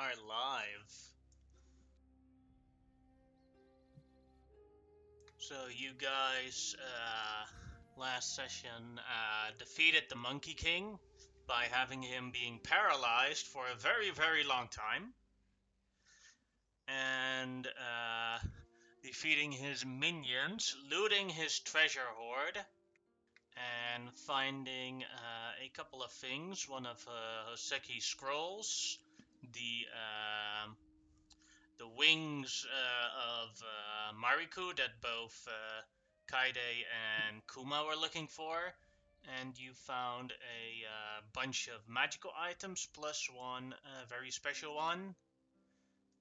are live. So you guys, last session, defeated the Monkey King by having him being paralyzed for a very, very long time. And defeating his minions, looting his treasure hoard, and finding a couple of things. One of Hoseki's scrolls, the the wings of Mariku that both Kaide and Kuma were looking for, and you found a bunch of magical items plus one very special one,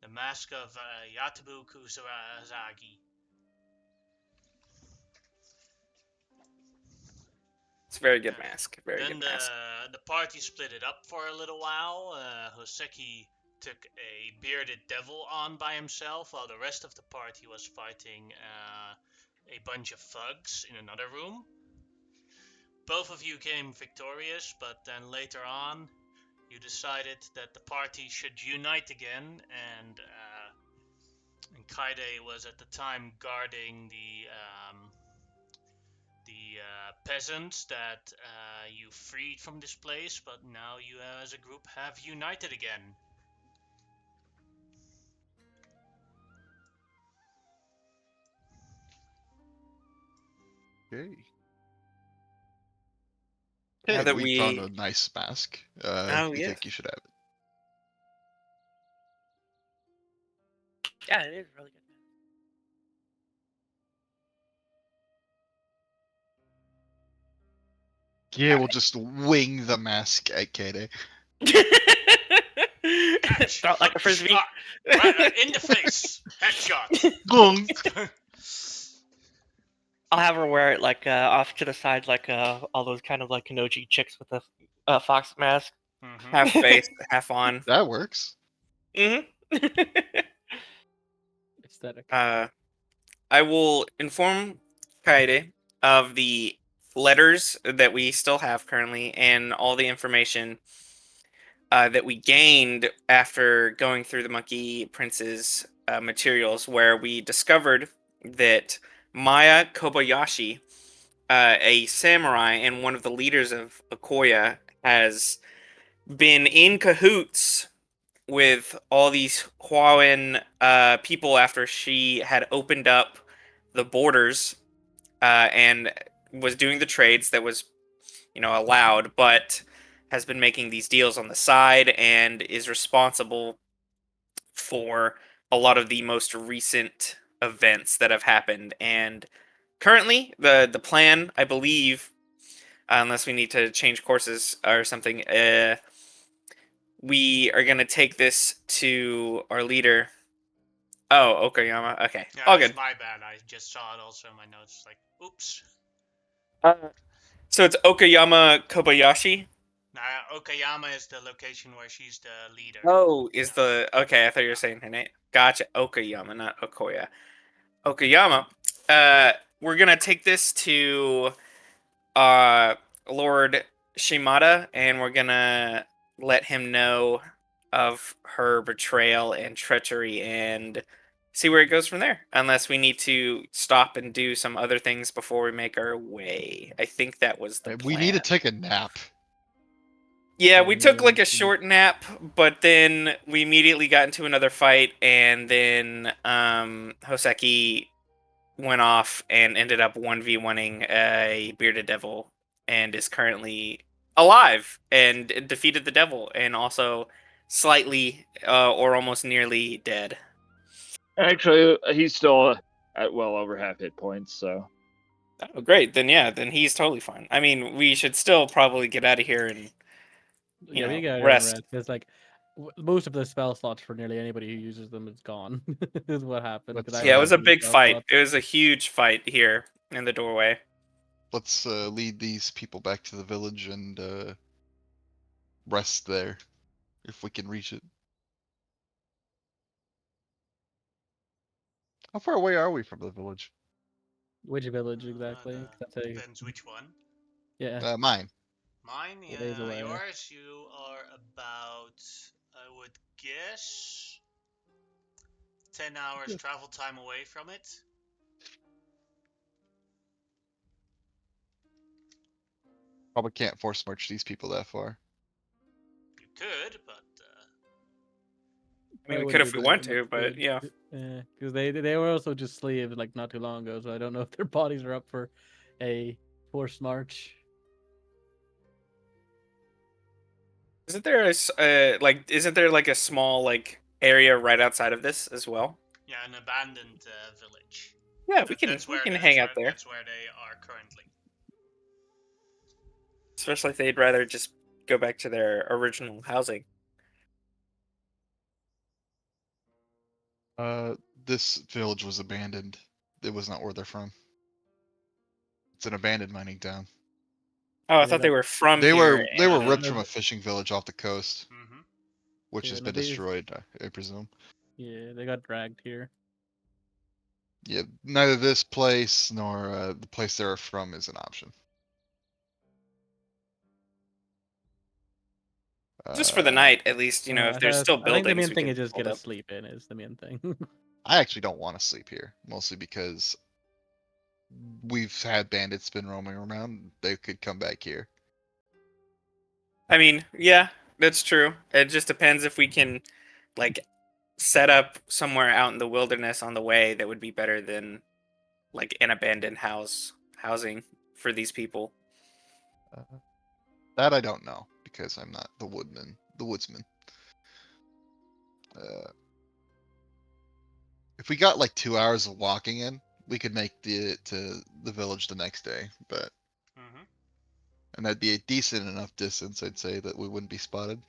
the mask of Yatabu Kusazagi. It's a very good mask. Very Then good mask. the party split it up for a little while. Hoseki took a bearded devil on by himself, while the rest of the party was fighting a bunch of thugs in another room. Both of you came victorious, but then later on, you decided that the party should unite again, and Kaide was at the time guarding the peasants that you freed from this place, but now you as a group have united again. Okay. Now Hey, that we found we... a nice mask. Oh, We yeah. think you should have it. Yeah, it is really good. Yeah, we'll just wing the mask at Kade. Throw it like a frisbee. Right in the face. Headshot. Gong! I'll have her wear it like off to the side, like all those kind of like Kanoji chicks with the fox mask. Mm-hmm. Half face, half on. That works. Aesthetic. I will inform Kaede of the letters that we still have currently and all the information that we gained after going through the Monkey Prince's materials, where we discovered that Maya Kobayashi, a samurai and one of the leaders of Okoya, has been in cahoots with all these Huayan people after she had opened up the borders and was doing the trades that was, allowed, but has been making these deals on the side and is responsible for a lot of the most recent events that have happened. And currently, the plan, I believe, unless we need to change courses or something, we are going to take this to our leader. Oh, Okayama. Okay. Yeah, All that's good. my bad. I just saw it also in my notes. Like, oops. So it's Okayama Kobayashi? Now, Okayama is the location where she's the leader. Oh, is the... Okay, I thought you were saying her name. Gotcha. Okayama, not Okoya. Okayama. We're going to take this to Lord Shimada, and we're going to let him know of her betrayal and treachery and see where it goes from there. Unless we need to stop and do some other things before we make our way. I think that was the plan. We need to take a nap. Yeah, we took like a short nap, but then we immediately got into another fight, and then Hoseki went off and ended up 1v1ing a bearded devil and is currently alive and defeated the devil and also slightly or almost nearly dead. Actually, he's still at well over half hit points, so. Oh, great. Then yeah, then he's totally fine. I mean, we should still probably get out of here and We gotta rest. Because like most of the spell slots for nearly anybody who uses them is gone. Is what happened. Yeah, it was a big fight. It was a huge fight here in the doorway. Let's lead these people back to the village and rest there, if we can reach it. How far away are we from the village? Which village exactly? Depends which one. Yeah. Mine. Mine, It is away. yours, you are about, I would guess 10 hours travel time away from it. Probably can't force march these people that far. You could, but I mean, we wouldn't could be if we doing want that much to, but good. yeah. Because they were also just slaves like not too long ago, so I don't know if their bodies are up for a forced march. Isn't there isn't there like a small like area right outside of this as well? yeah, an abandoned village. Yeah, we That's can where hang out there. That's where they are currently. Especially if they'd rather just go back to their original housing. This village was abandoned. It was not where they're from. It's an abandoned mining town. Oh, I Yeah, thought they like- were from They here. were and- ripped no, from a but- fishing village off the coast, Mm-hmm. which Yeah, has no, been they- destroyed, I presume. Yeah, they got dragged here. Yeah, neither this place nor the place they're from is an option. Just for the night, at least, you know, if there's still I think the buildings, main we thing can is just hold get a up. sleep in is the main thing. I actually don't want to sleep here, mostly because we've had bandits been roaming around. They could come back here. I mean, yeah, that's true. It just depends if we can, like, set up somewhere out in the wilderness on the way that would be better than, like, an abandoned housing for these people. That I don't know because I'm not the woodsman. If we got like 2 hours of walking in, we could make it to the village the next day, but Mm-hmm. and that'd be a decent enough distance, I'd say, that we wouldn't be spotted.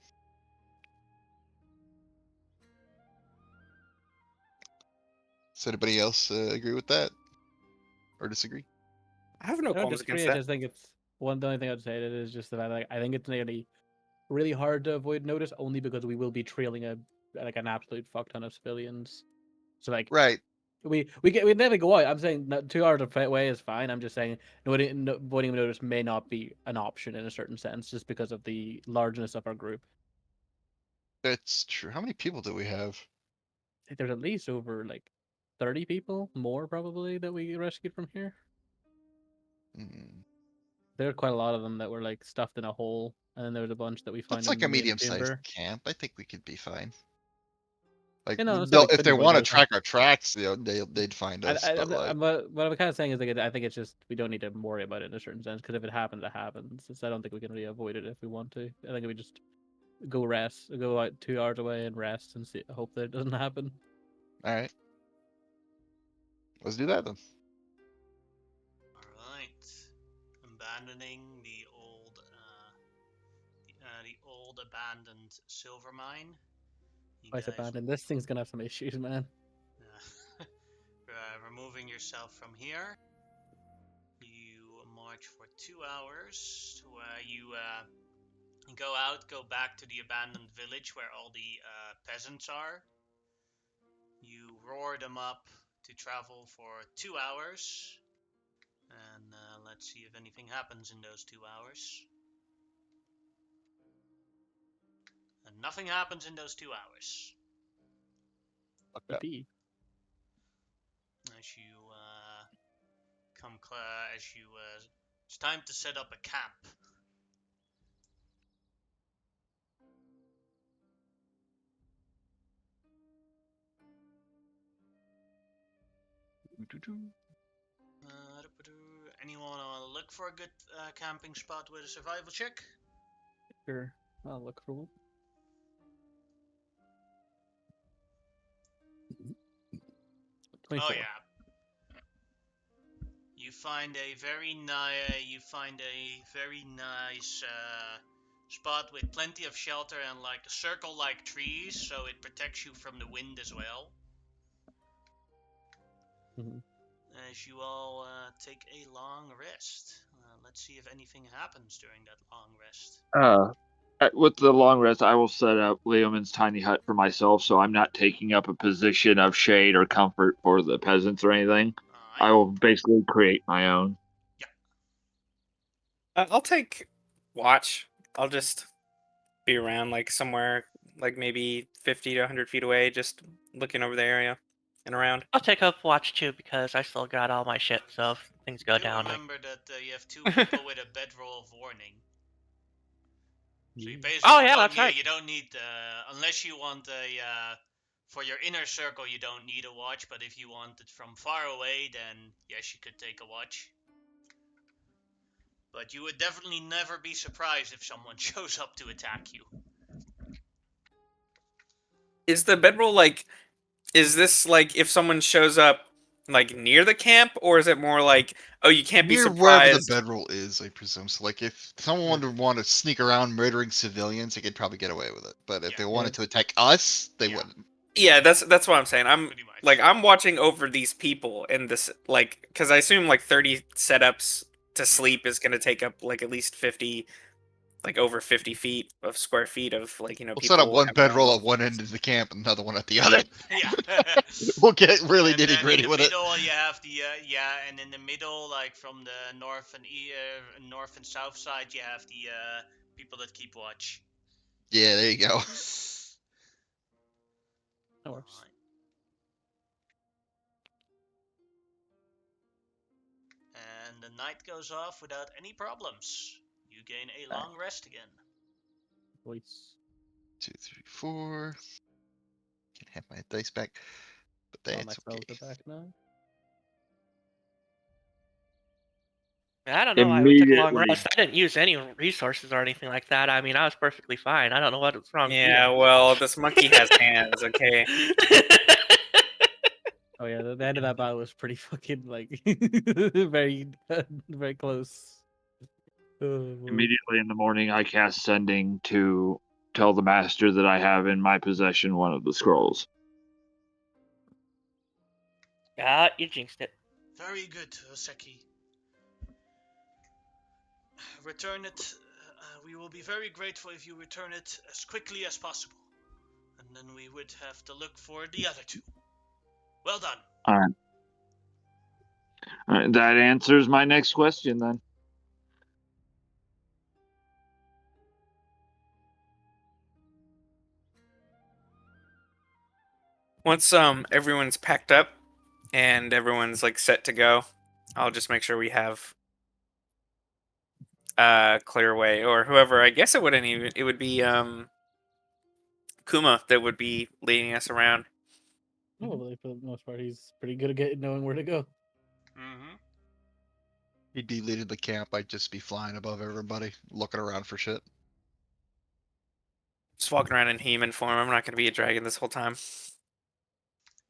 Does anybody else agree with that or disagree? I have no I don't qualms disagree. against I that. just think it's the only thing I'd say to it is just that I think it's nearly really hard to avoid notice only because we will be trailing an absolute fuck ton of civilians. So like Right. we never go out. I'm saying that 2 hours away is fine. I'm just saying avoiding notice may not be an option in a certain sense just because of the largeness of our group. That's true. How many people do we have? I think there's at least over like 30 people, more probably, that we rescued from here. Hmm. There were quite a lot of them that were like stuffed in a hole, and then there was a bunch that we found That's in like the a main medium-sized chamber. camp. I think we could be fine. Like, You know, so if they couldn't want to notice. track our tracks, they'd find us. But like, What I'm kind of saying is like I think it's just we don't need to worry about it in a certain sense because if it happens, it happens. I don't think we can really avoid it if we want to. I think we just go out 2 hours away and rest and hope that it doesn't happen. all right, let's do that then. All right. Abandoning the old abandoned silver mine. You Twice guys abandoned. This thing's gonna have some issues, man. removing yourself from here. You march for 2 hours. You go out, go back to the abandoned village where all the peasants are. You roar them up to travel for 2 hours. And let's see if anything happens in those 2 hours. And nothing happens in those 2 hours. Yeah. Yippee. As you it's time to set up a camp. Anyone want to look for a good camping spot with a survival check? Sure, I'll look for one. Oh 24. yeah. You find a very nice spot with plenty of shelter and like circle-like trees, so it protects you from the wind as well. Mhm. As you all take a long rest. Let's see if anything happens during that long rest. With the long rest, I will set up Leoman's tiny hut for myself, so I'm not taking up a position of shade or comfort for the peasants or anything. I will basically create my own. I'll take watch. I'll just be around like somewhere like maybe 50 to 100 feet away, just looking over the area and around. I'll take up watch too because I still got all my shit. So if things go Do down, remember that you have 2 people with a bedroll of warning. So you basically oh yeah, that's right. You don't need unless you want for your inner circle you don't need a watch, but if you want it from far away, then yes, you could take a watch. But you would definitely never be surprised if someone shows up to attack you. Is the bedroll like? Is this like if someone shows up like near the camp, or is it more like, oh, you can't be Near wherever the surprised? bedroll is, I presume. So, like, if someone would want to sneak around murdering civilians, they could probably get away with it. But if Yeah. they wanted to attack us, they Yeah. wouldn't. Yeah, that's what I'm saying. I'm Pretty much. like I'm watching over these people and this like because I assume like 30 setups to sleep is gonna take up like at least 50, like over 50 feet of square feet of like We'll people set up one having their own bedroll little at one end of the camp and another one at the other. Yeah. We'll get really And nitty then in gritty the with it. middle you have the and in the middle, like from the north and south side, you have the people that keep watch. Yeah, there you go. That works. Alright. And the night goes off without any problems. You gain a long rest again. Voice. 2, 3, 4. Can have my dice back, but All that's my okay. spells are back now. I don't know why we took a long Immediately. rest. I didn't use any resources or anything like that. I mean, I was perfectly fine. I don't know what's wrong with Yeah, you. well, this monkey has hands, okay. Oh yeah, the end of that battle was pretty fucking like very very close. Oh, boy. Immediately in the morning, I cast sending to tell the master that I have in my possession one of the scrolls. Ah, you jinxed it. Very good, Oseki. Return it. We will be very grateful if you return it as quickly as possible. And then we would have to look for the other 2. Well done. All right. All right, that answers my next question then. Once everyone's packed up and everyone's like set to go, I'll just make sure we have Clearway or whoever. I guess it wouldn't even. It would be Kuma that would be leading us around. Probably for the most part, he's pretty good at knowing where to go. Mm-hmm. He'd be leading the camp. I'd just be flying above everybody, looking around for shit. Just walking around in human form. I'm not going to be a dragon this whole time.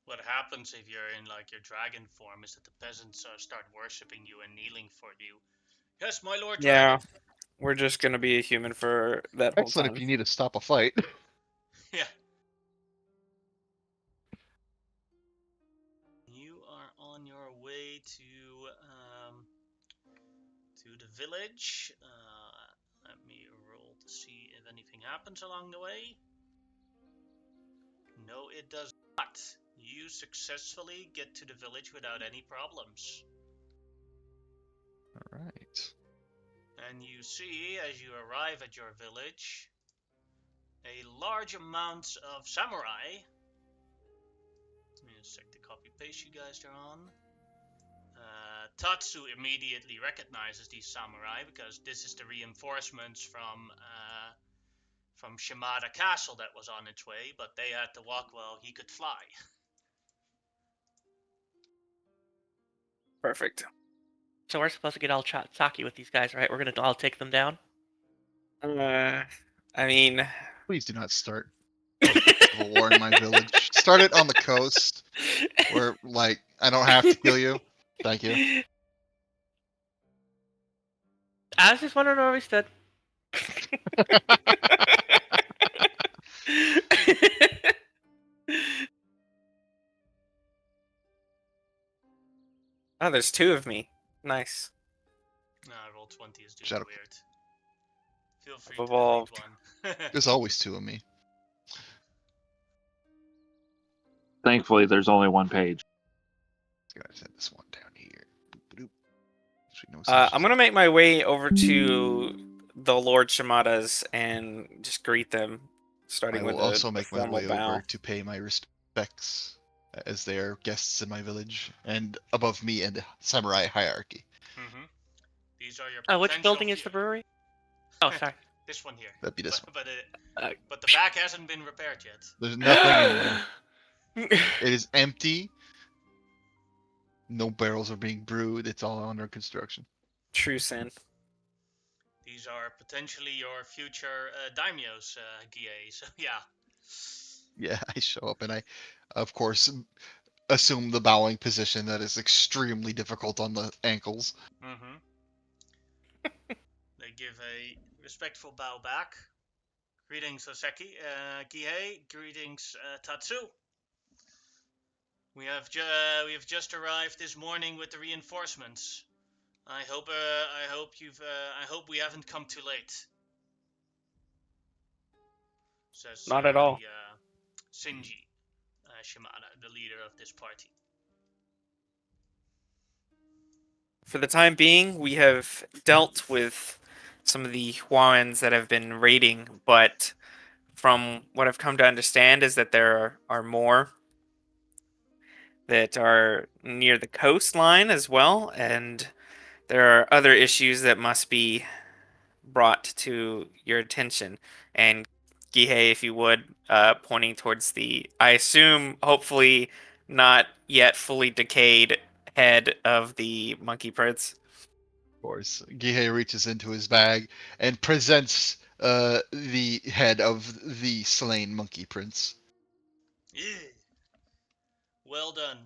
What happens if you're in like your dragon form is that the peasants start worshipping you and kneeling for you. Yes, my lord Yeah, dragon. we're just going to be a human for that whole Excellent time. if you need to stop a fight. Yeah. You are on your way to the village. Let me roll to see if anything happens along the way. No, it does not. You successfully get to the village without any problems. All right. And you see, as you arrive at your village, a large amount of samurai. Let me just check the copy paste you guys are on. Tatsu immediately recognizes these samurai because this is the reinforcements from Shimada Castle that was on its way, but they had to walk while he could fly. Perfect. So we're supposed to get all Saki with these guys, right? We're gonna all take them down. I mean, Please do not start civil war in my village. Start it on the coast, where like I don't have to kill you. Thank you. I was just wondering where we stood. oh, there's 2 of me. Nice. Nah, roll 20 is doing Shut up. weird. Feel free I've to delete evolved. one. There's always 2 of me. Thankfully, there's only one page. Gotta set this one down here. Boop, boop. So we know I'm gonna make my way over to the Lord Shimada's and just greet them starting I with will also a make my formal way bow. over to pay my respects as they are guests in my village and above me in the samurai hierarchy. Mm-hmm. These are your Which potential. building is the brewery? Oh, sorry. This one here. That'd be this one. But the back hasn't been repaired yet. There's nothing in there. It is empty. No barrels are being brewed. It's all under construction. True sin. These are potentially your future daimyos, Gie. So yeah. Yeah, I show up and I, of course, assume the bowing position that is extremely difficult on the ankles. Mm-hmm. They give a respectful bow back. Greetings, Oseki. Gie. Greetings, Tatsu. We have just arrived this morning with the reinforcements. I hope we haven't come too late. Says Not at all. Shinji Shimada, the leader of this party. For the time being, we have dealt with some of the Huans that have been raiding, but from what I've come to understand is that there are more that are near the coastline as well, and there are other issues that must be brought to your attention. And Gihei, if you would, pointing towards the, I assume, hopefully not yet fully decayed head of the monkey prince. Of course, Gihei reaches into his bag and presents the head of the slain monkey prince. Yeah. Well done.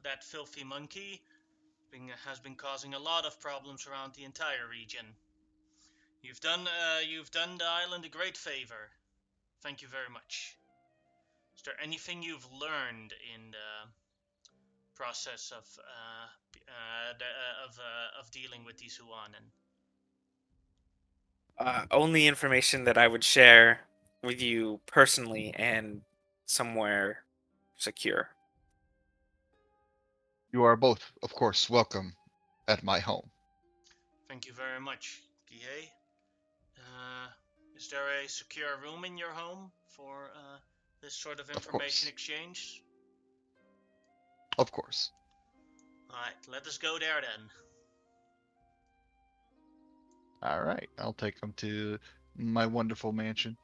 That filthy monkey has been causing a lot of problems around the entire region. You've done the island a great favor. Thank you very much. Is there anything you've learned in the process of dealing with these Huanan? Only information that I would share with you personally and somewhere secure. You are both, of course, welcome at my home. Thank you very much, Gihei. Is there a secure room in your home for this sort of information exchange? Of course. Alright, let us go there then. All right, I'll take them to my wonderful mansion.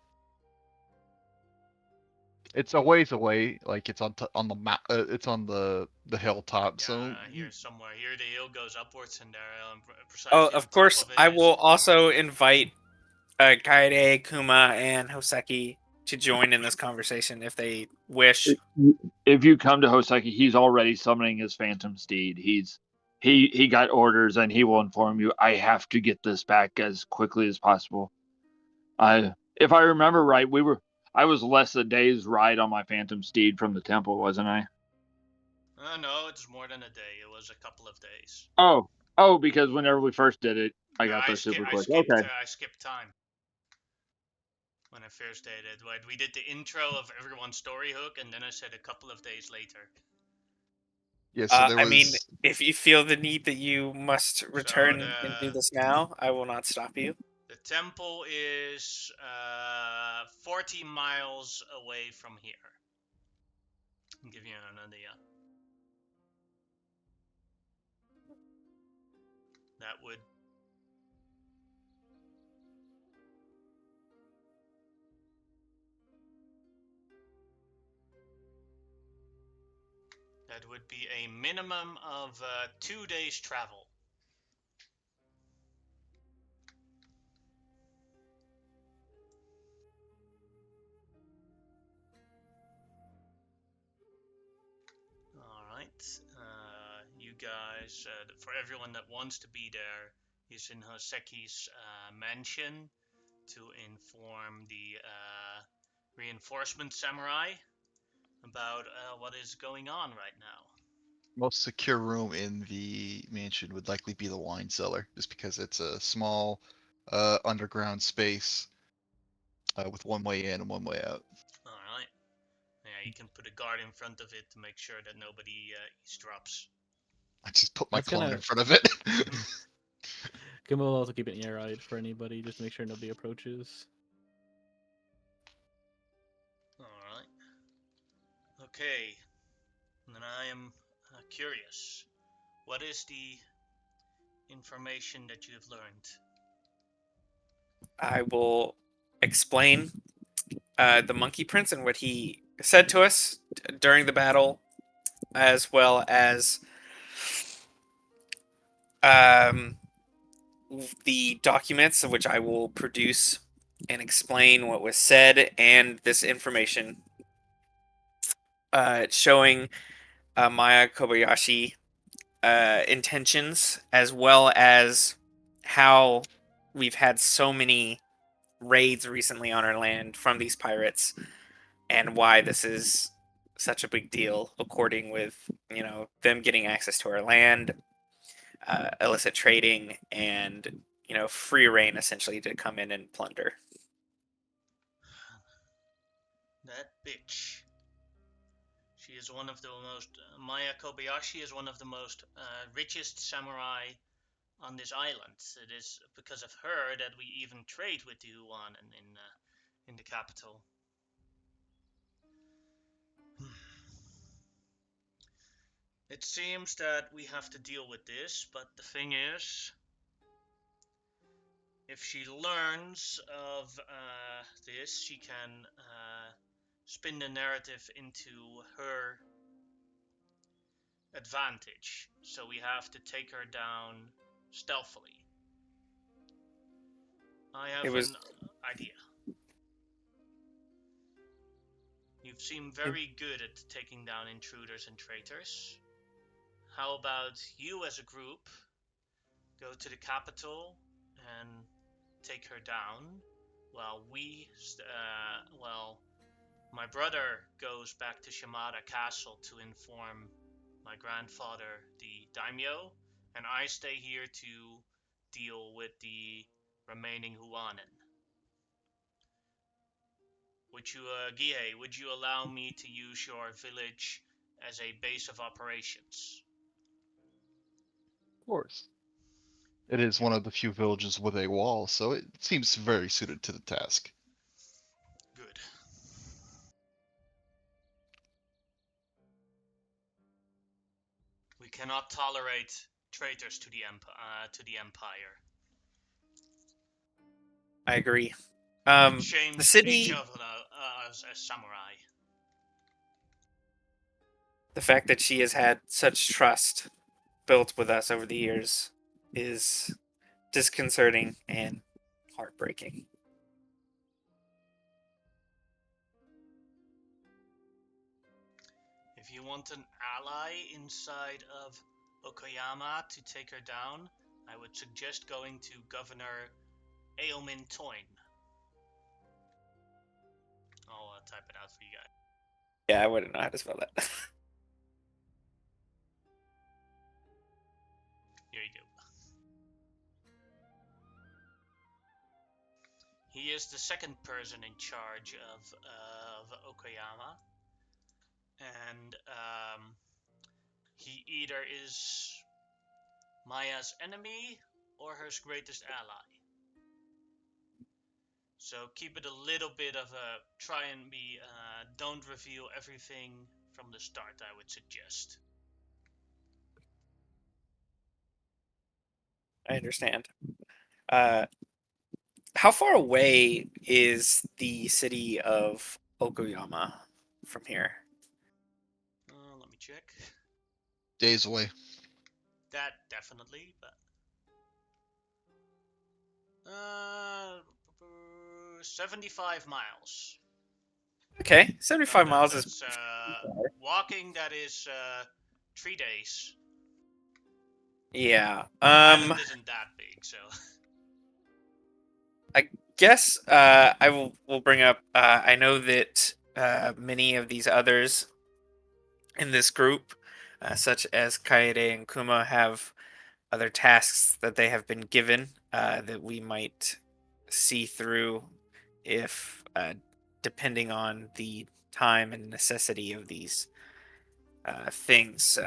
It's a ways away, like it's on the map. It's on the hilltop. So Here somewhere. Here the hill goes upwards, and there, precisely Oh, on of top course, of it I is- will also invite Kaede, Kuma, and Hoseki to join in this conversation if they wish. If you come to Hoseki, he's already summoning his phantom steed. He got orders, and he will inform you. I have to get this back as quickly as possible. If I remember right, I was less a day's ride on my phantom steed from the temple, wasn't I? No, it's more than a day. It was a couple of days. Oh, because whenever we first did it, I got there super quick. Okay. I skipped time when I first did it. We did the intro of everyone's story hook, and then I said a couple of days later. yeah, so there was. I mean, if you feel the need that you must return and do this now, I will not stop you. The temple is 40 miles away from here. I'll give you an idea. That would be a minimum of 2 days travel. Alright, you guys, for everyone that wants to be there, is in Hoseki's mansion to inform the reinforcement samurai about what is going on right now. Most secure room in the mansion would likely be the wine cellar, just because it's a small underground space with one way in and one way out. Alright. Yeah, you can put a guard in front of it to make sure that nobody eavesdrops. I just put my That's clone gonna- in front of it. Kuma will also keep an ear out for anybody, just to make sure nobody approaches. Alright. Okay. And then I am curious. What is the information that you have learned? I will explain the Monkey Prince and what he said to us during the battle, as well as um, the documents, which I will produce and explain what was said, and this information showing Maya Kobayashi intentions, as well as how we've had so many raids recently on our land from these pirates, and why this is such a big deal, according with them getting access to our land, illicit trading, and free reign essentially to come in and plunder. That bitch. She is one of the most. Maya Kobayashi is one of the most richest samurai on this island. It is because of her that we even trade with the Yuan in the capital. It seems that we have to deal with this, but the thing is, if she learns of this, she can spin the narrative into her advantage. So we have to take her down stealthily. I It have was an idea. You seem very good at taking down intruders and traitors. How about you as a group go to the capital and take her down, while my brother goes back to Shimada Castle to inform my grandfather, the daimyo, and I stay here to deal with the remaining Huanin. Gihei, would you allow me to use your village as a base of operations? Of course. It is one of the few villages with a wall, so it seems very suited to the task. Good. We cannot tolerate traitors to the empire. I agree. It The shames each city, of us as samurai. the fact that she has had such trust built with us over the years is disconcerting and heartbreaking. If you want an ally inside of Okoyama to take her down, I would suggest going to Governor Aomin Toyn. I'll type it out for you guys. Yeah, I wouldn't know how to spell that. Here you go. He is the second person in charge of Okoyama, and he either is Maya's enemy or her greatest ally. So keep it a little bit of a try and be. Don't reveal everything from the start, I would suggest. I understand. How far away is the city of Okoyama from here? Let me check. Days away. That definitely, but 75 miles. Okay, 75 miles is That's walking. That is 3 days. yeah. Island isn't that big, so. I guess I will bring up. I know that many of these others in this group, such as Kaede and Kuma, have other tasks that they have been given that we might see through if, depending on the time and necessity of these things.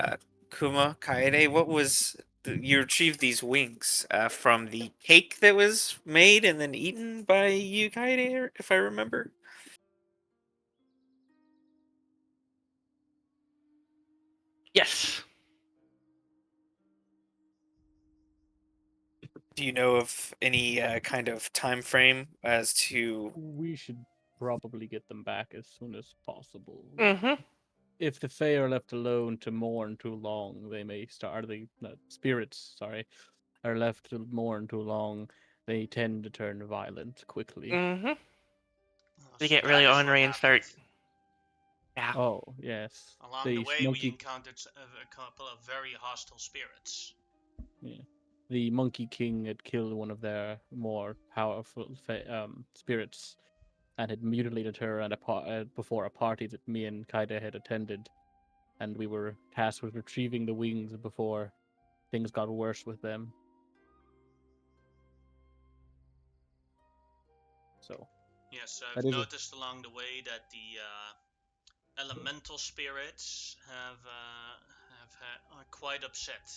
Kuma, Kaede, what was you retrieved these wings from the cake that was made and then eaten by you, Kaede, if I remember. Yes. Do you know of any kind of time frame as to? We should probably get them back as soon as possible. Mm-hmm. If the Fae are left alone to mourn too long, they may start. Or the spirits, sorry, are left to mourn too long, they tend to turn violent quickly. Mm-hmm. Oh, They so get that really is what ornery and happened. start. Yeah. Oh yes, Along the way, we monkey. encountered a couple of very hostile spirits. Yeah. The Monkey King had killed one of their more powerful spirits and had mutilated her at before a party that me and Kaida had attended, and we were tasked with retrieving the wings before things got worse with them. So Yes, that I've is noticed along the way that the elemental spirits are quite upset.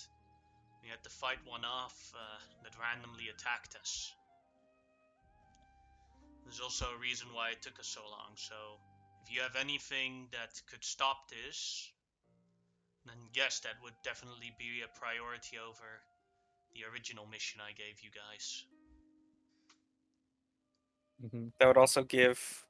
We had to fight one off that randomly attacked us. There's also a reason why it took us so long, so if you have anything that could stop this, then yes, that would definitely be a priority over the original mission I gave you guys. That would also give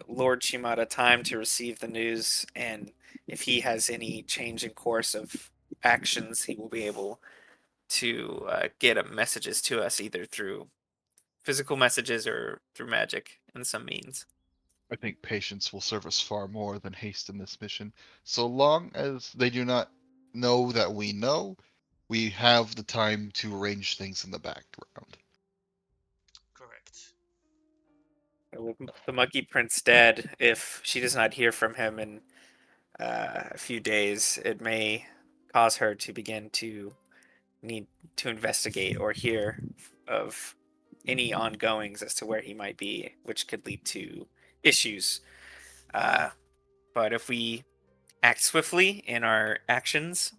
Lord Shimada time to receive the news, and if he has any change in course of actions, he will be able to get messages to us either through physical messages or through magic in some means. I think patience will serve us far more than haste in this mission. So long as they do not know that we know, we have the time to arrange things in the background. Correct. With the Monkey Prince dead, if she does not hear from him in a few days, it may cause her to begin to need to investigate or hear of any ongoings as to where he might be, which could lead to issues. But if we act swiftly in our actions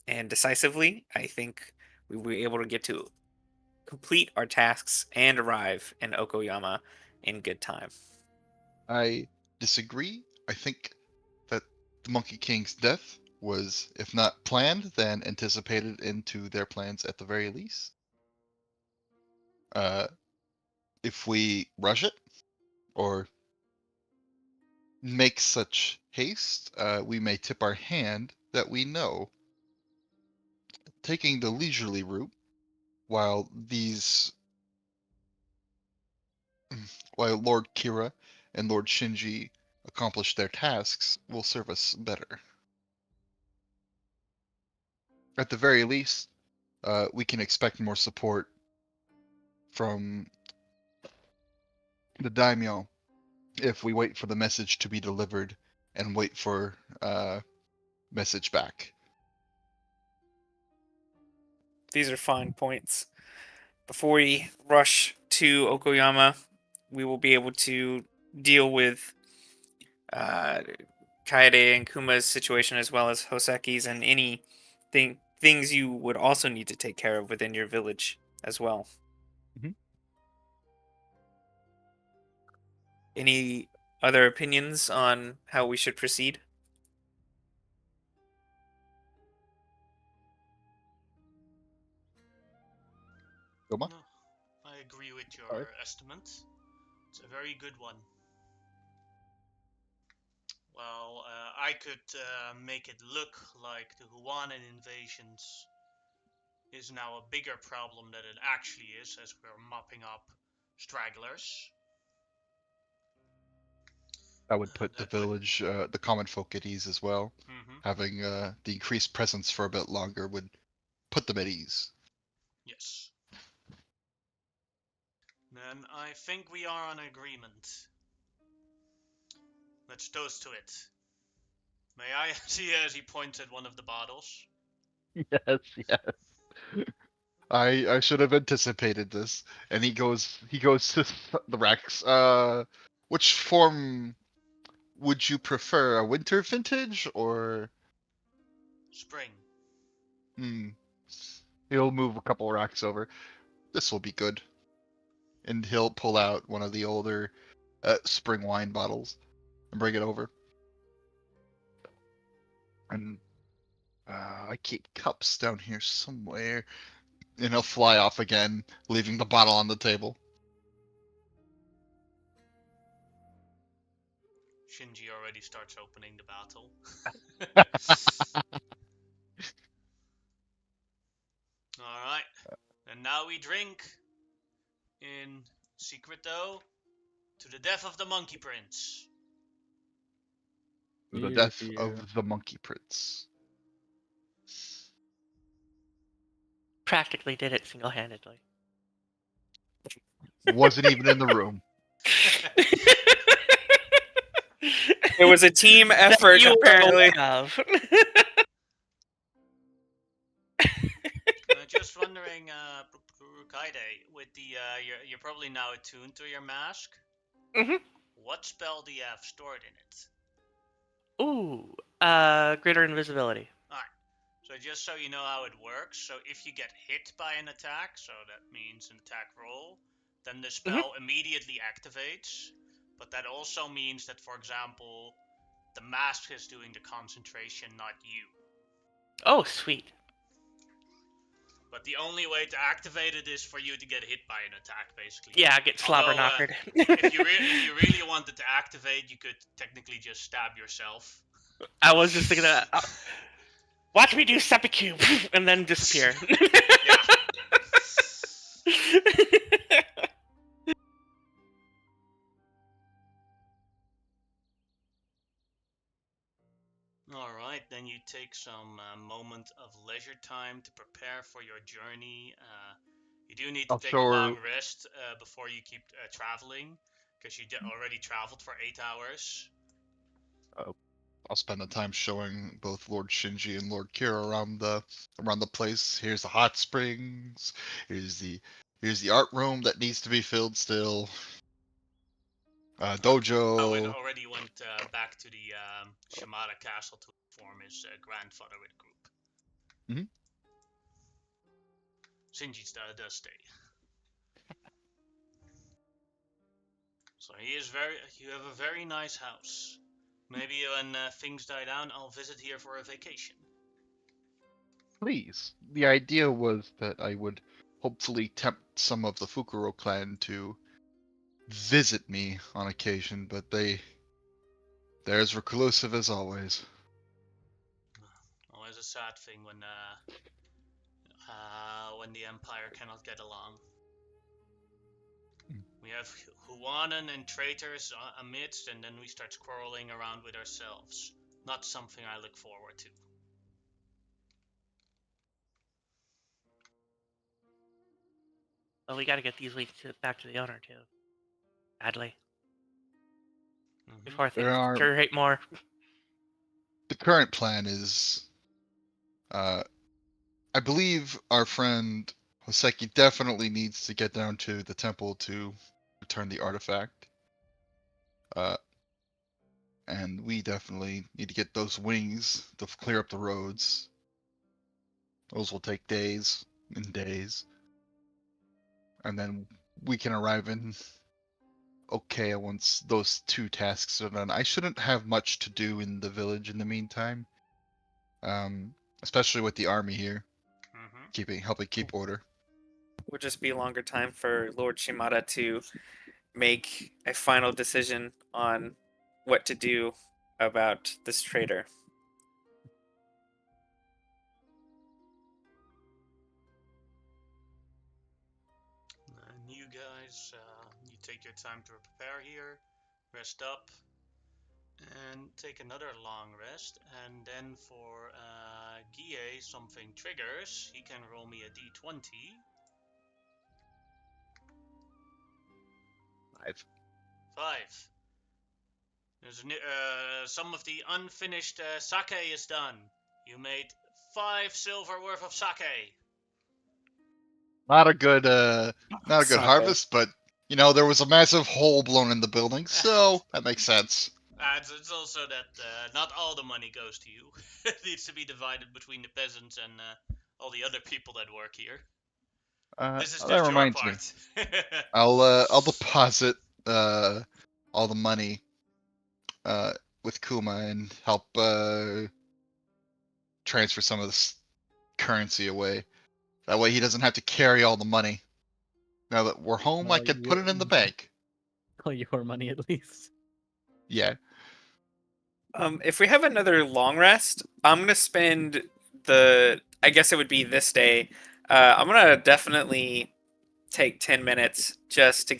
and decisively, I think we will be able to get to complete our tasks and arrive in Okoyama in good time. I disagree. I think that the Monkey King's death was, if not planned, then anticipated into their plans at the very least. Uh, if we rush it or make such haste, we may tip our hand that we know. Taking the leisurely route, while these, while Lord Kira and Lord Shinji accomplish their tasks, will serve us better. At the very least, we can expect more support from the daimyo if we wait for the message to be delivered and wait for message back. These are fine points. Before we rush to Okoyama, we will be able to deal with uh, Kaede and Kuma's situation as well as Hoseki's and any things you would also need to take care of within your village as well. Mhm. Any other opinions on how we should proceed? Goma? No, I agree with your Sorry. estimate. It's a very good one. Well, I could make it look like the Huanan invasions is now a bigger problem than it actually is, as we're mopping up stragglers. That would put the That would. village, the common folk at ease as well. Mm-hmm. Having the increased presence for a bit longer would put them at ease. Yes. Then I think we are on agreement. Let's toast to it. May I see as he points at one of the bottles? yes, yes. I should have anticipated this. And he goes to the racks. Which form would you prefer? A winter vintage or Spring. hmm? He'll move a couple racks over. This will be good. And he'll pull out one of the older spring wine bottles and bring it over. And I keep cups down here somewhere. And he'll fly off again, leaving the bottle on the table. Shinji already starts opening the bottle. Alright. And now we drink in secret though to the death of the Monkey Prince. The Dear, death dear. of the Monkey Prince. Practically did it single-handedly. Wasn't even in the room. It was a team That effort, you were apparently. aware of. Just wondering, Kaide, with the you're probably now attuned to your mask. Mhm. What spell do you have stored in it? Ooh, greater invisibility. Alright. So just so you know how it works, so if you get hit by an attack, so that means an attack roll, then the spell immediately activates. But that also means that, for example, the mask is doing the concentration, not you. Oh, sweet. But the only way to activate it is for you to get hit by an attack, basically. Yeah, get slobber Although, knockered. if you really wanted to activate, you could technically just stab yourself. I was just thinking that. Watch me do seppuku and then disappear. Yeah. Alright, then you take some moment of leisure time to prepare for your journey. You do need to I'll take show a her- long rest before you keep traveling, because you already traveled for 8 hours. I'll spend the time showing both Lord Shinji and Lord Kira around the place. Here's the hot springs. Here's the art room that needs to be filled still. Dojo. Owen already went back to the Shimada castle to inform his grandfather with the group. Mhm. Shinji does stay. So you have a very nice house. Maybe when things die down, I'll visit here for a vacation. Please. The idea was that I would hopefully tempt some of the Fukuro clan to visit me on occasion, but they're as reclusive as always. Always a sad thing when the Empire cannot get along. We have Huanan and traitors amidst, and then we start quarreling around with ourselves. Not something I look forward to. Well, we gotta get these leaks back to the owner, too. Badly. Before things deteriorate more. The current plan is, I believe our friend Hoseki definitely needs to get down to the temple to return the artifact. And we definitely need to get those wings to clear up the roads. Those will take days and days. And then we can arrive in Okea once those two tasks are done. I shouldn't have much to do in the village in the meantime. Especially with the army here. Helping keep order. Would just be longer time for Lord Shimada to make a final decision on what to do about this traitor. And you guys, you take your time to prepare here, rest up, and take another long rest. And then for Gie, something triggers. He can roll me a d20. 5. There's some of the unfinished sake is done. You made 5 silver worth of sake. Not a good Sake. harvest, but there was a massive hole blown in the building, so that makes sense. It's also that not all the money goes to you. It needs to be divided between the peasants and all the other people that work here. This is That just your reminds me. part. I'll deposit all the money with Kuma and help transfer some of this currency away. That way he doesn't have to carry all the money. Now that we're home, I could put it in the bank. Your money at least. Yeah. If we have another long rest, I'm gonna spend I guess it would be this day. I'm gonna definitely take 10 minutes just to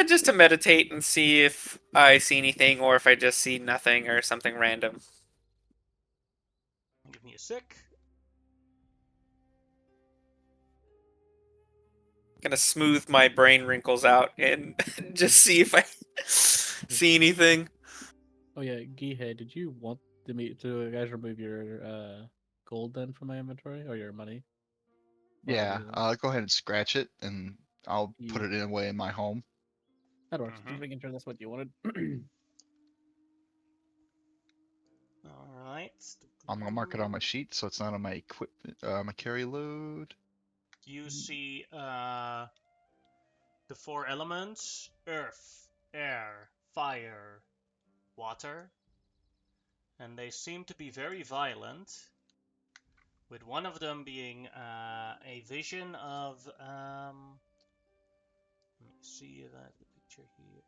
just to meditate and see if I see anything or if I just see nothing or something random. Give me a sec. Gonna smooth my brain wrinkles out and just see if I see anything. Oh yeah, Gihei, did you want to guys remove your gold then from my inventory or your money? Yeah. Or I'll go ahead and scratch it, and I'll put it away in my home. that works. Mhm. Just making sure that's what you wanted. All right. I'm gonna mark it on my sheet so it's not on my equipment, my carry load. You see the 4 elements: earth, air, fire, water, and they seem to be very violent, with one of them being a vision of let me see that the picture here.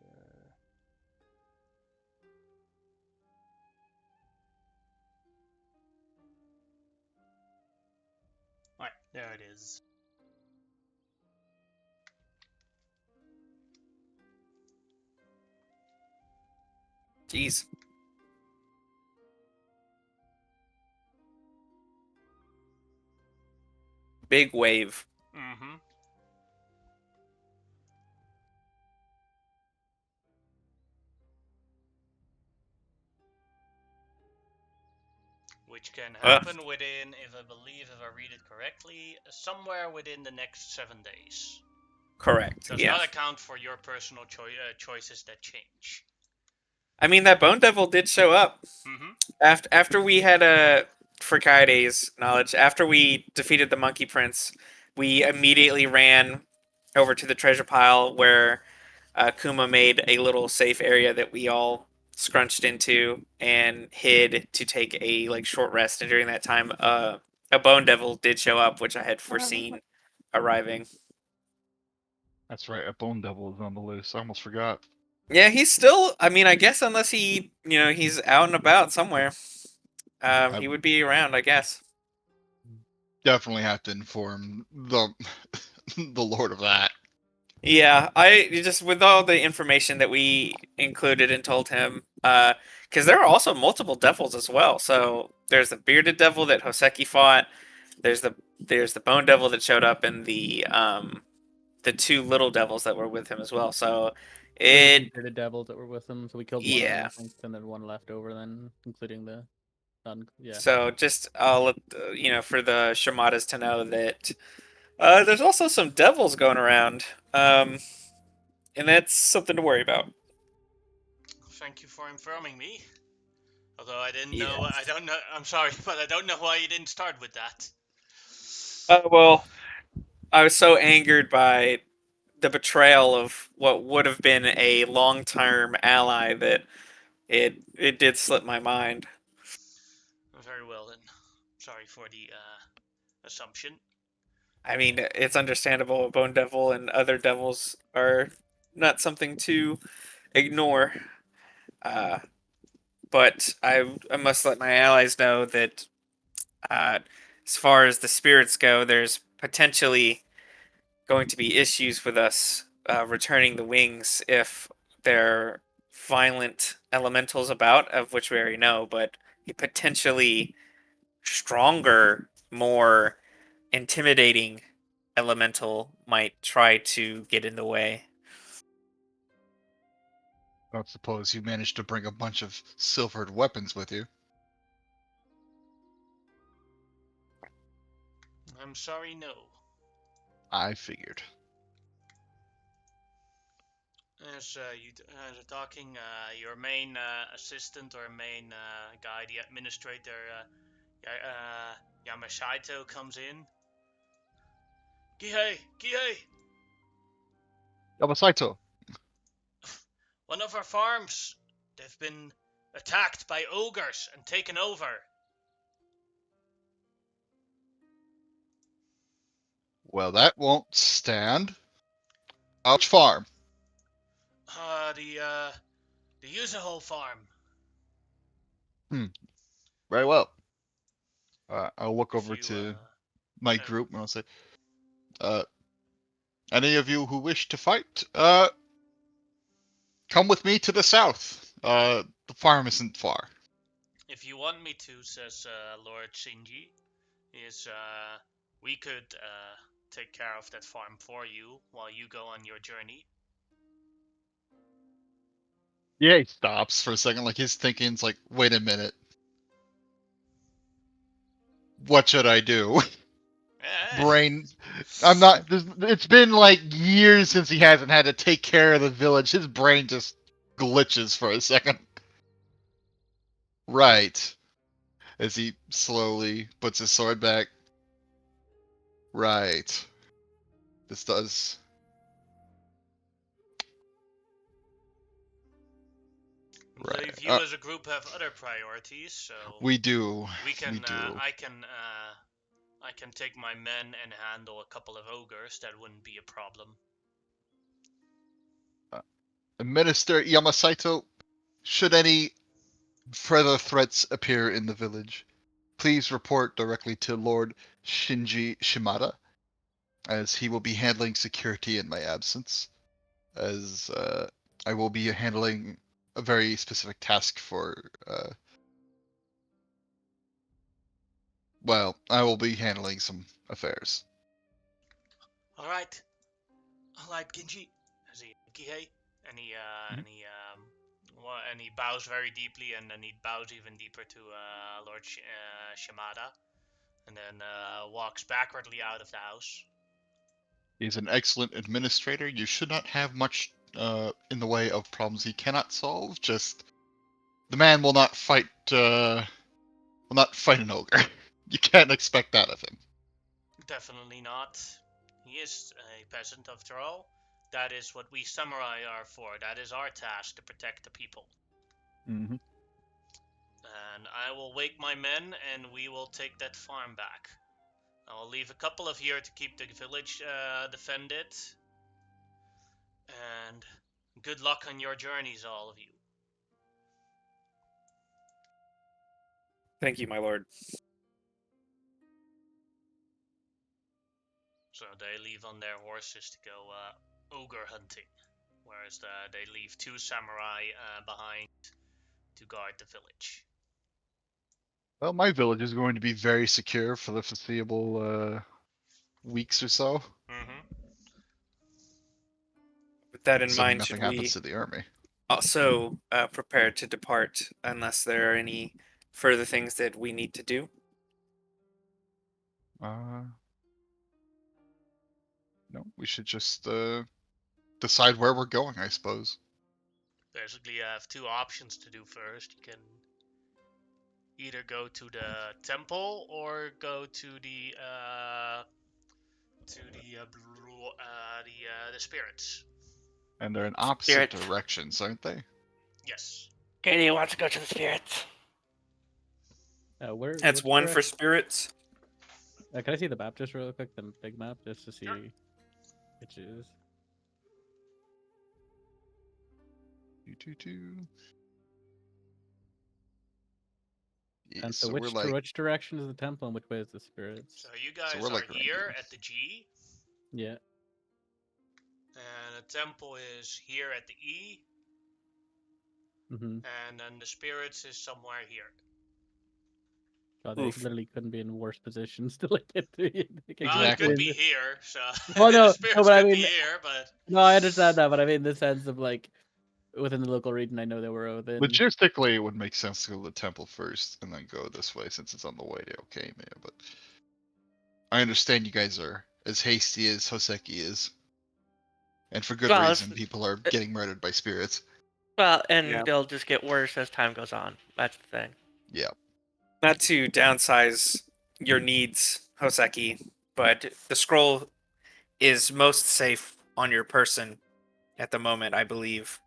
Alright, there it is. Jeez. Big wave. Mm-hmm. Which can happen within, if I read it correctly, somewhere within the next 7 days. Correct. Does Yeah. not account for your personal choices that change. I mean, that Bone Devil did show up. Mm-hmm. After we had for Kaide's knowledge, after we defeated the Monkey Prince, we immediately ran over to the treasure pile where Kuma made a little safe area that we all scrunched into and hid to take a short rest. And during that time, a Bone Devil did show up, which I had foreseen arriving. That's right. A bone devil is on the loose. I almost forgot. Yeah, he's still. I mean, I guess unless he's out and about somewhere, he would be around, I guess. Definitely have to inform the the Lord of that. Yeah, I just with all the information that we included and told him, because there are also multiple devils as well. So there's the bearded devil that Hoseki fought. There's the bone devil that showed up, and the 2 little devils that were with him as well. So The devils that were with them, so we killed one of them, yeah. I think, and then one left over, then including the yeah. So just I'll let for the Shamadas to know that there's also some devils going around, and that's something to worry about. Thank you for informing me. Although I didn't Yeah. know, I don't know. I'm sorry, but I don't know why you didn't start with that. Well, I was so angered by the betrayal of what would have been a long-term ally that it did slip my mind. Very well then. Sorry for the assumption. I mean, it's understandable. Bone Devil and other devils are not something to ignore. But I must let my allies know that as far as the spirits go, there's potentially going to be issues with us returning the wings if there are violent elementals about, of which we already know, but a potentially stronger, more intimidating elemental might try to get in the way. Don't suppose you managed to bring a bunch of silvered weapons with you. I'm sorry, no. I figured. As you are talking, your main assistant or main guy, the administrator, Yamashito comes in. Gihei! Yamasaito. One of our farms. They've been attacked by ogres and taken over. Well, that won't stand. Ouch farm. The Yuzuho farm. Very well. I'll look If over you, to my group and I'll say, any of you who wish to fight, come with me to the south. The farm isn't far. If you want me to, says Lord Shinji, we could take care of that farm for you while you go on your journey. Yeah, he stops for a second, like his thinking's like, wait a minute. What should I do? Brain. I'm not. It's been like years since he hasn't had to take care of the village. His brain just glitches for a second. Right. As he slowly puts his sword back. Right. This does. I believe Right. you as a group have other priorities, so We do. we can. We do. I can take my men and handle a couple of ogres. That wouldn't be a problem. Minister Yamasaito, should any further threats appear in the village, please report directly to Lord Shinji Shimada, as he will be handling security in my absence, as I will be handling a very specific task for, well, I will be handling some affairs. All right, Genji. As he Gihei, and he bows very deeply, and then he bows even deeper to Lord Shimada, and then walks backwardly out of the house. He's an excellent administrator. You should not have much in the way of problems he cannot solve. Just the man will not fight an ogre. You can't expect that of him. Definitely not. He is a peasant after all. That is what we samurai are for. That is our task, to protect the people. Mm-hmm. And I will wake my men, and we will take that farm back. I will leave a couple of here to keep the village defended. And good luck on your journeys, all of you. Thank you, my lord. So they leave on their horses to go ogre hunting, whereas they leave 2 samurai behind to guard the village. Well, my village is going to be very secure for the foreseeable weeks or so. Mm-hmm. With that in Assuming mind, should nothing we happens to the army. also prepare to depart unless there are any further things that we need to do? No, we should just decide where we're going, I suppose. Basically, you have 2 options to do first. You can either go to the temple or go to the spirits. And they're in opposite directions, aren't they? Yes. Katie wants to go to the spirits. Where? That's which one for direct- spirits. Can I see the map just real quick, the big map, just to see which is? Yeah, And so, we're which like, which direction is the temple, and which way is the spirits? So you guys we're are like here reindeers. at the G, Yeah. and the temple is here at the E, Mm-hmm. and then the spirits is somewhere here. God, they Oof. literally couldn't be in worse positions to like get to you. Well, it could be here, so Well, no, the spirits no, but I could be mean- here, but No, I understand that, but I mean in the sense of like within the local region, I know they were within. logistically, it would make sense to go to the temple first and then go this way since it's on the way to Okamiya, but I understand you guys are as hasty as Hoseki is. And for good Well, reason, people are getting murdered by spirits. Well, and Yeah. they'll just get worse as time goes on. That's the thing. Yeah. Not to downsize your needs, Hoseki, but the scroll is most safe on your person at the moment, I believe.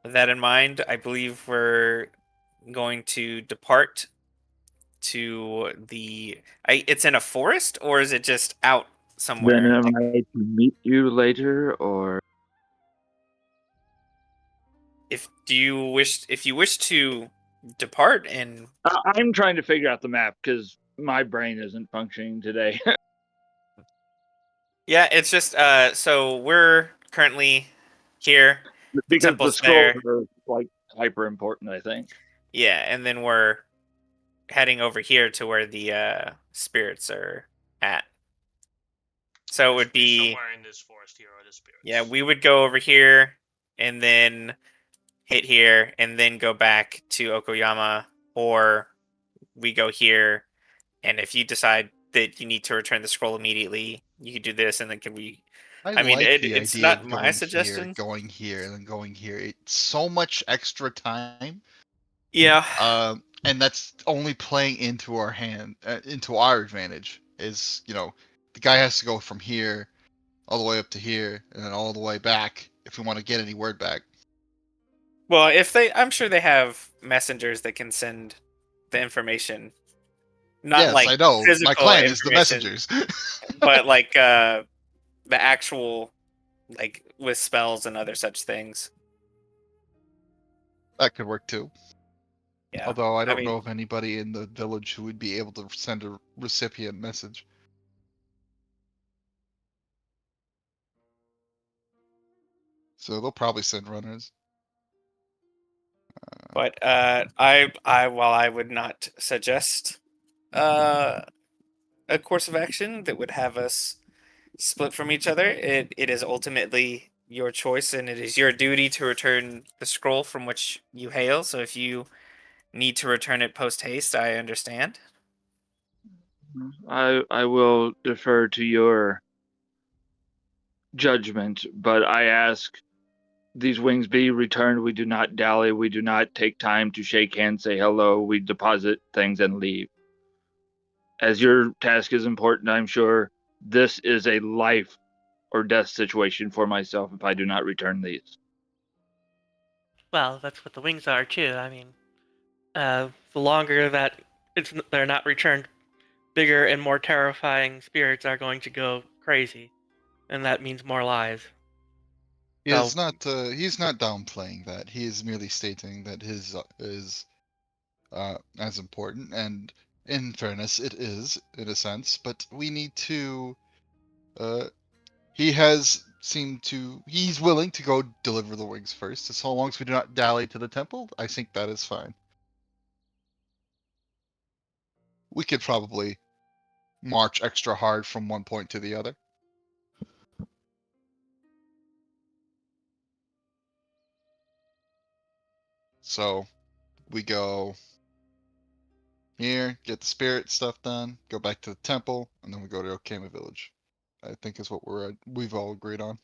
With that in mind, I believe we're going to depart to the. It's in a forest, or is it just out Then somewhere? am Like, I to meet you later, or if you wish to depart, and I'm trying to figure out the map because my brain isn't functioning today. yeah, it's just so we're currently here. The because the temple's scrolls there. are like hyper important, I think. Yeah, and then we're heading over here to where the spirits are at. So it It would should be be, somewhere in this forest here are the spirits. yeah, we would go over here and then hit here and then go back to Okoyama, or we go here, and if you decide that you need to return the scroll immediately, you could do this, and then can we? I I mean, like the it's idea not of my suggestion. going here, and then going here. It's so much extra time. Yeah, And that's only playing into our advantage. The guy has to go from here all the way up to here, and then all the way back if we want to get any word back. well, I'm sure they have messengers that can send the information, not Yes, like I know. My physical clan is the information, messengers. but like the actual, like with spells and other such things. That could work too. Yeah, Although I I don't mean, know of anybody in the village who would be able to send a recipient message. So they'll probably send runners. but while I would not suggest uh a course of action that would have us split from each other, it is ultimately your choice, and it is your duty to return the scroll from which you hail. So if you need to return it post haste, I understand. I will defer to your judgment, but I ask these wings be returned. We do not dally. We do not take time to shake hands, say hello. We deposit things and leave. As your task is important, I'm sure this is a life or death situation for myself if I do not return these. Well, that's what the wings are too. I mean, the longer that they're not returned, bigger and more terrifying spirits are going to go crazy, and that means more lives. So, He's not downplaying that. He is merely stating that his is as important, and in fairness, it is in a sense. But we need to. Uh, he's willing to go deliver the wings first. As long as we do not dally to the temple, I think that is fine. We could probably march extra hard from one point to the other. So we go here, get the spirit stuff done, go back to the temple, and then we go to Okama Village. I think is what we've all agreed on.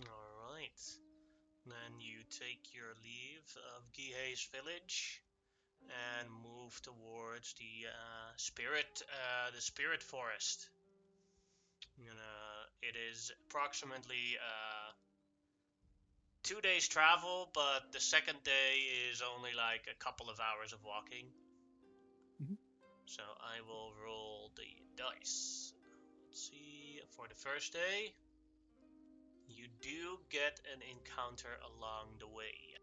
All right. Then you take your leave of Gihei's village and move towards the spirit forest. It is approximately 2 days travel, but the second day is only like a couple of hours of walking. Mhm. So I will roll the dice. Let's see. For the first day, you do get an encounter along the way.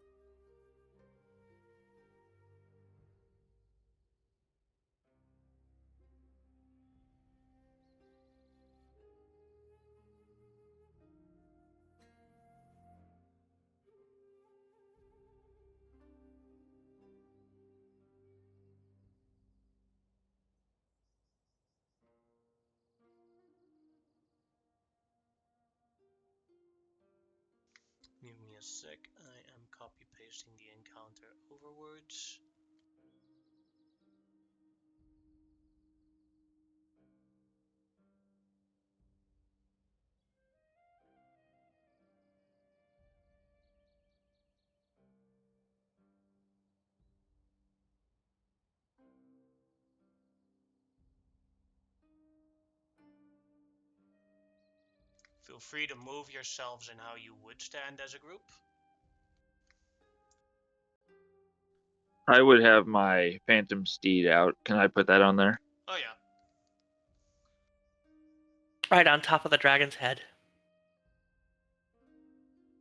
Give me a sec. I am copy pasting the encounter overwards. Feel free to move yourselves in how you would stand as a group. I would have my phantom steed out. Can I put that on there? Oh yeah. Right on top of the dragon's head.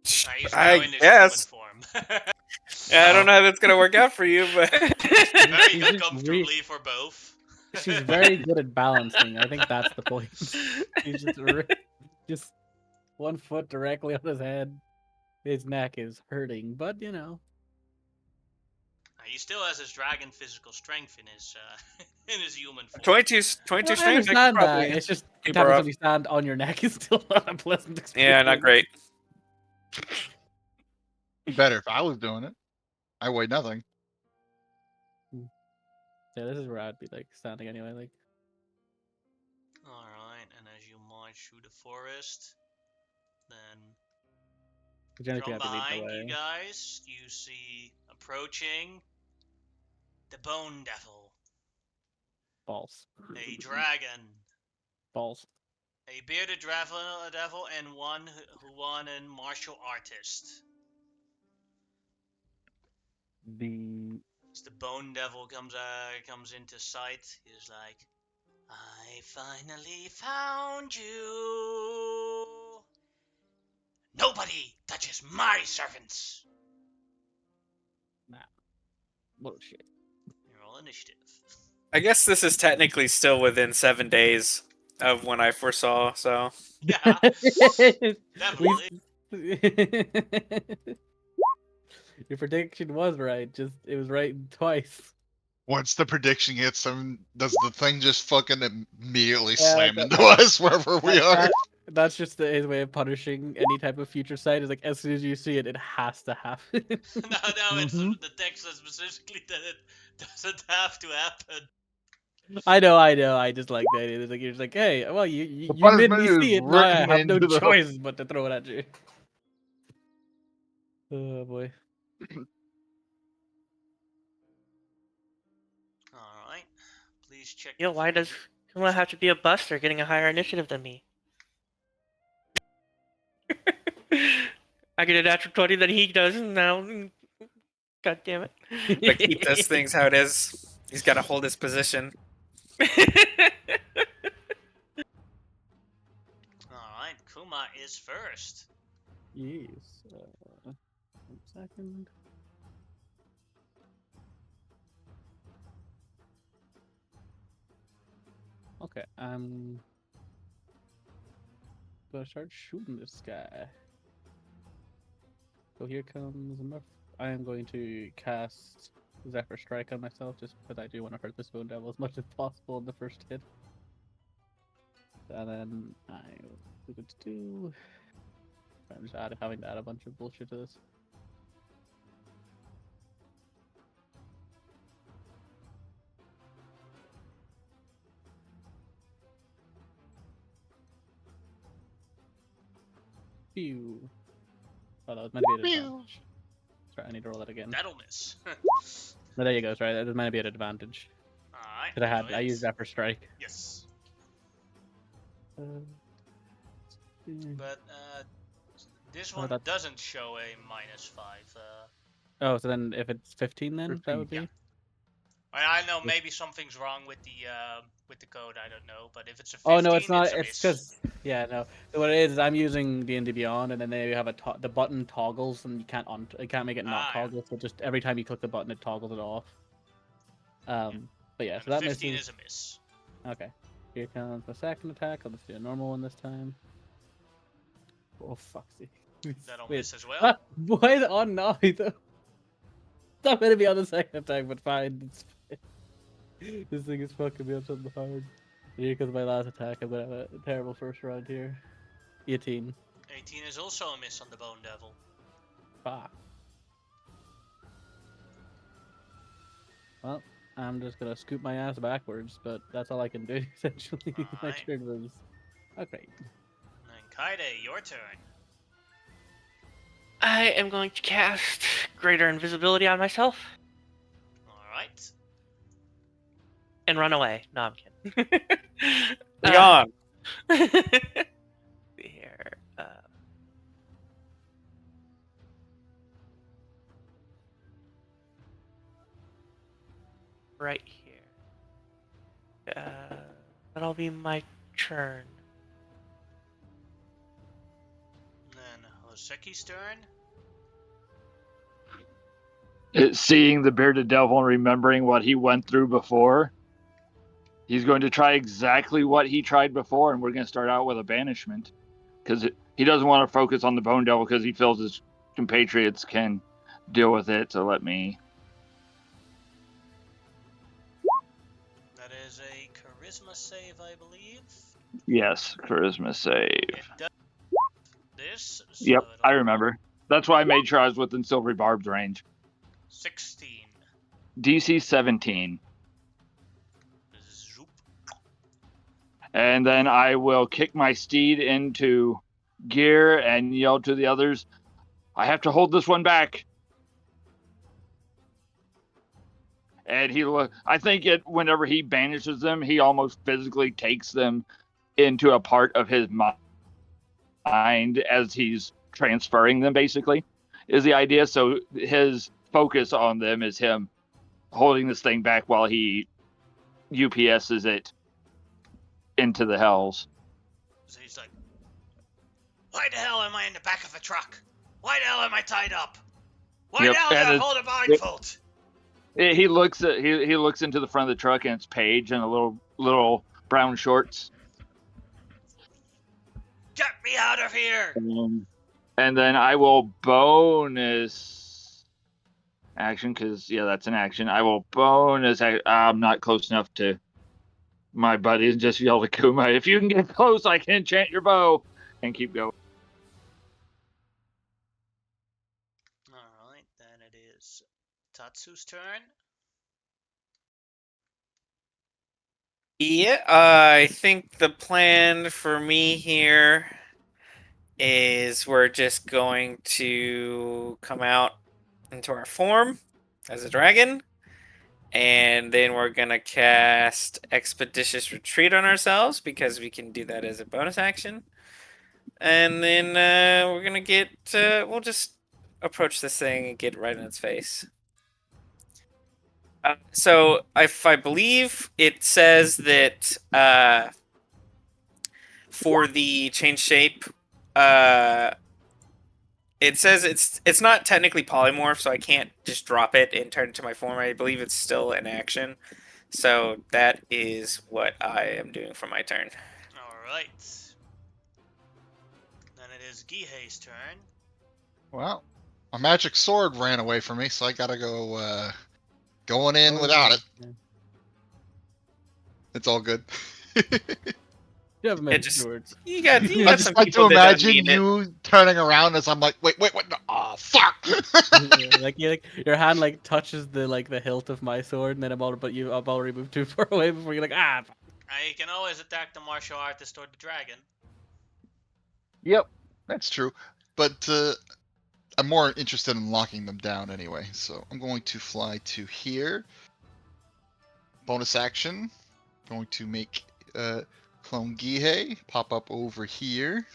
He's now I in his human guess. form. Yeah, I don't know how that's gonna work out for you, but Very She's just uncomfortably for both. She's very good at balancing. I think that's the point. She's just 1 foot directly on his head. His neck is hurting, but you know. He still has his dragon physical strength in his in his human form. 22 I strength. I could understand that. probably It's just keep having her up. somebody stand on your neck is still not a pleasant experience. Yeah, not great. Better if I was doing it. I weigh nothing. Yeah, this is where I'd be like standing anyway. Like, Alright, and as you march through the forest, then generally from have to lead the behind you way. guys, you see approaching the Bone Devil, Balls. a dragon, Balls. a bearded devil, and one who won a martial artist. As the Bone Devil comes into sight, he's like, I finally found you. Nobody touches my servants. Nah. Bullshit. Roll initiative. I guess this is technically still within 7 days of when I foresaw, so Yeah, definitely. Your prediction was right. Just it was right twice. Once the prediction hits him, does the thing just fucking immediately Yeah, slam that- into us wherever we are? That's just his way of punishing any type of future sight. Is like as soon as you see it, it has to happen. No, it's Mhm. the text says specifically that it doesn't have to happen. I know. I just like that. It's like you're just like, hey, well, you The made punishment me is see it. Now I written have no into the- choice but to throw it at you. Oh boy. Alright. Please check. Yo, why does Kuma have to be a buster getting a higher initiative than me? I get a natural 20 than he does now. God damn it. but keep those things how it is. He's got to hold his position. Alright, Kuma is first. Yes. 1 second. Okay, I'm gonna start shooting this guy. So here comes I am going to cast Zephyr Strike on myself just because I do want to hurt this Bone Devil as much as possible in the first hit. And then I'm just having to add a bunch of bullshit to this. Pew. Oh, that was meant to be an advantage. Sorry, I need to roll that again. That'll miss. No, there you go. Sorry, that was meant to be an advantage. Alright. Because go I ahead. used Zephyr Strike. Yes. Hmm. But this Oh, one that's- doesn't show a -5. Oh, so then if it's 15, then that would be. Yeah. I know maybe something's wrong with the code. I don't know, but if it's a 15, Oh no, it's not. a It's miss. because no. So what it is I'm using D&D Beyond, and then they have the button toggles, and you can't make it not Ah, yeah. toggle. So just every time you click the button, it toggles it off. But yeah, And so that 15 misses. is a miss. Okay, here comes the second attack. I'll just do a normal one this time. Oh fuck's sake! That'll Wait, miss as well. ah, why is it on now though? It's not gonna be on the second attack, but fine. It's fine. This thing is fucking me up something hard. Here comes my last attack. I'm gonna have a terrible first round here. 18. 18 is also a miss on the Bone Devil. Fuck. Well, I'm just gonna scoop my ass backwards, but that's all I can do essentially. My Alright. turn was. Okay. And Kaide, your turn. I am going to cast Greater Invisibility on myself Alright. and run away. No, I'm kidding. Be gone. Here. that'll be my turn. Then Hoseki's turn. Seeing the bearded devil and remembering what he went through before, he's going to try exactly what he tried before, and we're going to start out with a banishment. Because he doesn't want to focus on the bone devil because he feels his compatriots can deal with it. So let me... That is a charisma save, I believe. Yes, charisma save. It does this. So Yep, I it'll- remember. That's why I made sure I was within Silvery Barb's range. 16. DC 17. Zoop. And then I will kick my steed into gear and yell to the others, I have to hold this one back. And I think whenever he banishes them, he almost physically takes them into a part of his mind as he's transferring them, basically, is the idea. So his focus on them is him holding this thing back while he UPSs it into the hells. So he's like, why the hell am I in the back of a truck? Why the hell am I tied up? Why Yep, the hell do and I it- hold a blindfold? He looks into the front of the truck, and it's Paige in a little brown shorts. Get me out of here! And then I will bonus action, because that's an action. I will bonus. I'm not close enough to my buddies. Just yell to Kuma, if you can get close, I can enchant your bow, and keep going. Alright, then it is Tatsu's turn. Yeah, I think the plan for me here is we're just going to come out into our form as a dragon, and then we're gonna cast Expeditious Retreat on ourselves because we can do that as a bonus action. And then we're gonna we'll just approach this thing and get right in its face. So if I believe it says that for the change shape, it says it's not technically polymorph, so I can't just drop it and turn it to my form. I believe it's still an action. So that is what I am doing for my turn. Alright. Then it is Gihei's turn. Well, my magic sword ran away from me, so I gotta go going in Oh, without yeah. it. Yeah. It's all good. You have a It magic just sword. you got I some just like people to that don't imagine need it. you turning around as I'm like, wait, what? No, oh, fuck! Yeah, like your hand like touches the hilt of my sword, and then I've already moved too far away before you're like, ah. Fuck. I can always attack the martial artist or the dragon. Yep, that's true. But I'm more interested in locking them down anyway, so I'm going to fly to here. Bonus action. Going to make Clone Gihei pop up over here.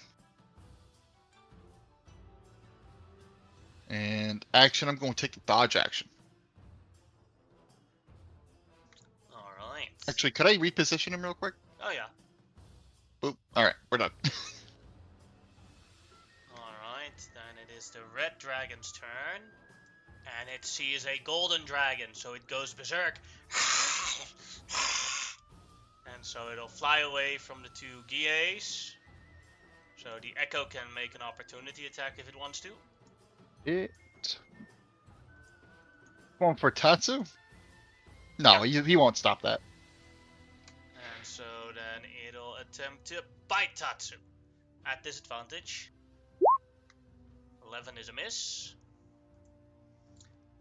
And action, I'm going to take the dodge action. Alright. Actually, could I reposition him real quick? Oh yeah. Boop. Alright, we're done. Alright, then it is the red dragon's turn. And it sees a golden dragon, so it goes berserk. And so it'll fly away from the two Gieis. So the Echo can make an opportunity attack if it wants to. It. Going for Tatsu? No, he won't stop that. And so then it'll attempt to bite Tatsu at disadvantage. 11 is a miss.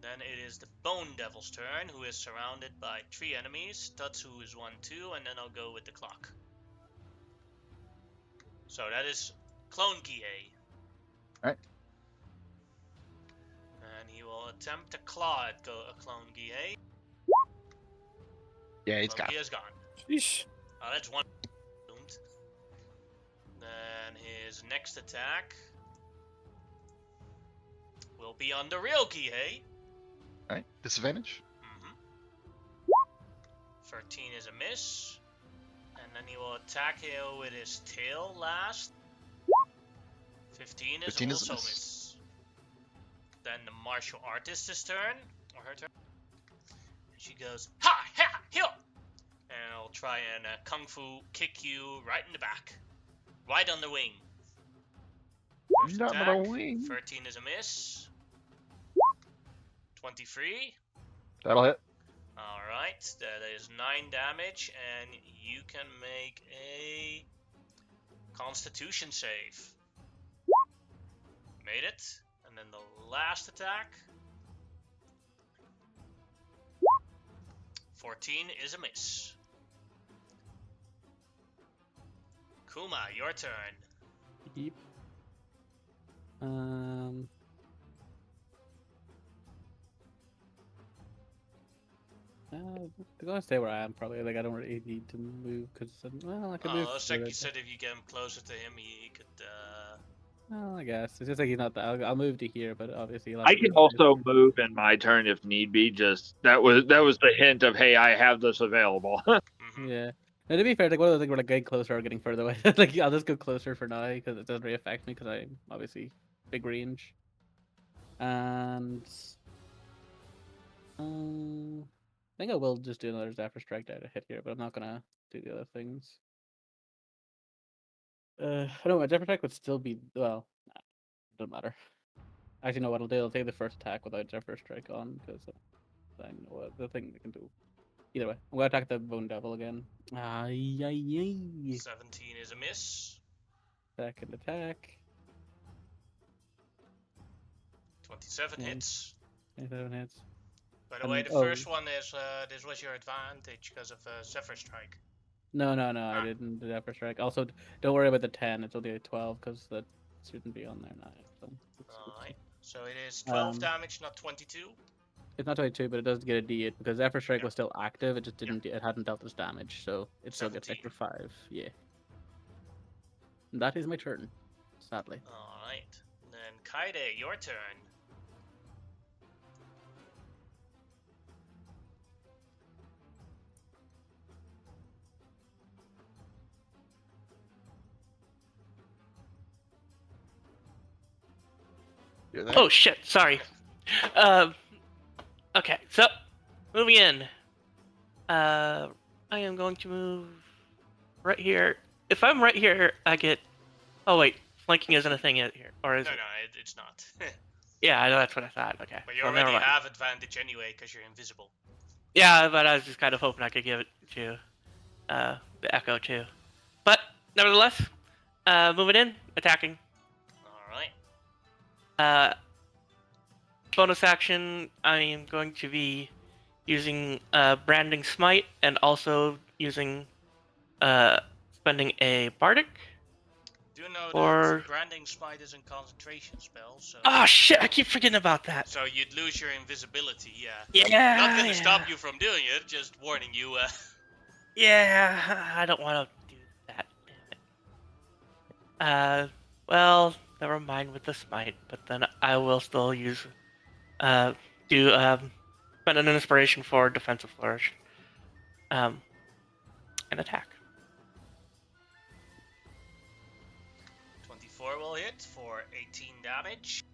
Then it is the Bone Devil's turn, who is surrounded by 3 enemies. Tatsu is 1-2, and then I'll go with the clock. So that is Clone Gihei. Alright. And he will attempt to claw at Clone Gihei. Yeah, he's Clone got it. Gihei's gone. Sheesh. That's one doomed. Then his next attack will be on the real Gihei. Alright, disadvantage. 13 is a miss. And then he will attack you with his tail last. 15 is 15 is a also miss. miss. Then the martial artist's turn, or her turn. And she goes, ha, ha, hill! And I'll try and kung fu kick you right in the back. Right on the wing. First Not attack, on the wing. 13 is a miss. 23. That'll hit. Alright, that is 9 damage, and you can make a Constitution save. Made it. And then the last attack. 14 is a miss. Kuma, your turn. Yep. I'm gonna stay where I am probably. Like I don't really need to move because well I can move. Seki said if you get him closer to him, he could. Well, I guess it's just like he's not. I'll move to here, but obviously he'll have I to can move also move in my turn if need be. Just that was the hint of, hey, I have this available. Mhm. Yeah. Now, to be fair, like one of the things we're like getting closer or getting further away. Like I'll just go closer for now because it doesn't really affect me because I'm obviously big range. And I think I will just do another Zephyr Strike to hit here, but I'm not gonna do the other things. I know my Zephyr Strike would still be well. Nah, doesn't matter. Actually, no. What I'll do, I'll take the first attack without Zephyr Strike on because I know what the thing they can do. Either way, I'm gonna attack the Bone Devil again. Ay, ay, ay. 17 is a miss. Second attack. 27 Yeah. hits. 27 hits. By the way, the Oh. first one is this was your advantage because of Zephyr Strike. No, I didn't do Zephyr Strike. Also, don't worry about the 10. It's only a 12 because that shouldn't be on there now. So Alright, so it is 12 damage, not 22. It's not 22, but it does get a D8 because Zephyr Strike was still active. It just didn't. It hadn't dealt us damage, so it still gets 17. extra 5. Yeah. And that is my turn. Sadly. Alright, then Kaide, your turn. You're there? Oh shit! Sorry. Okay, so moving in. I am going to move right here. If I'm right here, I get. Oh wait, flanking isn't a thing yet here, or is No, it? it's not. Yeah, I know that's what I thought. Okay. But you well, never already mind. have advantage anyway because you're invisible. Yeah, but I was just kind of hoping I could give it to the Echo too. But nevertheless, moving in, attacking. Alright. Bonus action, I am going to be using Branding Smite and also using spending a Bardic. Do know Or... that Branding Smite is a concentration spell, so... Oh shit, I keep forgetting about that. So you'd lose your invisibility, yeah. Yeah. Not gonna stop you from doing it, just warning you. Yeah, I don't want to do that. Damn it. Well, never mind with the Smite, but then I will still use... spend an inspiration for Defensive Flourish. And attack. 24 will hit for 18 damage.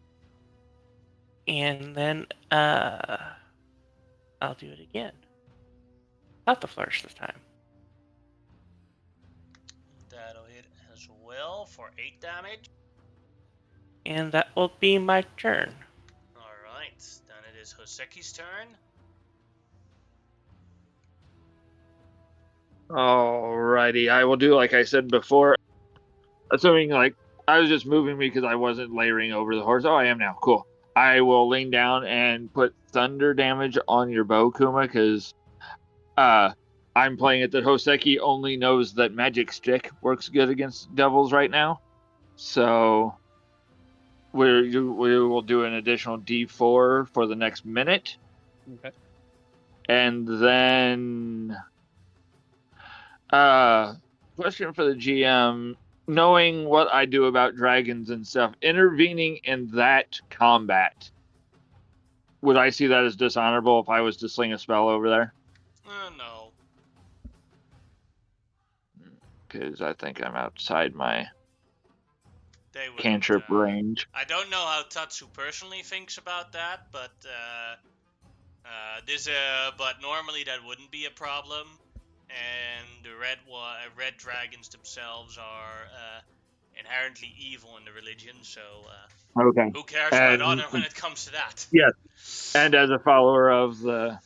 And then I'll do it again. Not the flourish this time. That'll hit as well for 8 damage. And that will be my turn. Alright, then it is Hoseki's turn. Alrighty, I will do like I said before. Assuming like I was just moving me because I wasn't layering over the horse. Oh, I am now. Cool. I will lean down and put thunder damage on your bow, Kuma, because I'm playing it that Hoseki only knows that magic stick works good against devils right now. So we will do an additional D4 for the next minute. Okay. And then question for the GM, knowing what I do about dragons and stuff, intervening in that combat, would I see that as dishonorable if I was to sling a spell over there? No. because I think I'm outside my They wouldn't, cantrip range. I don't know how Tatsu personally thinks about that, but but normally that wouldn't be a problem. And the red dragons themselves are inherently evil in the religion, so Okay. who cares about honor when it comes to that? Yes. And as a follower of the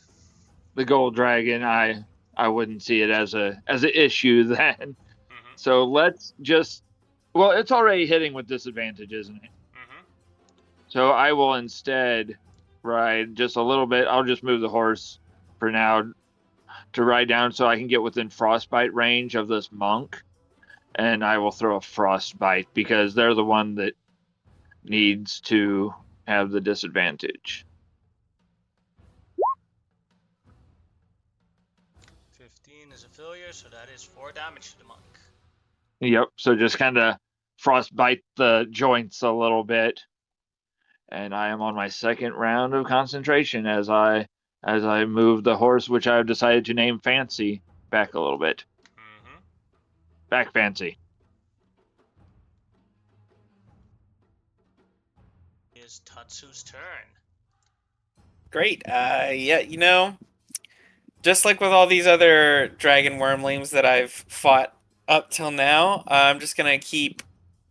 gold dragon, I wouldn't see it as an issue then. Mm-hmm. So let's just, well, it's already hitting with disadvantage, isn't it? Mm-hmm. So I will instead ride just a little bit. I'll just move the horse for now to ride down so I can get within frostbite range of this monk. And I will throw a frostbite because they're the one that needs to have the disadvantage. 15 is a failure, so that is 4 damage to the monk. Yep. So just kind of frostbite the joints a little bit. And I am on my second round of concentration as I move the horse, which I've decided to name Fancy, back a little bit. Mm-hmm. Back, Fancy. It is Tatsu's turn. Great. Yeah, just like with all these other dragon wormlings that I've fought up till now, I'm just gonna keep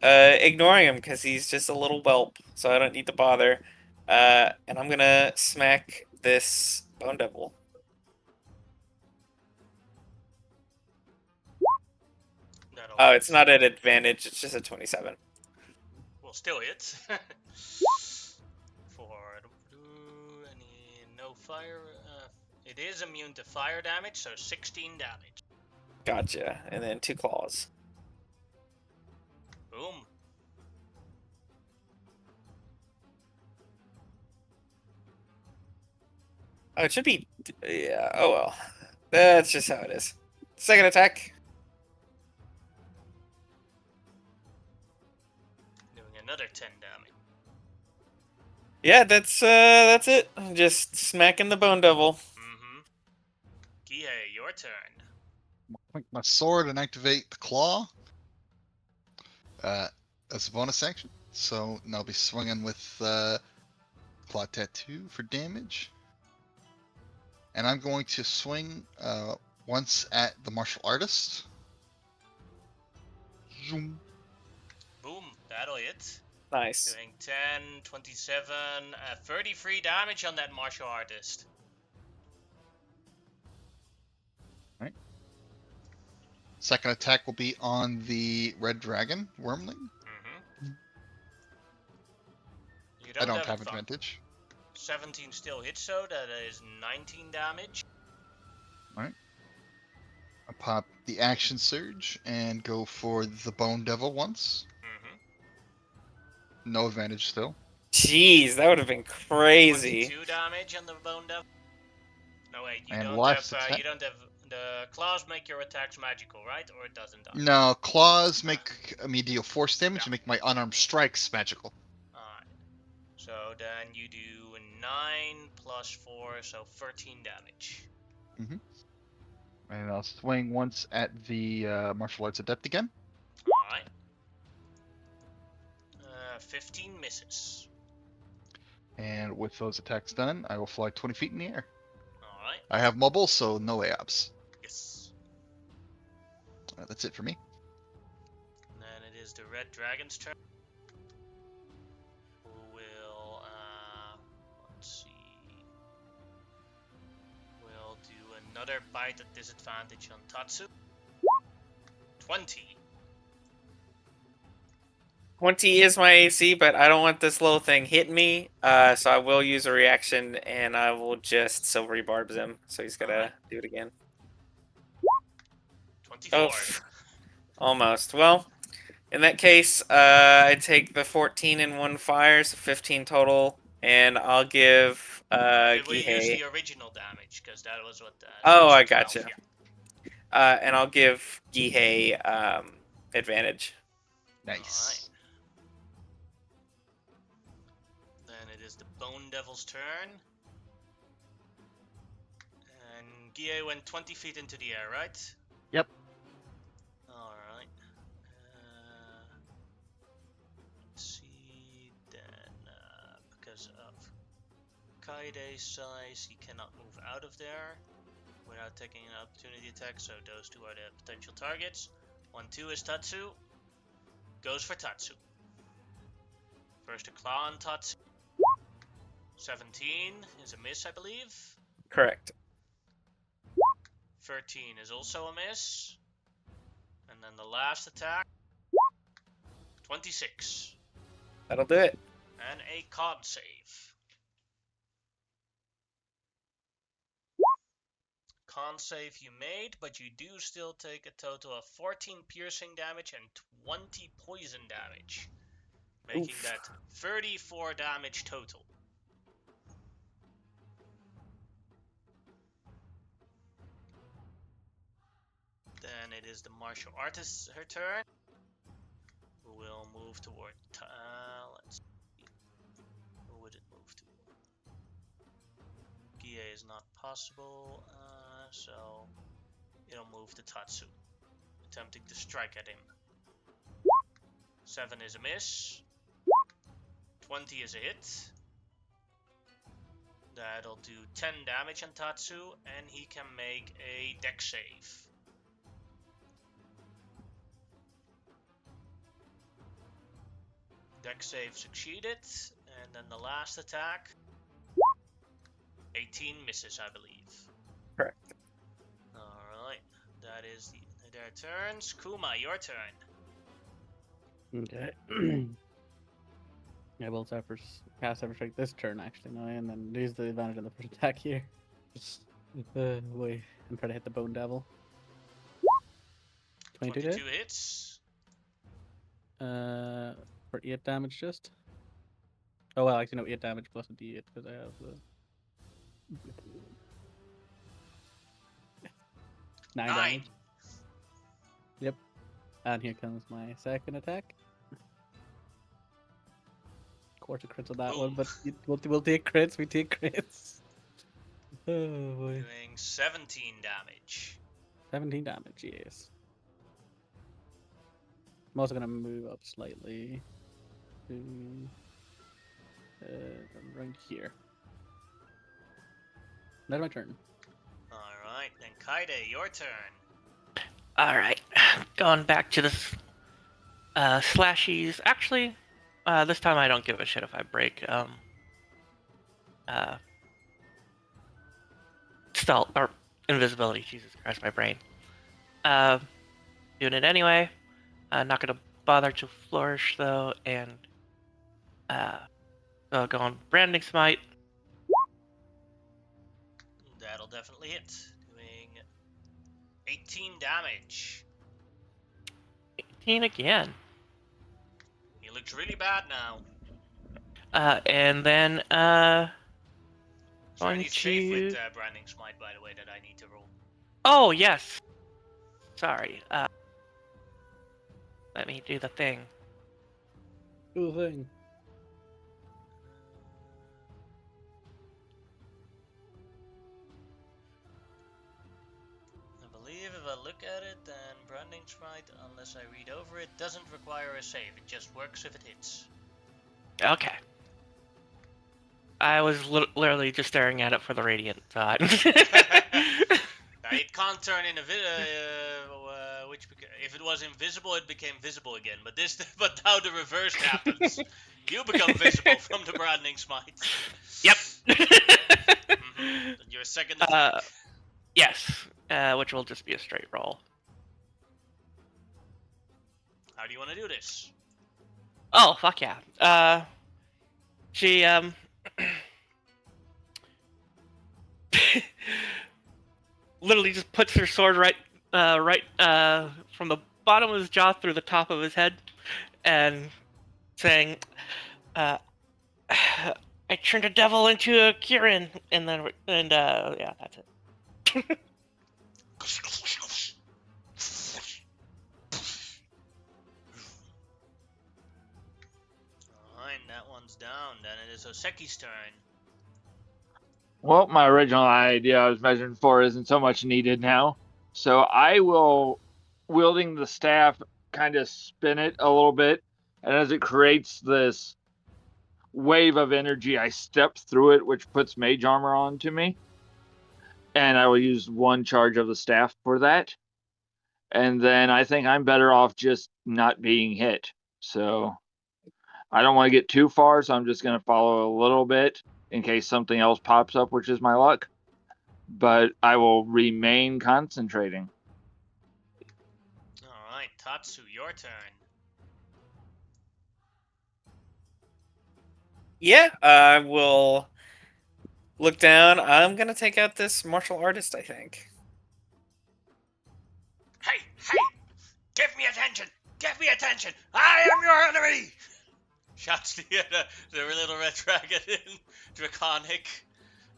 ignoring him because he's just a little whelp, so I don't need to bother. And I'm gonna smack this bone devil. Oh, it's not at advantage. It's just a 27. Well, still hit. No fire. It is immune to fire damage, so 16 damage. Gotcha. And then 2 claws. Boom. Oh, it should be. Yeah. Oh well. That's just how it is. Second attack. Doing another 10 damage. Yeah, that's it. Just smacking the bone devil. Mm-hmm. Kihei, your turn. Point my sword and activate the claw. As a bonus action. So now I'll be swinging with claw tattoo for damage. And I'm going to swing once at the martial artist. Zoom. Boom. That'll hit. Nice. Doing 10, 27, 33 damage on that martial artist. Right. Second attack will be on the red dragon wormling. Mm-hmm. I don't have advantage. 17 still hits, so that is 19 damage. Alright. I pop the action surge and go for the bone devil once. Mm-hmm. No advantage still. Jeez, that would have been crazy. 22 damage on the bone devil. No wait, you And don't last have. attack. You don't have the claws make your attacks magical, right? Or it doesn't. No, claws make me deal force damage and make my unarmed strikes magical. Alright. So then you do 9 plus 4, so 13 damage. Mm-hmm. And I'll swing once at the martial arts adept again. Alright. 15 misses. And with those attacks done, I will fly 20 feet in the air. Alright. I have mobile, so no abs. Yes. That's it for me. And then it is the red dragon's turn. Who will, let's see. We'll do another bite at disadvantage on Tatsu. 20. 20 is my AC, but I don't want this little thing hitting me. So I will use a reaction, and I will just silvery barbs him. So he's gotta do it again. 24. Oh, almost. Well, in that case, I take the 14 in one fire, so 15 total, and I'll give Did we use Gihei. the original damage? Because that was what the. Oh, I 12, gotcha. yeah. And I'll give Gihei advantage. Nice. Then it is the Bone Devil's turn. And Gihei went 20 feet into the air, right? Yep. Alright. Kaide's size, he cannot move out of there without taking an opportunity attack, so those two are the potential targets. 1-2 is Tatsu. Goes for Tatsu. First a claw on Tatsu. 17 is a miss, I believe. Correct. 13 is also a miss. And then the last attack. 26. That'll do it. And a con save. Con save you made, but you do still take a total of 14 piercing damage and 20 poison damage. Making Oof. that 34 damage total. Then it is the martial artist's her turn. Who will move toward... let's see. Who would it move to? Gie is not possible, so it'll move to Tatsu. Attempting to strike at him. 7 is a miss. 20 is a hit. That'll do 10 damage on Tatsu, and he can make a dex save. Dex save succeeded, and then the last attack. 18 misses, I believe. Correct. Alright, that is their turns. Kuma, your turn. Okay. I will cast Ever Strike this turn, actually, no, and then use the advantage on the first attack here. Wait, and try to hit the Bone Devil. 22 22 hits. for 8 damage just. Oh, well, actually, no, 8 damage plus a d8 because I have the. 9 9. damage. Yep. And here comes my second attack. Of course, it crits on that one, but we'll take crits. We take crits. Oh boy. Doing 17 damage. 17 damage, yes. I'm also gonna move up slightly to right here. That's my turn. Alright, then Kaide, your turn. Alright, going back to the slashies. Actually, this time I don't give a shit if I break stealth or invisibility. Jesus Christ, my brain. Doing it anyway. Not gonna bother to flourish though, and going branding smite. That'll definitely hit. Doing 18 damage. 18 again. He looks really bad now. And then Is there going any save with to. Branding Smite, by the way, that I need to roll? Oh yes. Sorry. Let me do the thing. Cool thing. I believe if I look at it, then Branding Smite, unless I read over it, doesn't require a save. It just works if it hits. Okay. I was literally just staring at it for the radiant side. Now, it can't turn into if it was invisible, it became visible again. But but now the reverse happens. You become visible from the Branding Smite. Yep. Your second attack. Yes. Which will just be a straight roll. How do you want to do this? Oh, fuck yeah. She, literally just puts her sword right from the bottom of his jaw through the top of his head, and saying, I turned a devil into a Kirin, and yeah, that's it. Alright, that one's down. Then it is Oseki's turn. Well, my original idea I was measuring for isn't so much needed now. So I will, wielding the staff, kind of spin it a little bit. And as it creates this wave of energy, I step through it, which puts mage armor onto me. And I will use 1 charge of the staff for that. And then I think I'm better off just not being hit. So I don't want to get too far, so I'm just going to follow a little bit in case something else pops up, which is my luck. But I will remain concentrating. All right, Tatsu, your turn. Yeah, I will look down. I'm gonna take out this martial artist, I think. Hey, give me attention! Give me attention! I am your enemy! Shouts the little red dragon in Draconic.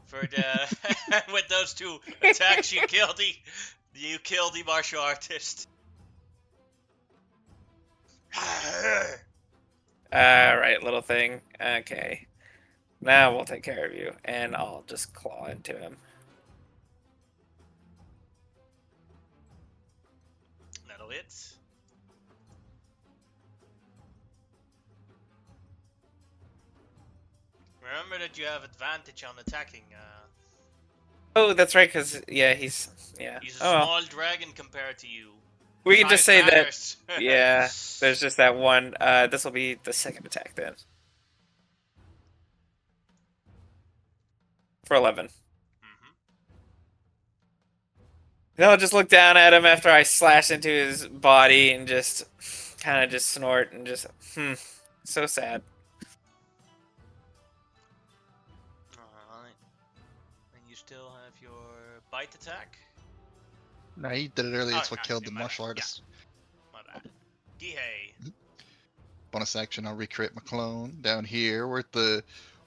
For the with those 2 attacks, you kill the martial artist. Alright, little thing. Okay. Now we'll take care of you, and I'll just claw into him. That'll hit. Remember that you have advantage on attacking. Oh, that's right, because, yeah, he's a small dragon compared to you. We can just say matters. that, yeah, there's just that one. This will be the second attack then. For 11. Mm-hmm. Then I'll just look down at him after I slash into his body and just kind of just snort and just, so sad. Alright. And you still have your bite attack? No, he did it earlier. It's Oh, what killed the my martial bad, artist. My bad. Gihei. Bonus action, I'll recreate my clone down here with the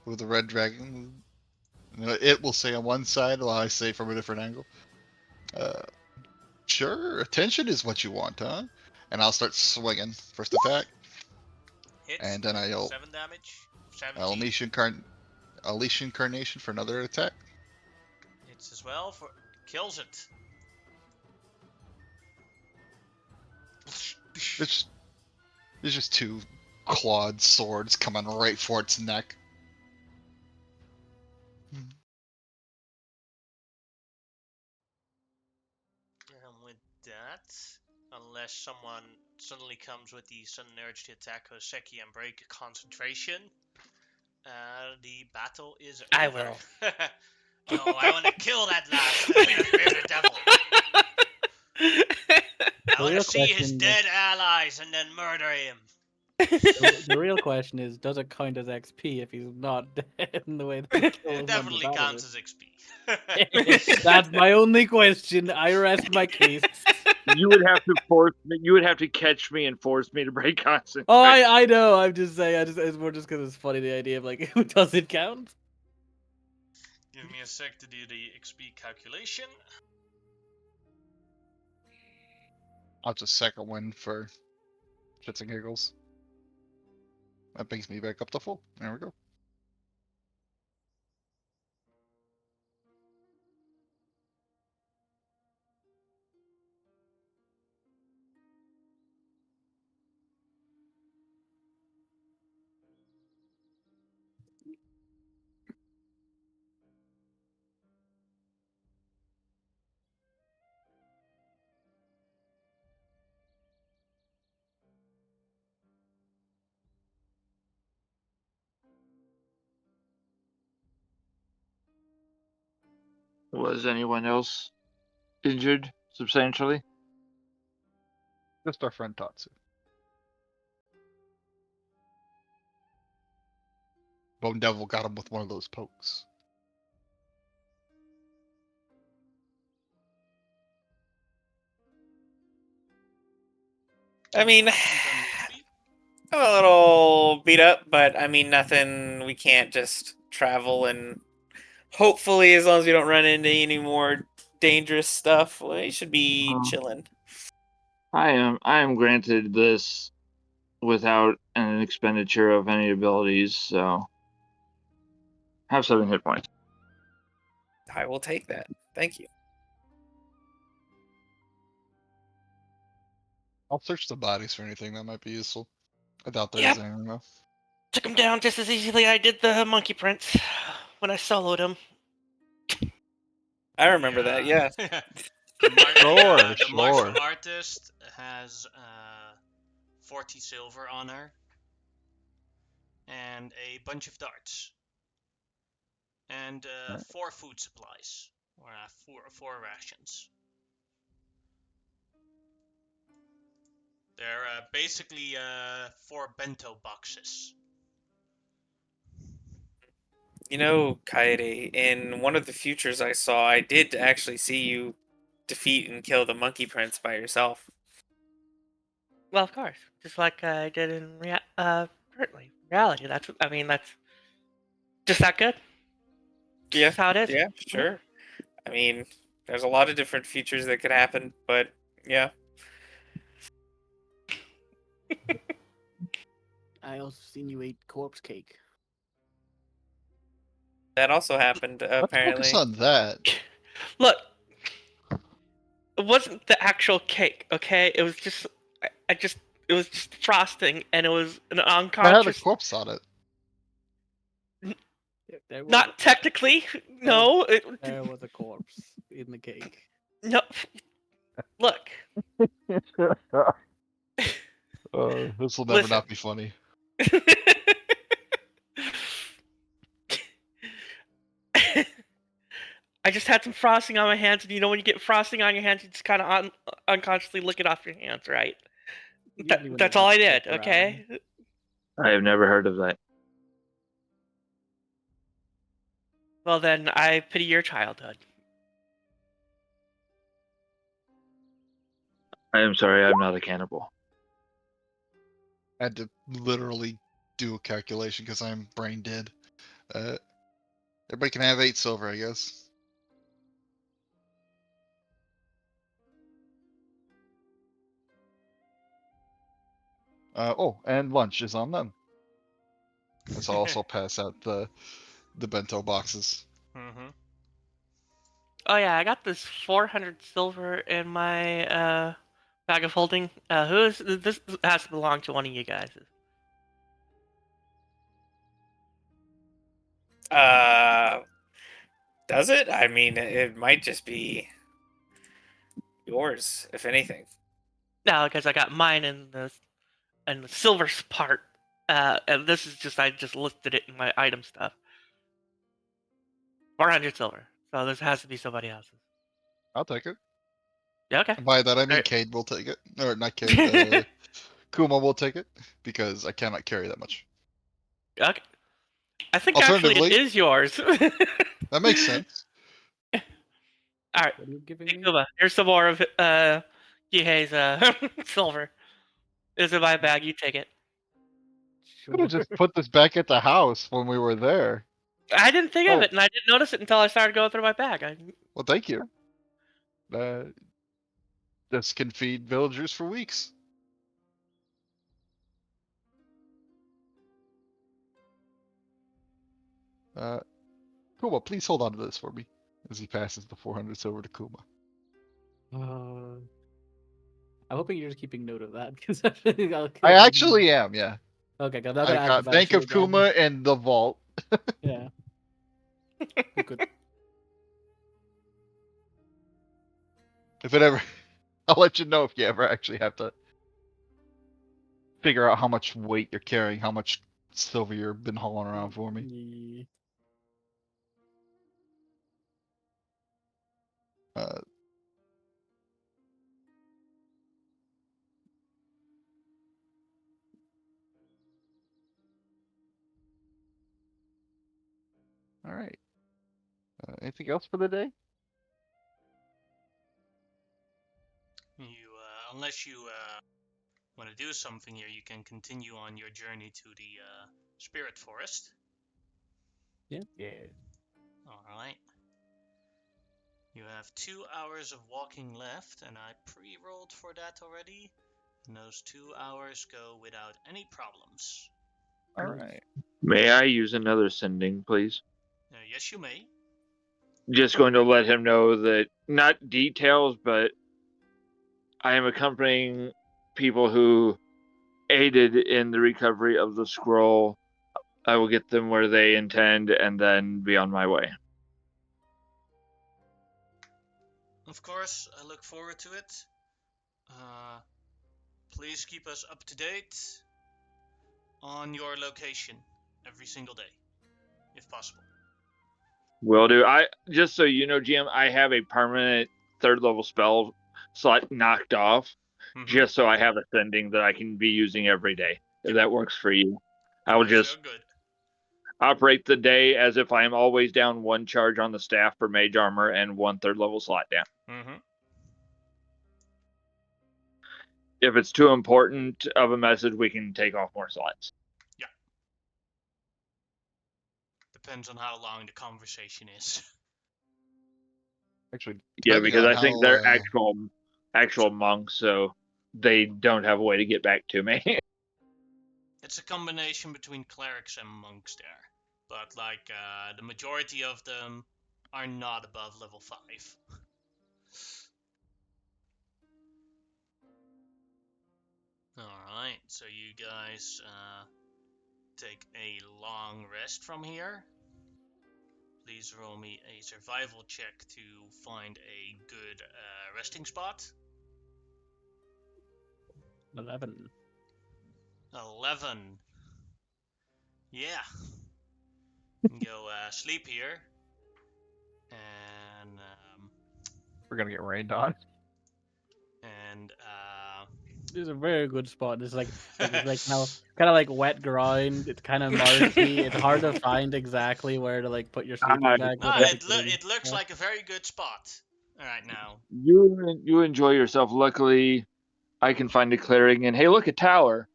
red dragon. It will say on one side while I say from a different angle. Sure, attention is what you want, huh? And I'll start swinging. First attack. Hits. And then I'll 7 damage. 17. I'll leash incarnation for another attack. Hits as well for kills it. There's just 2 clawed swords coming right for its neck. And with that, unless someone suddenly comes with the sudden urge to attack Hoseki and break concentration, the battle is over. I will. No, I want to kill that last bearded devil. I want to see his dead allies and then murder him. The real question is, does it count as XP if he's not dead in the way that we kill him? It definitely counts as XP. That's my only question. I rest my case. You would have to force me. You would have to catch me and force me to break concentration. Oh, I know. I'm just saying. It's more just because it's funny the idea of like, who does it count? Give me a sec to do the XP calculation. I'll just second win for shits and giggles. That brings me back up to full. There we go. Was anyone else injured substantially? Just our friend Tatsu. Bone Devil got him with one of those pokes. I mean, I'm a little beat up, but I mean, nothing. We can't just travel and hopefully, as long as we don't run into any more dangerous stuff, we should be chilling. I am granted this without an expenditure of any abilities, so have 7 hit points. I will take that. Thank you. I'll search the bodies for anything that might be useful. I doubt there's anything though. Took him down just as easily I did the Monkey Prince when I soloed him. I remember that. Yeah. Sure, The martial sure. artist has 40 silver on her and a bunch of darts and 4 food supplies or four rations. They're basically 4 bento boxes. You know, Kaede, in one of the futures I saw, I did actually see you defeat and kill the Monkey Prince by yourself. Well, of course, just like I did in currently reality. That's just that good. Yeah, Just how it is. yeah, sure. I mean, there's a lot of different features that could happen, but yeah. I also seen you ate corpse cake. That also happened, Let's focus apparently. on that. Look, it wasn't the actual cake, okay? It was just, it was just frosting, and it was an I had a unconscious. corpse on it. There was, Not technically, no. there was a corpse in the cake. No. Look, This will never Listen. not be funny. I just had some frosting on my hands, and you know when you get frosting on your hands, you just kind of unconsciously lick it off your hands, right? Usually when That's you're all I not did, sick okay? I have never heard of that. Well, then I pity your childhood. I am sorry, I'm not a cannibal. I had to literally do a calculation because I'm brain dead. Everybody can have 8 silver, I guess. Oh, and lunch is on them. Let's also pass out the bento boxes. Mm-hmm. Oh yeah, I got this 400 silver in my bag of holding. Who is this? Has to belong to one of you guys. Uh, does it? I mean, it might just be yours, if anything. No, because I got mine in the silver part. And this is just I just listed it in my item stuff. 400 silver. So this has to be somebody else's. I'll take it. Yeah, okay. And by that I mean Alright. Cade will take it. Or not Cade, Kuma will take it because I cannot carry that much. Okay. I think actually it Alternatively, is yours. that makes sense. All right, What are you giving hey, me? Kuba, here's some more of Gihei's silver. It's in my bag. You take it. Could Sure. have just put this back at the house when we were there. I didn't think of Oh. it, and I didn't notice it until I started going through my bag. Well, thank you. This can feed villagers for weeks. Kuma, please hold on to this for me as he passes the 400 silver to Kuma. I'm hoping you're just keeping note of that because I actually am, yeah. Okay, I'm not I gonna add got the balance Bank sheet of again. Kuma and the vault. Yeah. Good. If it ever, I'll let you know if you ever actually have to figure out how much weight you're carrying, how much silver you've been hauling around for me. Yeah. Uh, all right. Anything else for the day? Unless you want to do something here, you can continue on your journey to the spirit forest. Yeah. All right. You have 2 hours of walking left, and I pre-rolled for that already. And those 2 hours go without any problems. All right. May I use another sending, please? Yes, you may. Just going to let him know that, not details, but I am accompanying people who aided in the recovery of the scroll I will get them where they intend and then be on my way. Of course, I look forward to it. Please keep us up to date on your location every single day, if possible. Will do. I just so you know, GM, I have a permanent 3rd level spell slot knocked off, just so I have ascending that I can be using every day. If that works for you, I will just good. operate the day as if I am always down 1 charge on the staff for mage armor and 1 3rd level slot down. If it's too important of a message, we can take off more slots. Yeah. Depends on how long the conversation is. Actually, Yeah, depending because on I think how, they're actual monks, so they don't have a way to get back to me. It's a combination between clerics and monks there, but like the majority of them are not above level 5. Alright, so you guys take a long rest from here. Please roll me a survival check to find a good resting spot. 11. 11. Yeah. Go sleep here. And We're gonna get rained on. This is a very good spot. It's like now kind of like wet ground. It's kind of marshy. It's hard to find exactly where to like put your sleeping bag. no, it looks like a very good spot right now. You enjoy yourself. Luckily, I can find a clearing. And hey, look, a tower.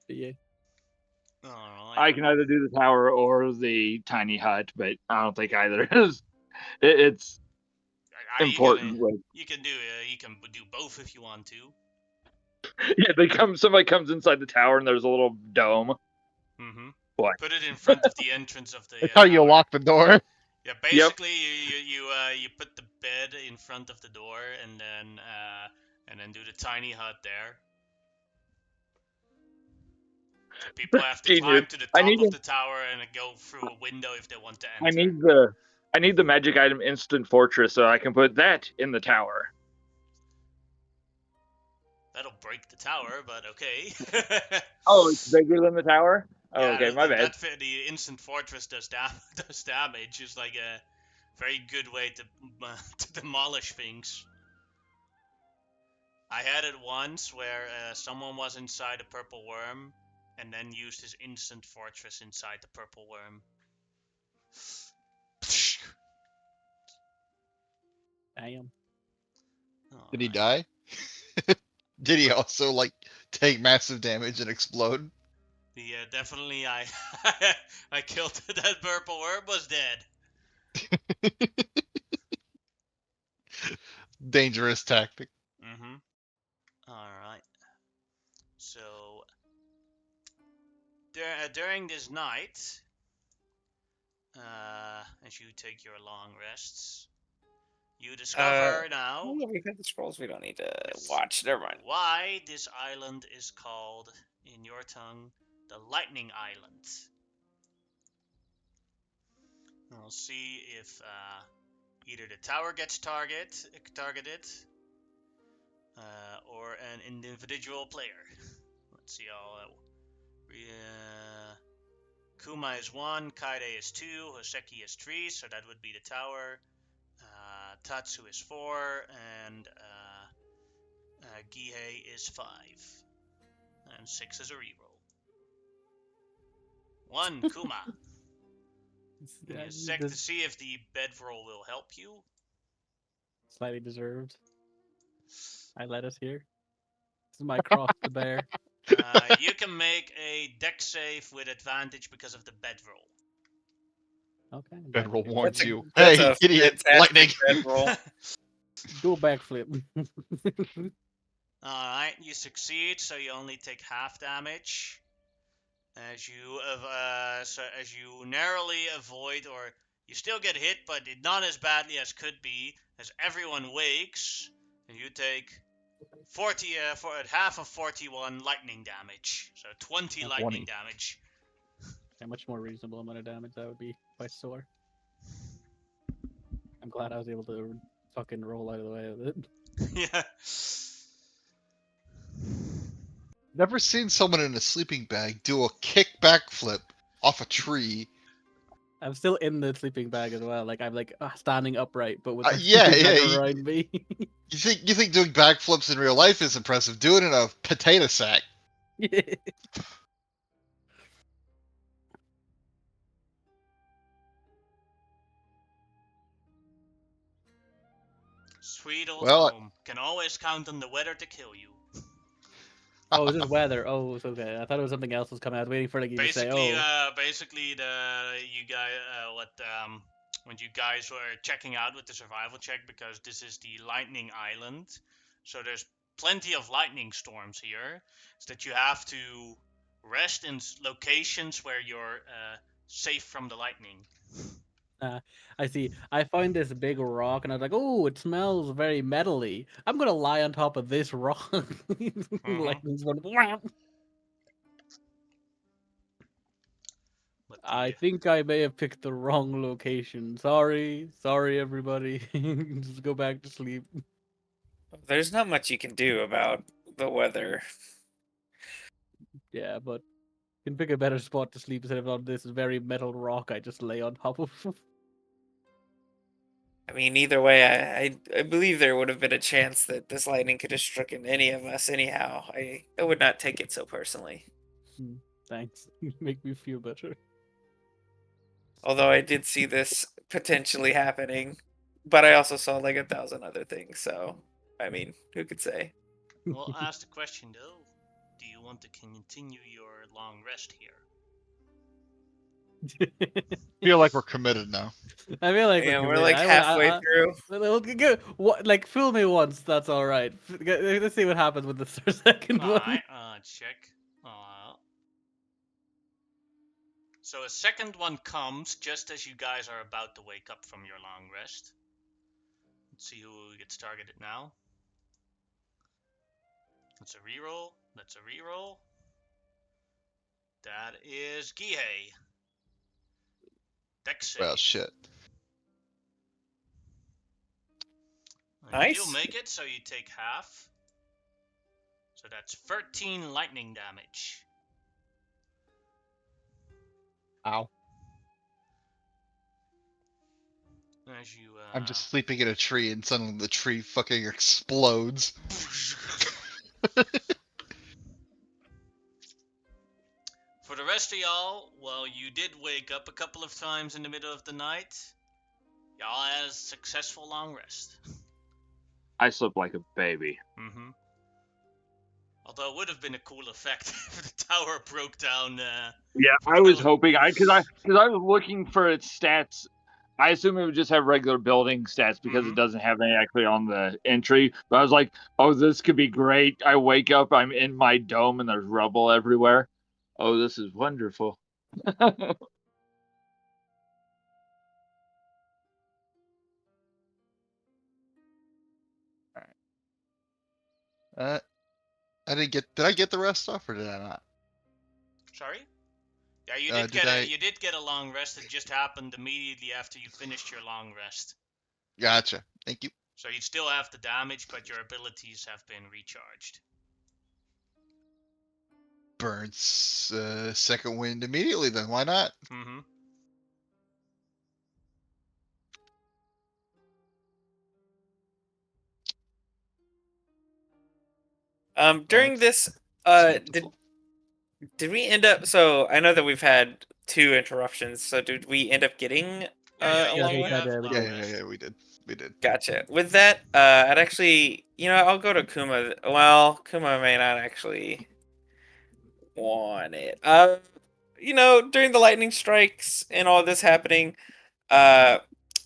Yeah. Alright. I can either do the tower or the tiny hut, but I don't think either is. It's important. You can do both if you want to. Yeah, somebody comes inside the tower and there's a little dome. What? Put it in front of the entrance of the. That's how you lock the door. Yeah, basically you put the bed in front of the door and then do the tiny hut there. So people have to climb to the top of the tower and go through a window if they want to enter. I need the magic item Instant Fortress so I can put that in the tower. That'll break the tower, but okay. Oh, it's bigger than the tower? Oh, Yeah, okay, my bad. The Instant Fortress does damage. It's like a very good way to demolish things. I had it once where someone was inside a purple worm and then used his Instant Fortress inside the purple worm. Damn. Did he die? Did he also like take massive damage and explode? Yeah, definitely. I killed that purple worm. Was dead. Dangerous tactic. All right. So during this night, as you take your long rests, you discover now. Oh, we've had the scrolls. We don't need to watch. Never mind. Why this island is called, in your tongue, the Lightning Island. We'll see if either the tower gets targeted, or an individual player. Let's see all. Kuma is 1, Kaide is 2, Hoseki is 3, so that would be the tower. Tatsu is 4, and Gihei is 5. And 6 is a reroll. 1, Kuma. You check to see if the bedroll will help you. Slightly deserved. I led us here. This is my cross to bear. You can make a dex save with advantage because of the bedroll. Okay. Bedroll warns you. That's Hey, a idiot! Lightning. bedroll. Do a backflip. Alright, you succeed, so you only take half damage. As you narrowly avoid, or You still get hit, but not as badly as could be, as everyone wakes, and you take 40 for half of 41 lightning damage. So 20 lightning 20. damage. A much more reasonable amount of damage that would be by sore. I'm glad I was able to fucking roll out of the way of it. Yeah. Never seen someone in a sleeping bag do a kickback flip off a tree. I'm still in the sleeping bag as well. Like I'm like standing upright, but with the Yeah, sleeping bag yeah, around me. You think doing backflips in real life is impressive? Do it in a potato sack. Sweet old Well, home. Can always count on the weather to kill you. Oh, is this weather? Oh, it's okay. I thought it was something else was coming. I was waiting for like you to say, Basically, "Oh, basically you guys, when you guys were checking out with the survival check, because this is the lightning island, so there's plenty of lightning storms here. Is that you have to rest in locations where you're safe from the lightning. I see." I found this big rock, and I was like, "Oh, it smells very metally. I'm gonna lie on top of this rock." Lightning's going. But I the, think I may have picked the wrong location. Sorry, everybody. Just go back to sleep. There's not much you can do about the weather. Yeah, but you can pick a better spot to sleep instead of on this very metal rock I just lay on top of. I mean, either way, I believe there would have been a chance that this lightning could have struck any of us anyhow. I would not take it so personally. Thanks. You make me feel better. Although I did see this potentially happening, but I also saw like 1,000 other things, so I mean, who could say? Well, ask the question though. Do you want to continue your long rest here? feel like we're committed now. I feel like we're Yeah, we're committed. like halfway through. What, like, fool me once, that's all right. Let's see what happens with the second one. Alright, check. So a second one comes just as you guys are about to wake up from your long rest. Let's see who gets targeted now. That's a reroll. That's a reroll. That is Gihei. Dex Well, save. shit. You do Nice. make it, so you take half. So that's 13 lightning damage. Ow. As you, I'm just sleeping in a tree and suddenly the tree fucking explodes. For the rest of y'all, well, you did wake up a couple of times in the middle of the night. Y'all had a successful long rest. I slept like a baby. Mm-hmm. Although it would have been a cool effect if the tower broke down. Yeah, I was hoping because I was looking for its stats. I assume it would just have regular building stats because it doesn't have any actually on the entry. But I was like, oh, this could be great. I wake up, I'm in my dome, and there's rubble everywhere. Oh, this is wonderful. I didn't get. Did I get the rest off or did I not? Sorry? Yeah, you did you did get a long rest. It just happened immediately after you finished your long rest. Gotcha. Thank you. So you still have the damage, but your abilities have been recharged. Burns second wind immediately. Then why not? Mm-hmm. During this, did we end up? So I know that we've had 2 interruptions. So did we end up getting Yeah, a you long do rest? have Yeah, long we rest. Yeah, we did. We did. Gotcha. With that, I'd actually, I'll go to Kuma. Well, Kuma may not actually want it. During the lightning strikes and all this happening, I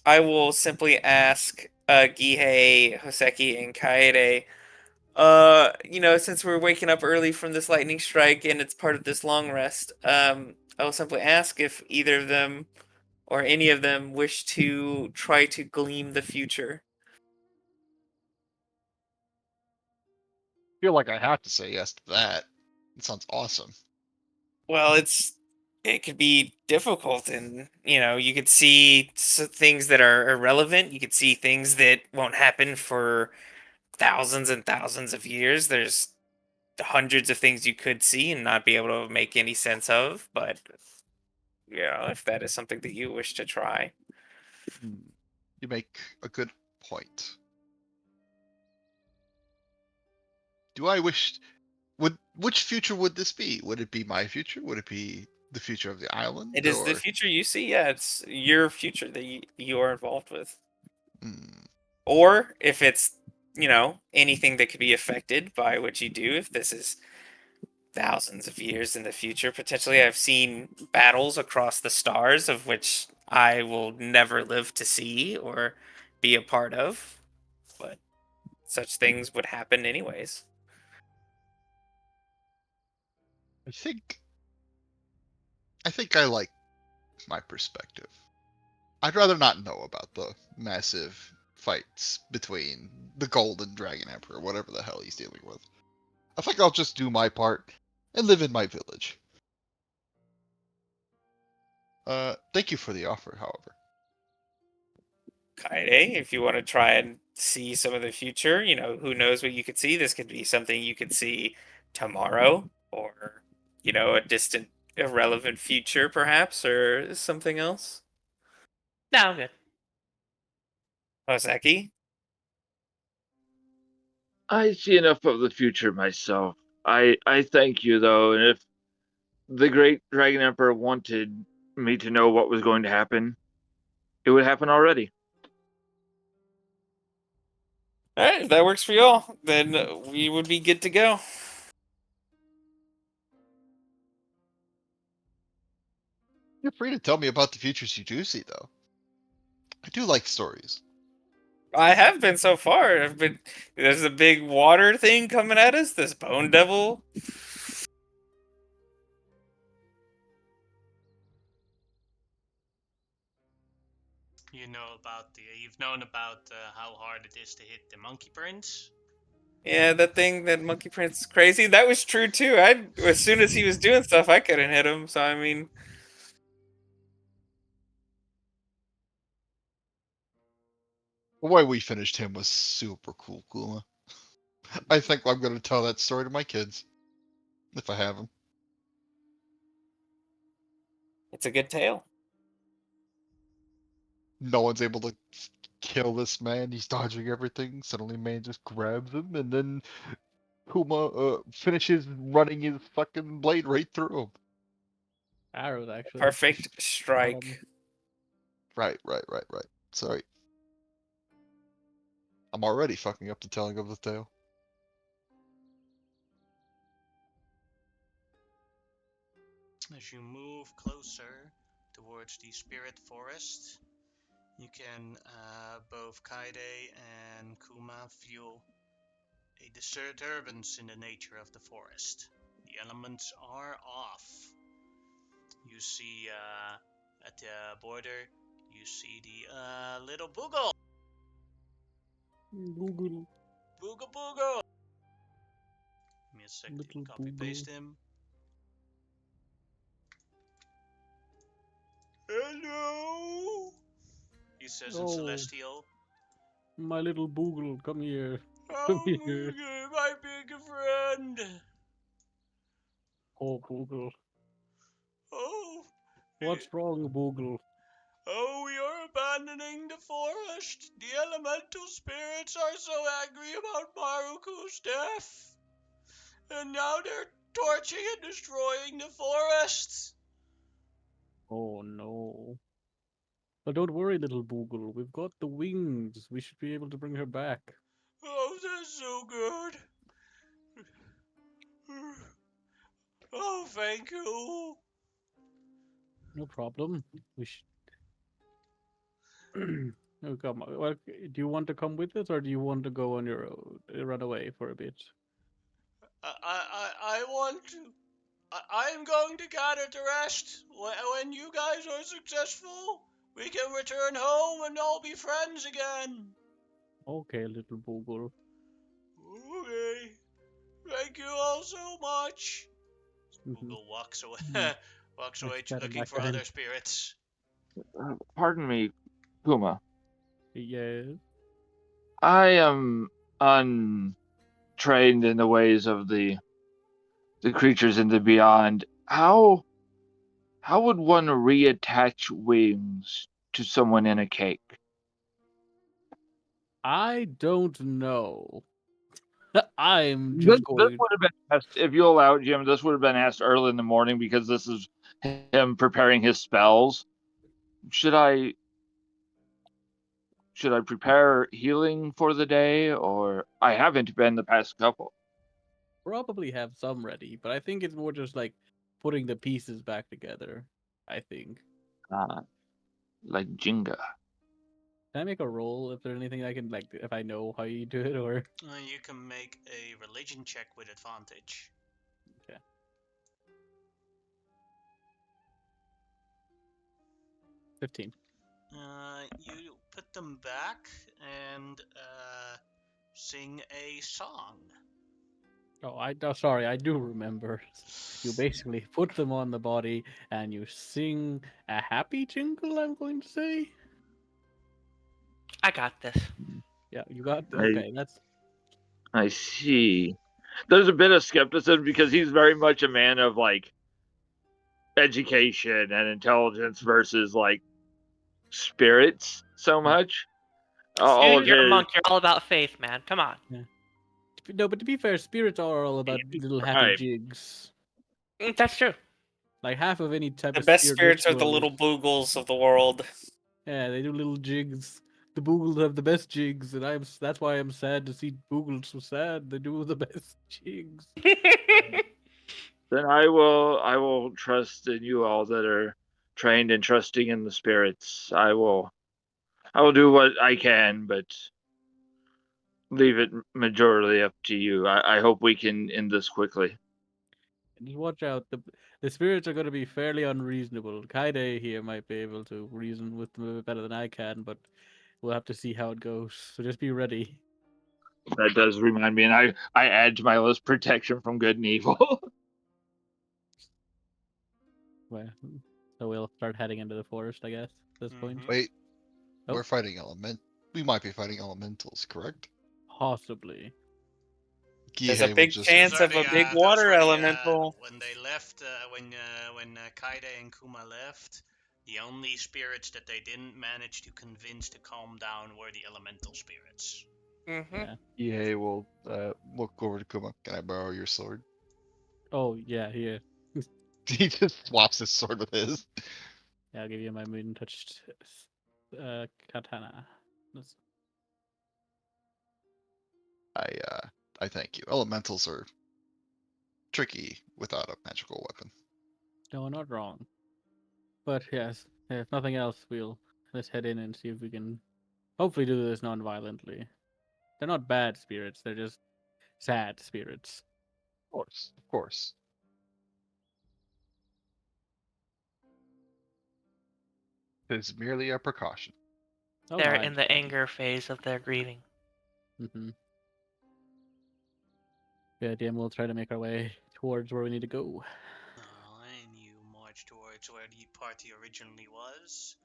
will simply ask Gihei, Hoseki, and Kaede. Since we're waking up early from this lightning strike and it's part of this long rest, I will simply ask if either of them or any of them wish to try to gleam the future? I feel like I have to say yes to that. It sounds awesome. Well, it could be difficult, and you could see things that are irrelevant. You could see things that won't happen for thousands and thousands of years. There's hundreds of things you could see and not be able to make any sense of, but if that is something that you wish to try. You make a good point. Do I wish? Which future would this be? Would it be my future? Would it be the future of the island? It is the Or future you see. Yeah, it's your future that you are involved with. hmm, Or if it's, anything that could be affected by what you do, if this is thousands of years in the future, potentially I've seen battles across the stars of which I will never live to see or be a part of, but such things would happen anyways. I think I like my perspective. I'd rather not know about the massive fights between the Golden Dragon Emperor, whatever the hell he's dealing with. I think I'll just do my part and live in my village. Thank you for the offer, however. Kaede, if you want to try and see some of the future, who knows what you could see. This could be something you could see tomorrow, or, a distant, irrelevant future, perhaps, or something else. No, I'm good. Osaki? I see enough of the future myself. I thank you though, and if the great Dragon Emperor wanted me to know what was going to happen, it would happen already. All right, if that works for y'all, then we would be good to go. You're free to tell me about the futures you do see, though. I do like stories. I have been so far. There's a big water thing coming at us. This bone devil. You've known about how hard it is to hit the Monkey Prince. Yeah, that monkey prince is crazy. That was true too. As soon as he was doing stuff, I couldn't hit him. So I mean, The way we finished him was super cool, Kuma. I think I'm going to tell that story to my kids. If I have them. it's a good tale. No one's able to kill this man. He's dodging everything. Suddenly, man just grabs him, and then Kuma finishes running his fucking blade right through him. Arrows, actually. Perfect strike. Right. Sorry. I'm already fucking up the telling of the tale. As you move closer towards the Spirit Forest, you can both Kaide and Kuma feel a disturbance in the nature of the forest. The elements are off. You see at the border, you see the little Boogle. Google. Boogle Boogle. Give me a sec to Little copy paste him. Hello, he says in Celestial. My little Boogle, come here. Come Oh, here. my big friend. Oh, Boogle. Oh, What's wrong, Boogle? oh, we are abandoning the forest. The elemental spirits are so angry about Maruku's death. And now they're torching and destroying the forest. Oh, no. But don't worry, little Boogle. We've got the wings. We should be able to bring her back. Oh, that's so good. Oh, thank you. No problem. We should. Oh, come on. Well, do you want to come with us, or do you want to go on your own, run away for a bit? I want to. I'm going to gather the rest when you guys are successful. We can return home and all be friends again. Okay, little Boogle. Okay. Thank you all so much. Mhm. Google walks away. Mm. Walks I away pat him looking back for down. other spirits. Pardon me, Kuma. Yeah. I am untrained in the ways of the creatures in the beyond. How would one reattach wings to someone in a cake? I don't know. I'm This just would going. have been asked, if you allow it, Jim. This would have been asked early in the morning because this is him preparing his spells. Should I prepare healing for the day, or I haven't been the past couple? Probably have some ready, but I think it's more just like putting the pieces back together. I think. Like Jenga. Can I make a roll if there's anything I can like if I know how you do it or You can make a religion check with advantage. okay. 15. You put them back and sing a song. Sorry, I do remember. You basically put them on the body and you sing a happy jingle, I'm going to say. I got this. Yeah, you got I okay, that's I see. There's a bit of skepticism because he's very much a man of like education and intelligence versus like spirits so much. All of You're a his monk. You're all about faith, man. Come on. yeah. No, but to be fair, spirits are all about little happy right. jigs. That's true. Like half of any type The of best spirit spirits are the ritual. little boogles of the world. Yeah, they do little jigs. The Boogles have the best jigs, and that's why I'm sad to see Boogles so sad. They do the best jigs. Then I will trust in you all that are trained and trusting in the spirits. I will do what I can, but leave it majorly up to you. I hope we can end this quickly. Just watch out. The spirits are going to be fairly unreasonable. Kaide here might be able to reason with them a bit better than I can, but we'll have to see how it goes. So just be ready. That does remind me, and I add to my list protection from good and evil. Well, so we'll start heading into the forest, I guess, at this point. Mhm. Wait, Oh. we're fighting we might be fighting elementals, correct? Possibly. There's a Gihei will big just chance of a big water elemental. When they left, when Kaide and Kuma left, the only spirits that they didn't manage to convince to calm down were the elemental spirits. Mm-hmm. Yeah. Gihei will look over to Kuma. Can I borrow your sword? Oh, yeah, here. He just swaps his sword with his. Yeah, I'll give you my moon touched katana. I thank you. Elementals are tricky without a magical weapon. No, not wrong. But yes, if nothing else, let's head in and see if we can hopefully do this non-violently. They're not bad spirits; they're just sad spirits. Of course, of course. It's merely a precaution. Oh no, They're I in the understand. anger phase of their grieving. Mm-hmm. Yeah, DM. We'll try to make our way towards where we need to go. And you march towards where the party originally was.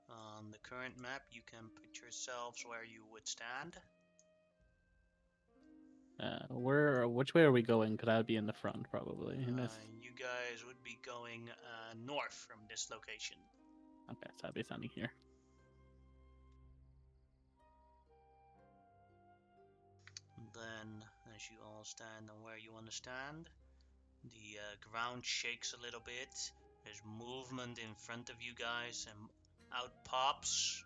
On the current map, you can put yourselves where you would stand. Which way are we going? Because I would be in the front probably. You guys would be going north from this location. Okay, so I'd be standing here. Then, as you all stand on where you want to stand, the ground shakes a little bit. There's movement in front of you guys, and out pops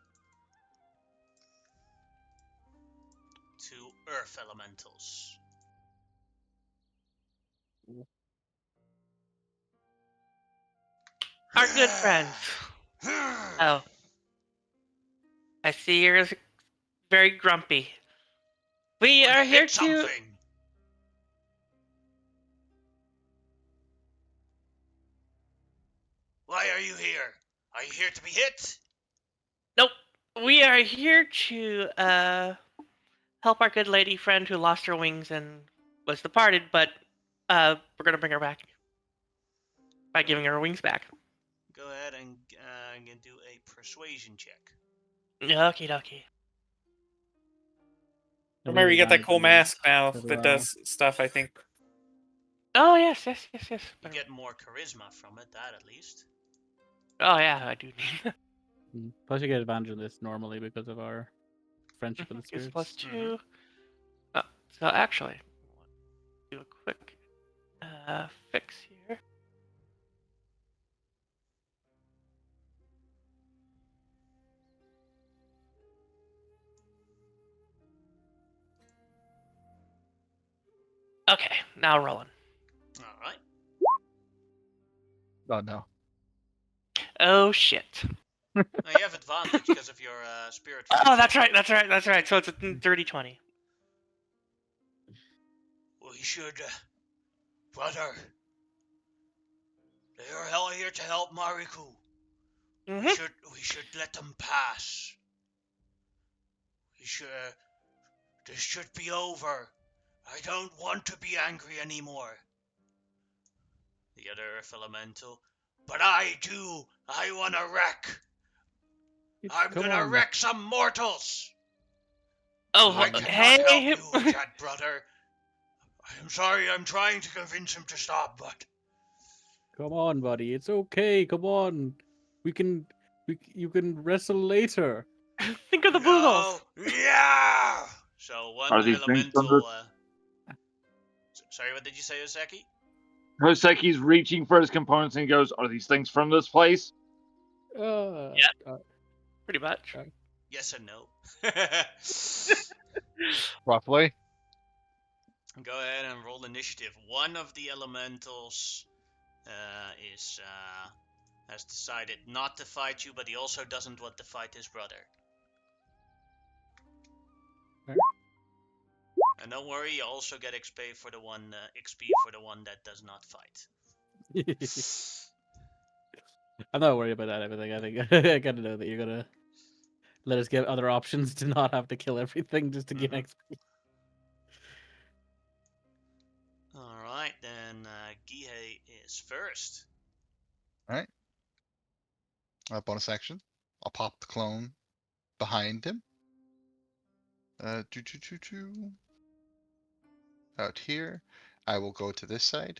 two earth elementals. Our good friends. Oh, I see you're very grumpy. We are here Hit to. something. Why are you here? Are you here to be hit? are here to help our good lady friend who lost her wings and was departed, but we're gonna bring her back by giving her her wings back. Go ahead and do a persuasion check. Okie dokie. Remember, you got that cool mask now as that well. does stuff, I think. Oh yes. You get more charisma from it, that at least. Oh yeah, I do need. Plus, you get advantage on this normally because of our friendship with the Gives spirits. +2. So actually, do a quick fix here. Okay, now rolling. All right. Oh no. Oh shit. Now you have advantage because of your spirit. Oh, that's right. So it's a dirty 20. We should, brother. They are here to help Mariku. Mm-hmm. We should let them pass. We should. This should be over. I don't want to be angry anymore. The other Earth Elemental. But I do. I want to wreck. I'm Come gonna on. wreck some mortals. Oh, I cannot hey. help you, Chat brother. I'm sorry. I'm trying to convince him to stop, but Come on, buddy. It's okay. Come on. You can wrestle later. Think of the no. boogles. Yeah. So one Are these things from elemental. Sorry, what did you say, Oseki? Hoseki's reaching for his components and he goes, "Are these things from this place?" Yeah. Pretty much. Yes and no. Roughly. Go ahead and roll initiative. One of the elementals has decided not to fight you, but he also doesn't want to fight his brother. Okay. And don't worry, you also get XP for the one that does not fight. I'm not worried about that. Everything. I think I gotta know that you're gonna let us get other options to not have to kill everything just to gain XP. All right, then Gihei is first. All right. Bonus action. I'll pop the clone behind him. Out here. I will go to this side.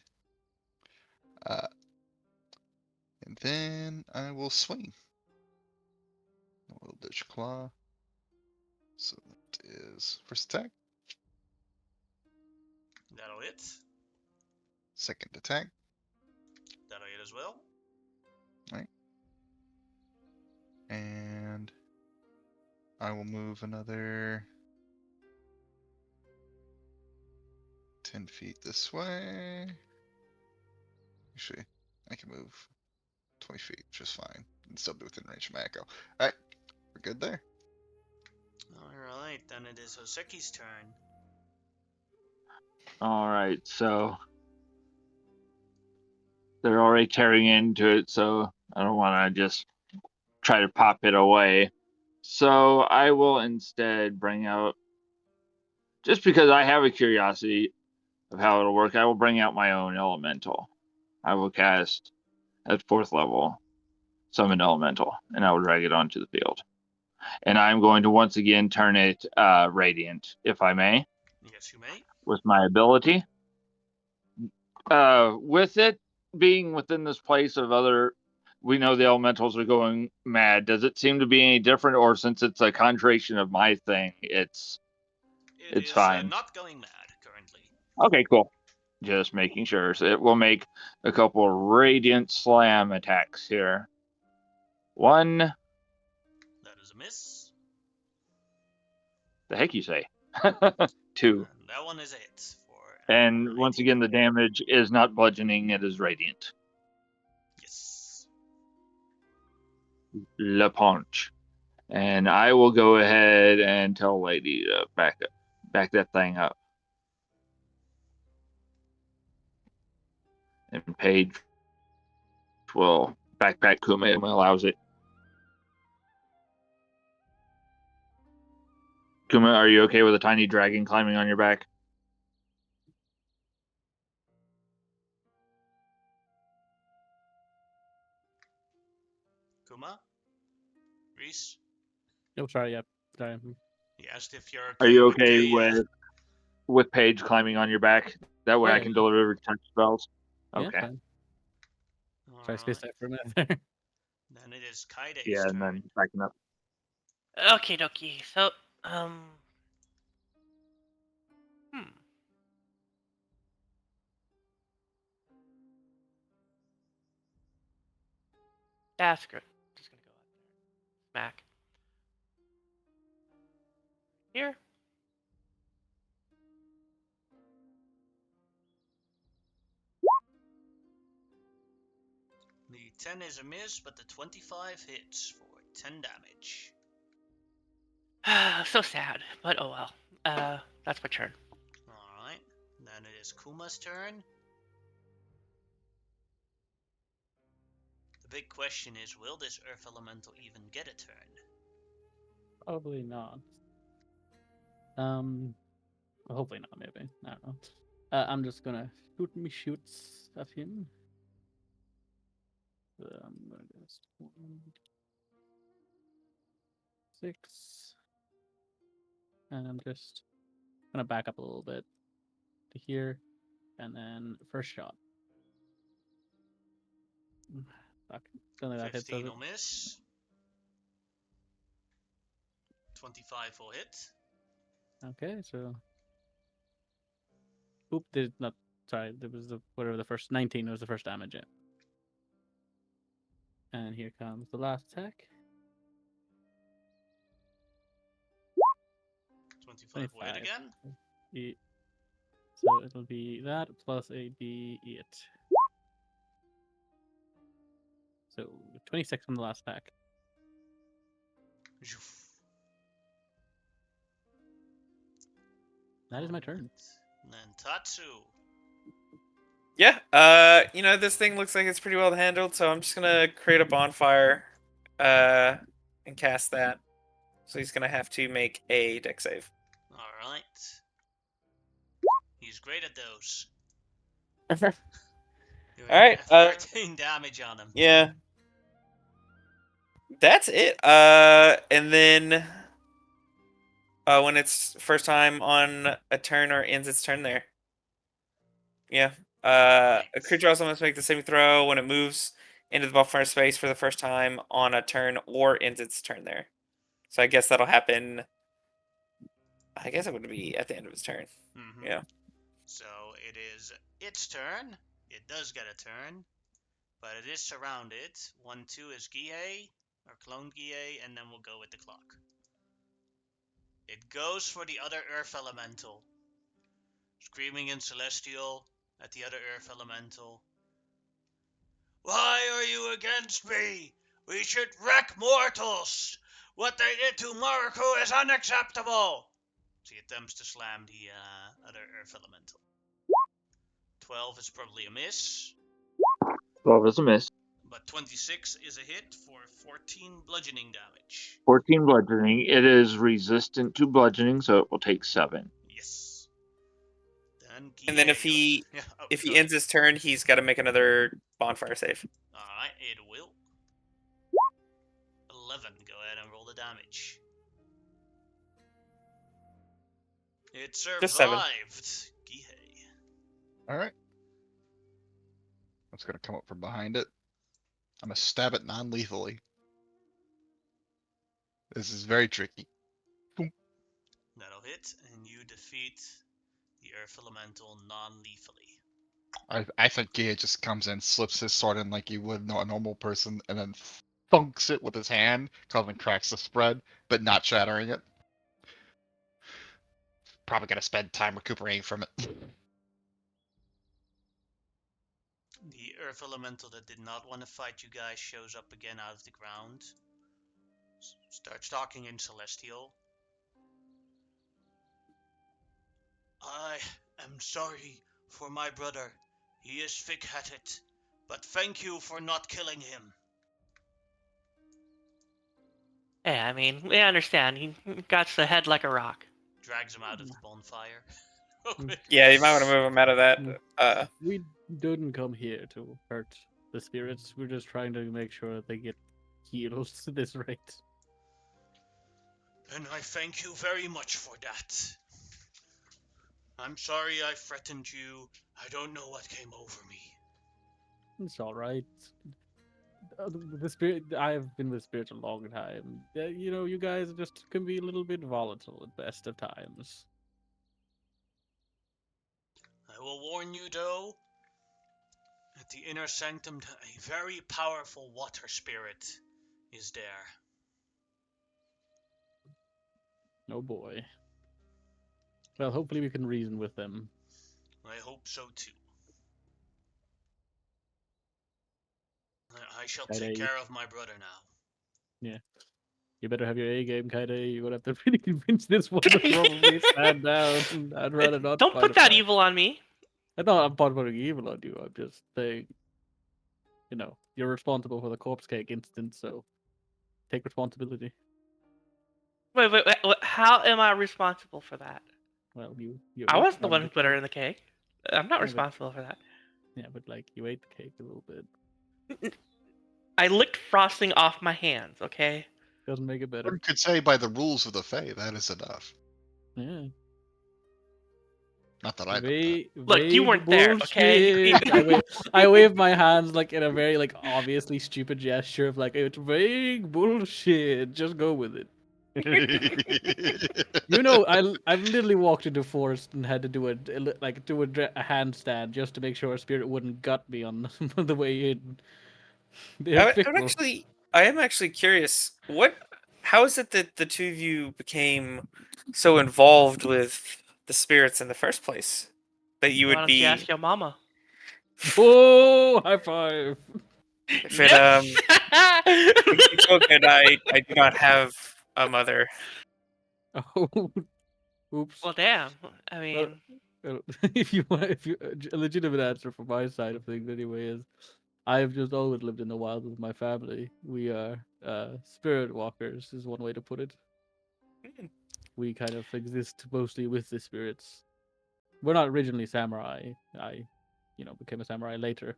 And then I will swing. A little ditch claw. So that is first attack, That'll hit. second attack. That'll hit as well. And I will move another 10 feet this way. Actually, I can move 20 feet just fine and still be within range of my echo. Alright, we're good there. Alright, then it is Hoseki's turn. All right, so they're already tearing into it, so I don't want to just try to pop it away. So I will instead bring out, just because I have a curiosity of how it'll work, I will bring out my own elemental. I will cast at 4th level, summon elemental, and I will drag it onto the field. And I'm going to once again turn it radiant, if I may. Yes, you may. With my ability. With it being within this place of other, we know the elementals are going mad. Does it seem to be any different, or since it's a conjuration of my thing, it's fine? Not going mad currently. Okay, cool. Just making sure. So it will make a couple of radiant slam attacks here. 1. That is a miss. The heck you say? 2. And that one is a hit for. And once again, the damage is not bludgeoning; it is radiant. Yes. Le punch. And I will go ahead and tell Lady to back that thing up. And Paige will backpack Kuma allows it. Kuma, are you okay with a tiny dragon climbing on your back? Kuma? Reese? Oh, sorry. Yeah. Sorry. He asked if you're Are okay you with okay the... with Paige climbing on your back? That way Oh, I yeah. can deliver touch spells. Yeah, Okay. fine. Sorry, Alright. spaced out for a minute there. Then it is Kaide's Yeah, and turn. then backing up. Okay, dokie. So, hmm. That's good. Just gonna go out there. Smack. Here. The 10 is a miss, but the 25 hits for 10 damage. So sad, but oh well. That's my turn. Alright. Then it is Kuma's turn. The big question is, will this Earth Elemental even get a turn? Probably not. Hopefully not. Maybe. I don't know. I'm just gonna shoot me shoots at him. I'm gonna do this. 6, and I'm just gonna back up a little bit to here, and then first shot. Fuck. Don't think that hits, does 15 it? will miss. 25 will hit. Okay, so. Oop, did not. Sorry, there was the whatever the first 19 was the first damage. Yeah. And here comes the last attack. 25 will hit 25. again. So it'll be that plus a d8. So 26 on the last attack. That is my turn. Then Tatsu. Yeah. This thing looks like it's pretty well handled, so I'm just gonna create a bonfire, and cast that. So he's gonna have to make a deck save. Alright. He's great at those. Doing Alright, 13 damage on him. Yeah. That's it. And then when it's first time on a turn or ends its turn there. Yeah. A creature also must make the saving throw when it moves into the bonfire space for the first time on a turn or ends its turn there. So I guess that'll happen. I guess it would be at the end of its turn. Mm-hmm. Yeah. So it is its turn. It does get a turn, but it is surrounded. 1-2 is Gihei, or clone Gihei, and then we'll go with the clock. It goes for the other Earth Elemental. Screaming in Celestial at the other Earth Elemental. Why are you against me? We should wreck mortals! What they did to Maruku is unacceptable! So he attempts to slam the other Earth Elemental. 12 is probably a miss. 12 is a miss. But 26 is a hit for 14 bludgeoning damage. 14 bludgeoning. It is resistant to bludgeoning, so it will take 7. Yes. Then And then if he ends his turn, he's got to make another bonfire save. Alright, it will. 11. Go ahead and roll the damage. It survived. Just 7. Gihei. Alright. I'm just gonna come up from behind it. I'm gonna stab it non-lethally. This is very tricky. That'll hit, and you defeat the Earth Elemental non-lethally. I think Gia just comes in, slips his sword in like you would a normal person, and then thunks it with his hand, causing cracks to spread, but not shattering it. Probably gonna spend time recuperating from it. The Earth Elemental that did not want to fight you guys shows up again out of the ground. Starts talking in Celestial. I am sorry for my brother. He is thick-headed, but thank you for not killing him. Yeah, I mean, we understand. He got the head like a rock. Drags him out of the bonfire. Yeah, you might want to move him out of that. We didn't come here to hurt the spirits. We're just trying to make sure that they get healed at this rate. And I thank you very much for that. I'm sorry I threatened you. I don't know what came over me. It's all right. The spirit. I've been with spirits a long time. You know, you guys just can be a little bit volatile at best of times. I will warn you, though, at the inner sanctum, a very powerful water spirit is there. Oh boy. Well, hopefully we can reason with them. I hope so, too. I shall take care of my brother now. Yeah. You better have your A game, Kaide. You're gonna have to really convince this one to probably stand down. I'd rather not. Don't fight put a that fight. evil on me. I thought I'm not putting evil on you. I'm just saying, you know, you're responsible for the corpse cake incident, so take responsibility. Wait. How am I responsible for that? Well, you I ate wasn't the part one of who the put her cake. in the cake. I'm not Yeah, but- responsible for that. Yeah, but like you ate the cake a little bit. I licked frosting off my hands, okay? Doesn't make it better. One could say by the rules of the Fae, that is enough. Yeah. Not that I know. Look, you weren't there, okay? bullshit. I wave my hands like in a very like obviously stupid gesture of like it's vague bullshit. Just go with it. You know, I've literally walked into a forest and had to do a handstand just to make sure a spirit wouldn't gut me on the way in. They're fickle. I am actually curious. How is it that the two of you became so involved with the spirits in the first place? That you Why would don't you be. ask your mama? Oh, high five! If it Yes! makes you feel good, I do not have a mother. Oh, oops. Well, damn. I mean, If you want, a legitimate answer from my side of things anyway is, I've just always lived in the wild with my family. We are spirit walkers, is one way to put it. Hmm. We kind of exist mostly with the spirits. We're not originally samurai. I, became a samurai later.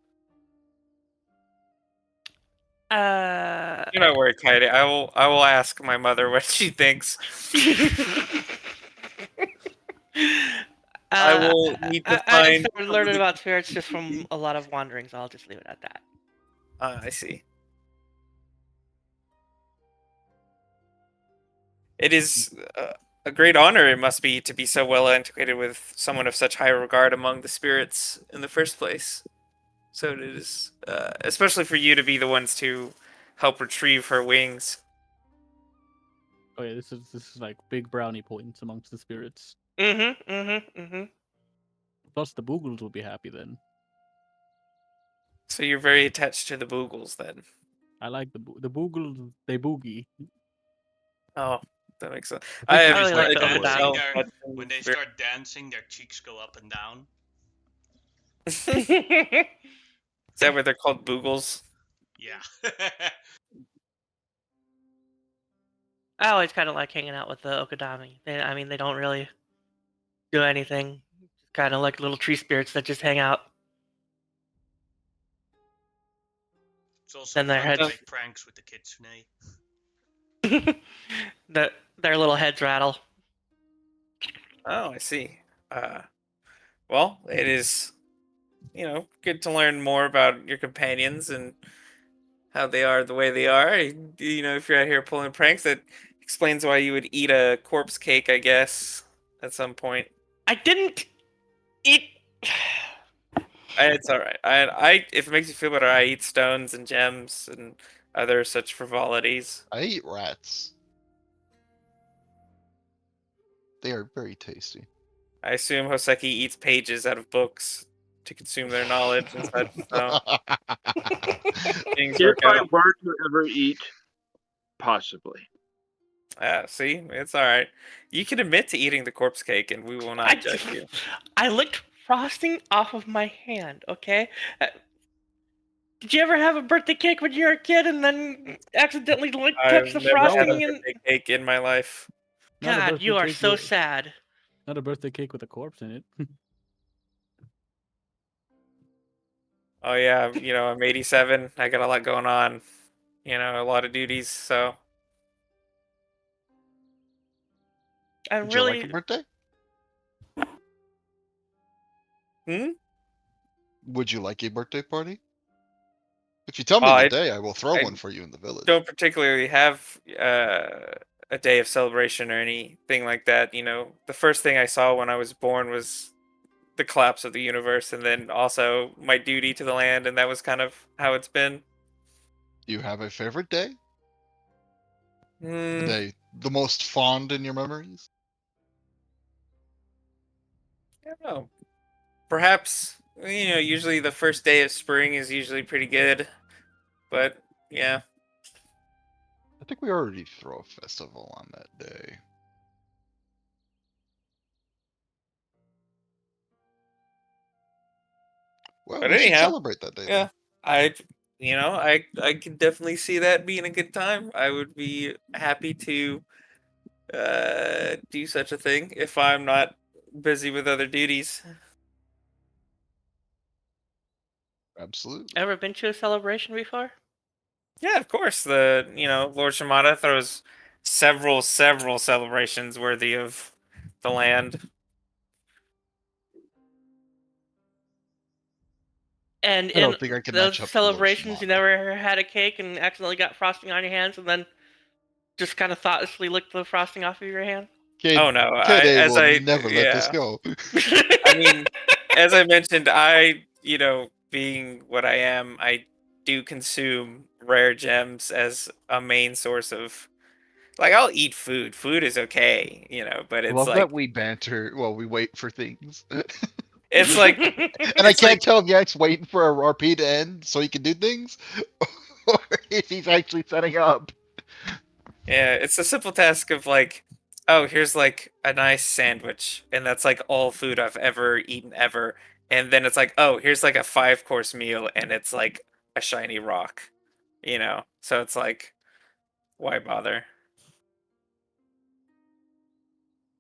Do not worry, Kaede. I will ask my mother what she thinks. I will need to I just find started learning about spirits just from a lot of wanderings. I'll just leave it at that. I see. It is a great honor, it must be, to be so well integrated with someone of such high regard among the spirits in the first place. So it is, especially for you to be the ones to help retrieve her wings. Oh yeah, this is like big brownie points amongst the spirits. Mm-hmm. Plus the boogles will be happy then. So you're very attached to the boogles then. I like the boogles. They boogie. Oh, that makes sense. I I really like the don't Okadami. know Dancing, much in when they spirit. start dancing, their cheeks go up and down. Is that where they're called boogles? Yeah. I always kind of like hanging out with the Okadami. They don't really do anything. Kind of like little tree spirits that just hang out. It's also Then their fun to heads- make pranks with the kitsune. Their little heads rattle. Oh, I see. Well, it is, good to learn more about your companions and how they are the way they are. If you're out here pulling pranks, that explains why you would eat a corpse cake, I guess, at some point. I didn't eat. It's all right. If it makes you feel better, I eat stones and gems and other such frivolities. I eat rats. They are very tasty. I assume Hoseki eats pages out of books to consume their knowledge and such. So things If work I out. were to ever eat, possibly. See, it's all right. You can admit to eating the corpse cake, and we will not judge you. I licked frosting off of my hand. Okay. Did you ever have a birthday cake when you were a kid and then accidentally like touch I've the never had a frosting and? birthday cake in my life. Not a God, birthday you are cake so with- sad. Not a birthday cake with a corpse in it. Oh yeah, I'm 87. I got a lot going on. A lot of duties. So I'm Would you like a really. birthday? hmm? Would you like a birthday party? If you tell Oh, me the I day, I will throw I one for you in the village. don't particularly have a day of celebration or anything like that. The first thing I saw when I was born was the collapse of the universe, and then also my duty to the land, and that was kind of how it's been. Do you have a favorite day? The Hmm, day the most fond in your memories? I don't know. Perhaps usually the first day of spring is usually pretty good, but yeah. I think we already throw a festival on that day. Well, But we should anyhow, celebrate that day yeah, then. I I could definitely see that being a good time. I would be happy to do such a thing if I'm not busy with other duties. Absolutely. Ever been to a celebration before? Yeah, of course. The Lord Shimada throws several celebrations worthy of the land. And I in don't think I can those match up to Lord celebrations, you Shimada. never had a cake and accidentally got frosting on your hands, and then just kind of thoughtlessly licked the frosting off of your hand. Oh no, KD will never let this yeah. go. I mean, as I mentioned, being what I am, I do consume rare gems as a main source of like I'll eat food. Food is okay, but I it's love that like we banter while we wait for things. it's like And I it's like can't tell if Yak's waiting for our RP to end so he can do things, or if he's actually setting up. yeah, it's a simple task of like, oh, here's like a nice sandwich, and that's like all food I've ever eaten ever. And then it's like, oh, here's like a 5-course meal, and it's like a shiny rock, So it's like, why bother?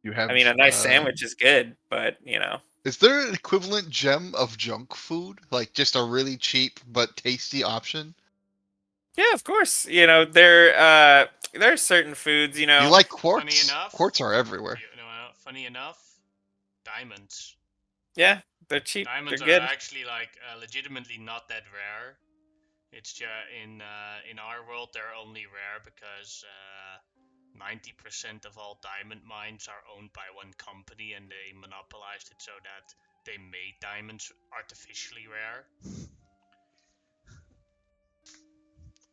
You I have, mean, a nice sandwich is good, but is there an equivalent gem of junk food? Like just a really cheap but tasty option? yeah, of course. There are certain foods, Do you like Funny quartz? enough, Quartz are everywhere. funny enough, diamonds. yeah, they're cheap, they're Diamonds are good. actually like legitimately not that rare. It's just in our world they're only rare because 90% of all diamond mines are owned by one company and they monopolized it so that they made diamonds artificially rare.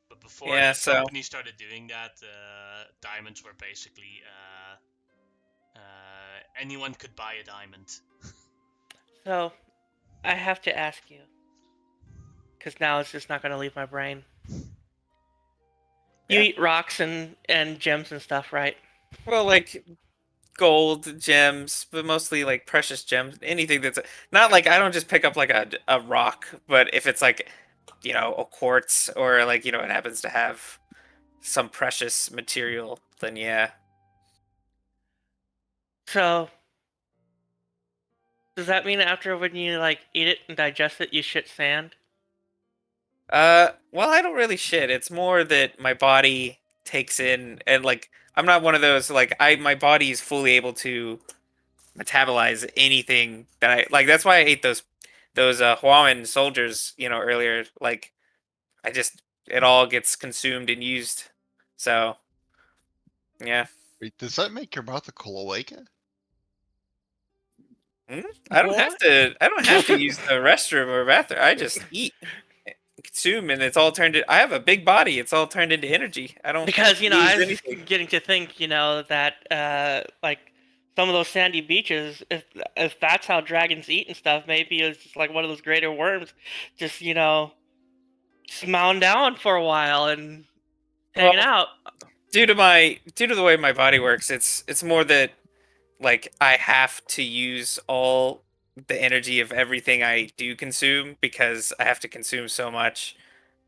But before Yeah, that so company started doing that, diamonds were basically anyone could buy a diamond. So, I have to ask you, because now it's just not going to leave my brain. You yeah. eat rocks and gems and stuff, right? Well, like gold, gems, but mostly like precious gems. Anything that's not like I don't just pick up like a rock, but if it's like a quartz or like it happens to have some precious material, then yeah. So, does that mean after when you like eat it and digest it, you shit sand? Well, I don't really shit. It's more that my body takes in and like I'm not one of those like my body is fully able to metabolize anything that I like. That's why I ate those Hawaiian soldiers, earlier. Like I just it all gets consumed and used. So yeah. Wait, does that make your mouth a cloaca? Hmm? I don't have What? to. I don't have to use the restroom or bathroom. I just eat, consume, and it's all turned. I have a big body. It's all turned into energy. I don't Because I lose was anything. getting to think, that like some of those sandy beaches, if that's how dragons eat and stuff, maybe it's just like one of those greater worms, just just mowing down for a while and hanging Well, out. due to the way my body works, it's more that like I have to use all the energy of everything I do consume because I have to consume so much.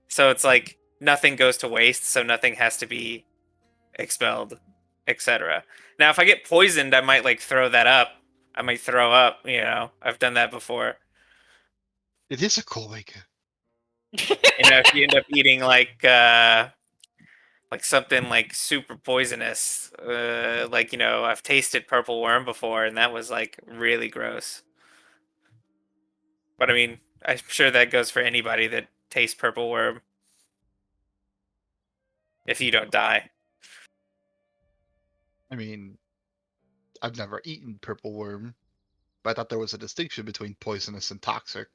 So it's like nothing goes to waste, so nothing has to be expelled, etc. Now, if I get poisoned, I might like throw that up. I might throw up. I've done that before. It is a cool maker. If you end up eating like something like super poisonous, I've tasted purple worm before, and that was like really gross. But I mean, I'm sure that goes for anybody that tastes purple worm. If you don't die. I mean, I've never eaten purple worm, but I thought there was a distinction between poisonous and toxic.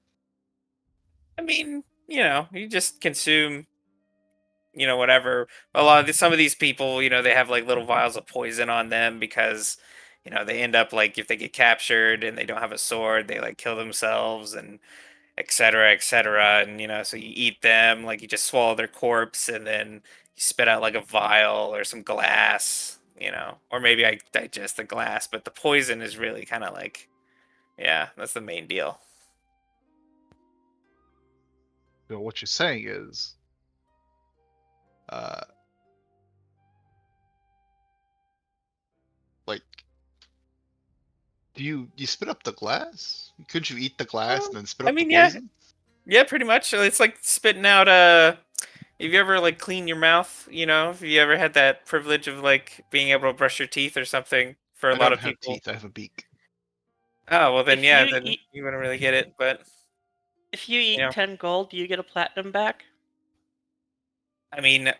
I mean, you just consume, whatever. A lot of some of these people, they have like little vials of poison on them because, they end up like if they get captured and they don't have a sword, they like kill themselves and et cetera, et cetera. And so you eat them, like you just swallow their corpse and then you spit out like a vial or some glass, or maybe I digest the glass, but the poison is really kind of like, yeah, that's the main deal. So what you're saying is, like, do you spit up the glass? Couldn't you eat the glass and then spit I up the mean, yeah, poison? yeah, pretty much. It's like spitting out have you ever like cleaned your mouth? Have you ever had that privilege of like being able to brush your teeth or something for a I lot don't of have people? teeth. I have a beak. Oh, well then If yeah, you then eat you wouldn't really get it, but if you eat you know, 10 gold, do you get a platinum back? I mean,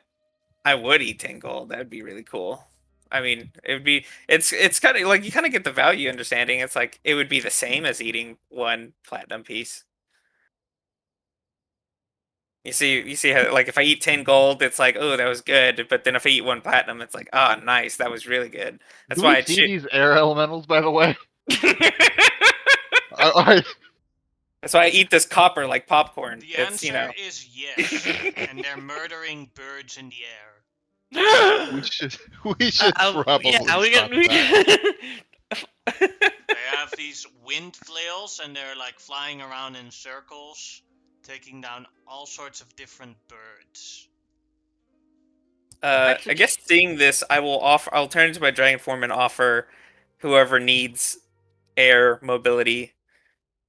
I would eat 10 gold. That'd be really cool. I mean, it's kind of like you kind of get the value understanding. It's like it would be the same as eating one platinum piece. You see how like if I eat 10 gold, it's like, oh, that was good. But then if I eat one platinum, it's like, oh, nice, that was really good. That's Do why we I'd see shit. these air elementals, by the way? I, That's why I eat this copper like popcorn. The It's answer is yes, and they're murdering birds in the air. We should probably yeah, stop that. They have these wind flails, and they're like flying around in circles, taking down all sorts of different birds. I guess seeing this, I'll turn into my dragon form and offer whoever needs air mobility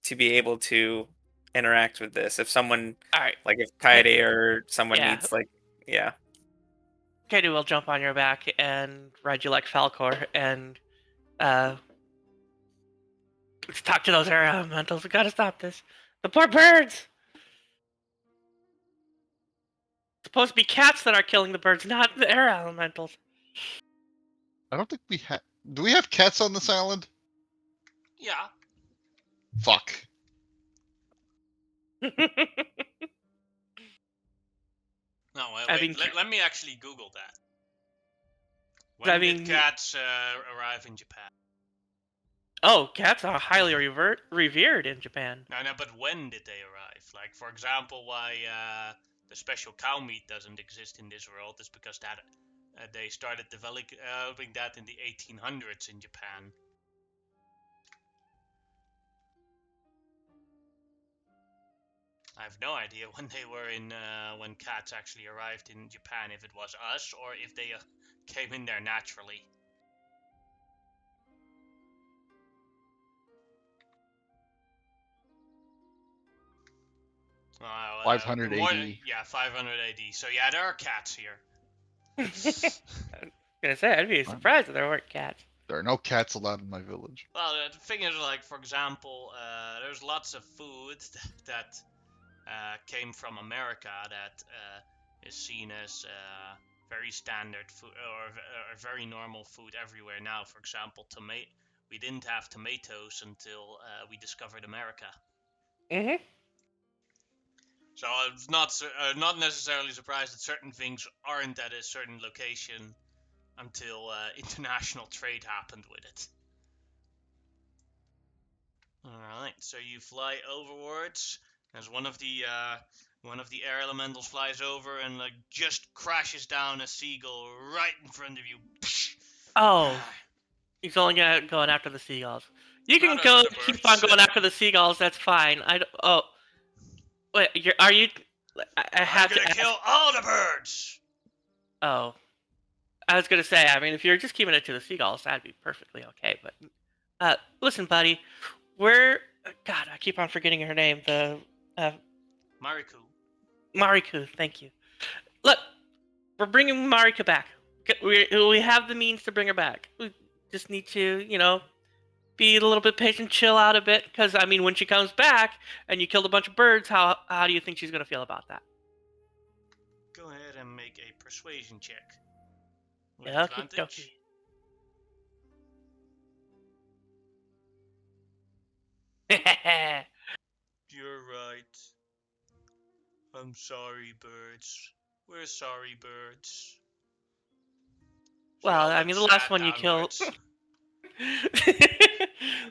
to be able to interact with this. If someone All right. like if Kaede or someone Yeah. needs like, yeah. Katie will jump on your back and ride you like Falcor, and let's talk to those air elementals. We gotta stop this. The poor birds. It's supposed to be cats that are killing the birds, not the air elementals. I don't think we have. Do we have cats on this island? Yeah. Fuck. No, wait, I mean, let me actually Google that. When I did mean- cats arrive in Japan? Oh, cats are highly revered in Japan. No, but when did they arrive? Like, for example, why the special cow meat doesn't exist in this world is because that they started developing that in the 1800s in Japan. I have no idea when they were when cats actually arrived in Japan, if it was us or if they came in there naturally. Well, 500 AD. Yeah, 500 AD. So yeah, there are cats here. I was gonna say, I'd be surprised if there weren't cats. There are no cats allowed in my village. Well, the thing is, like, for example, there's lots of food that came from America that is seen as very standard food or very normal food everywhere now. For example, we didn't have tomatoes until we discovered America. Mm-hmm. So I'm not necessarily surprised that certain things aren't at a certain location until international trade happened with it. Alright, so you fly overwards as one of the air elementals flies over and like just crashes down a seagull right in front of you. Oh, he's only going after the seagulls. You can Not go the keep on birds. going after the seagulls. That's fine. Oh, wait. Are you? I I'm have gonna to ask. kill all the birds. Oh, I was gonna say. I mean, if you're just keeping it to the seagulls, that'd be perfectly okay. But listen, buddy, we're God. I keep on forgetting her name. The Mariku. Mariku. Thank you. Look, we're bringing Marika back. We have the means to bring her back. We just need to, be a little bit patient, chill out a bit. Because I mean, when she comes back and you killed a bunch of birds, how do you think she's gonna feel about that? Go ahead and make a persuasion check. With Yeah, okie advantage. dokie. You're right. I'm sorry, birds. We're sorry, birds. She Well, all I looks mean, the last sad one you killed. downwards.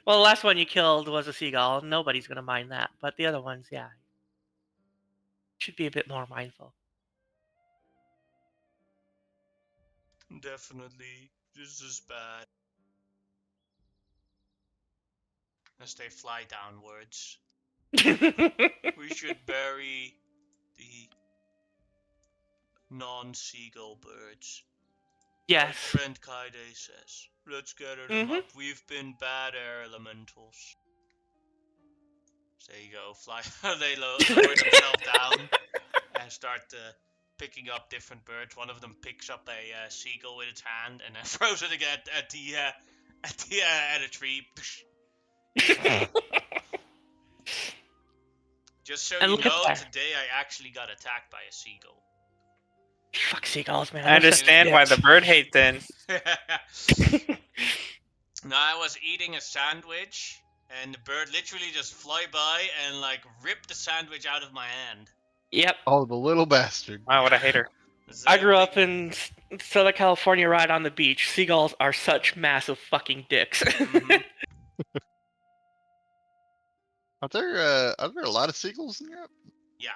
Well, the last one you killed was a seagull. Nobody's gonna mind that, but the other ones, yeah, should be a bit more mindful. Definitely. This is bad. As they fly downwards. We should bury the non-seagull birds. Yes. Like friend Kaide says. Let's gather them Mhm. up. We've been bad air elementals. So there you go. Fly. They lower themselves down and start picking up different birds. One of them picks up a seagull with its hand and then throws it again at a tree. Just so And you look at know, that. today I actually got attacked by a seagull. Fuck seagulls, man. I They're such understand why the dicks. bird hate then. No, I was eating a sandwich, and the bird literally just fly by and like rip the sandwich out of my hand. Yep. Oh, the little bastard. Wow, what a hater. I grew up in Southern California, right on the beach. Seagulls are such massive fucking dicks. Mhm. Are there a lot of seagulls in Europe? Yeah.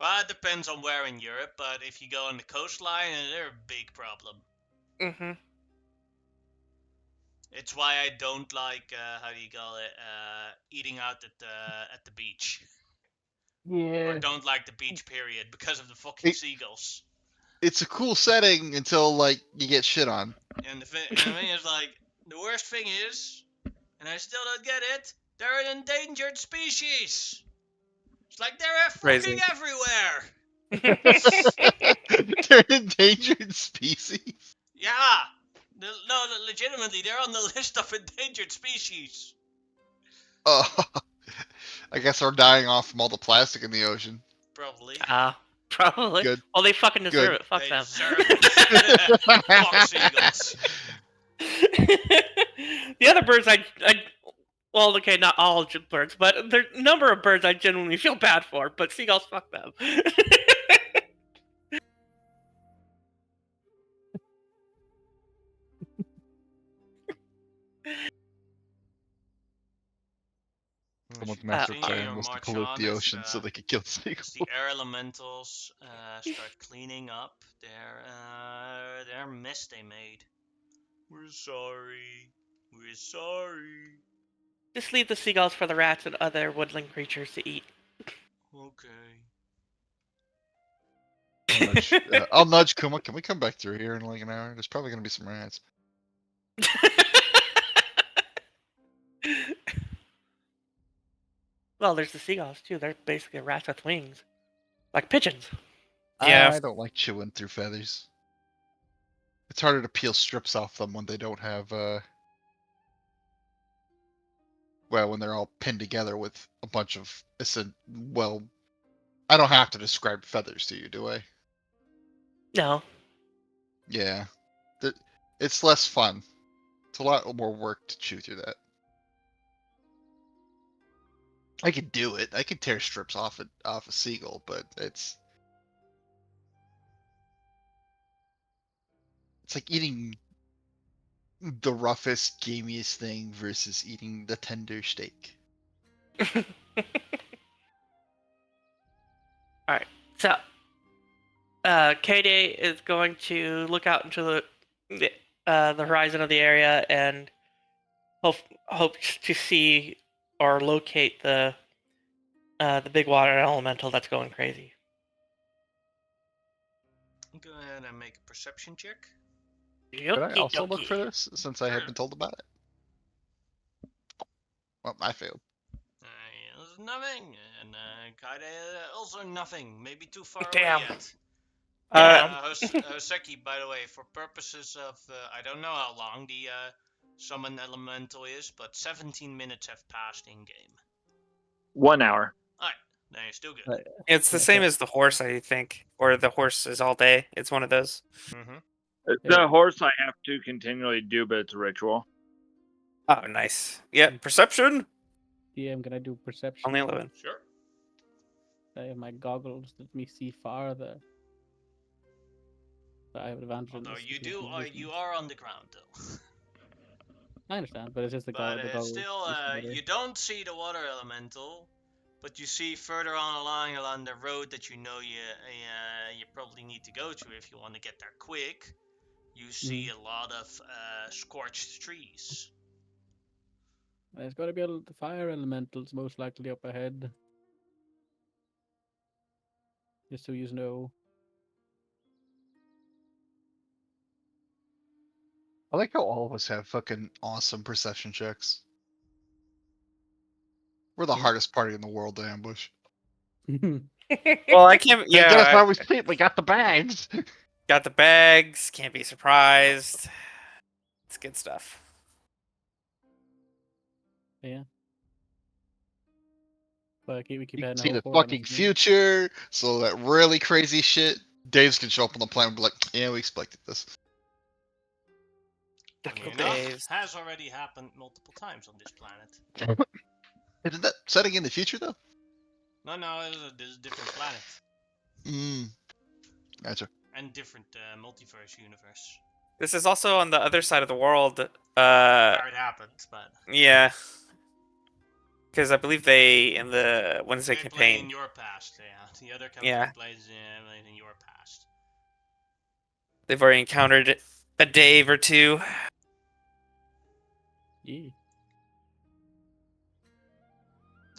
Well, it depends on where in Europe, but if you go on the coastline, they're a big problem. Mm-hmm. It's why I don't like how do you call it eating out at the beach, or Yeah. don't like the beach period because of the fucking seagulls. It's a cool setting until like you get shit on. And the thing is, like, the worst thing is, and I still don't get it, they're an endangered species. It's like they're fucking Crazy. everywhere. They're an endangered species. Yeah. No, legitimately, they're on the list of endangered species. Oh, I guess we're dying off from all the plastic in the ocean. Probably. Probably. Good. Well, they fucking deserve Good. it. Fuck They them. deserve it. Fuck seagulls. The other birds, well, okay, not all birds, but there are a number of birds I genuinely feel bad for. But seagulls, fuck them. Someone's master Continue plan your was to march pollute on the as, ocean so they could kill as seagulls. the air elementals start cleaning up their mess they made. We're sorry. We're sorry. Just leave the seagulls for the rats and other woodland creatures to eat. Okay. I'll nudge Kuma. Can we come back through here in like an hour? There's probably gonna be some rats. Well, there's the seagulls too. They're basically rats with wings, like pigeons. Yeah. I don't like chewing through feathers. It's harder to peel strips off them when they don't have well, when they're all pinned together with a bunch of well, I don't have to describe feathers to you, do I? No. Yeah. It's less fun. It's a lot more work to chew through that. I could do it. I could tear strips off a seagull, but it's like eating the roughest, gamiest thing versus eating the tender steak. Alright, so K-Day is going to look out into the horizon of the area and hope to see or locate the the big water elemental that's going crazy. Go ahead and make a perception check. Could I Yoki also look for dokie. this since I had been told about it? Well, I failed. There's nothing, and Kaide also nothing. Maybe too far Damn. away yet. Uh, Hoseki, by the way, for purposes of I don't know how long the summon elemental is, but 17 minutes have passed in game. 1 hour. Alright, then you're still good. Right. it's the Yeah, same so- as the horse, I think, or the horse is all day. It's one of those. Mm-hmm. The horse I have to continually do, but it's a ritual. Oh, nice. Yeah, perception. DM, can I do perception? Only 11. Sure. I have my goggles. Let me see farther. So I have advantage. Although in you this do, situation. you are on the ground though. I understand, but it's just the, But the goggles. still, makes it better. you don't see the water elemental, but you see further on along the road that you know you probably need to go to if you want to get there quick. You see a lot of scorched trees. There's got to be the fire elementals most likely up ahead. Just so you know. I like how all of us have fucking awesome perception checks. We're the Yeah. hardest party in the world to ambush. Well, I can't. They get us Yeah, while we sleep. We got the bags. got the bags. Can't be surprised. It's good stuff. Yeah. But we keep You can heading see the forward on fucking this again. future. So that really crazy shit. Dave's can show up on the planet and be like, "Yeah, we expected this." Funny Days. enough, has already happened multiple times on this planet. Isn't that setting in the future though? No, this is a different planet Gotcha. and different multiverse universe This is also on the other side of the world. where it happened, but Yeah. Because I believe they, in the Wednesday they play campaign. in your past. Yeah, the other campaign Yeah. plays in your past. They've already encountered a Dave or two. Yeah.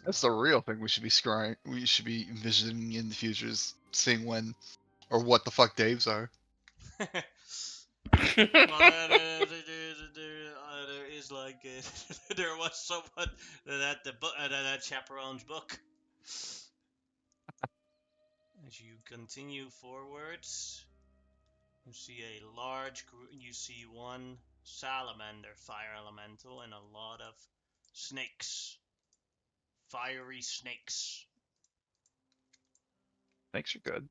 That's the real thing we should be scrying. We should be envisioning in the future is seeing when or what the fuck Daves are. Well, there is like there was someone that had the book that had Chaperone's book. As you continue forwards, you see a large group. You see one salamander fire elemental and a lot of snakes, fiery snakes. Thanks, you're good.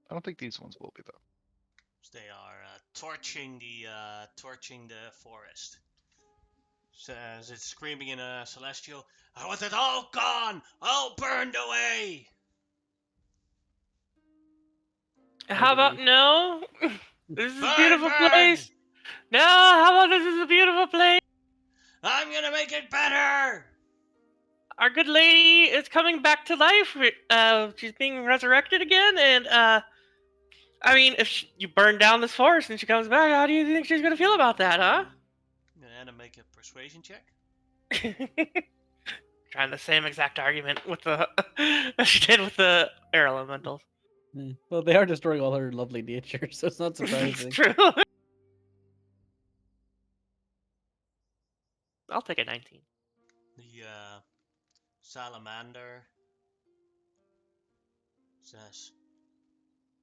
I don't think these ones will be though. They are torching the forest. Says it's screaming in a celestial. I want it all gone, all burned away. How about no? This is a Burn, beautiful burn! place. No, how about this is a beautiful place? I'm gonna make it better. Our good lady is coming back to life. She's being resurrected again, and I mean, if you burn down this forest and she comes back, how do you think she's gonna feel about that, huh? I'm gonna make a persuasion check. Trying the same exact argument with the as she did with the air elementals. Yeah. Well, they are destroying all her lovely nature, so it's not surprising. It's true. I'll take a 19. The salamander says,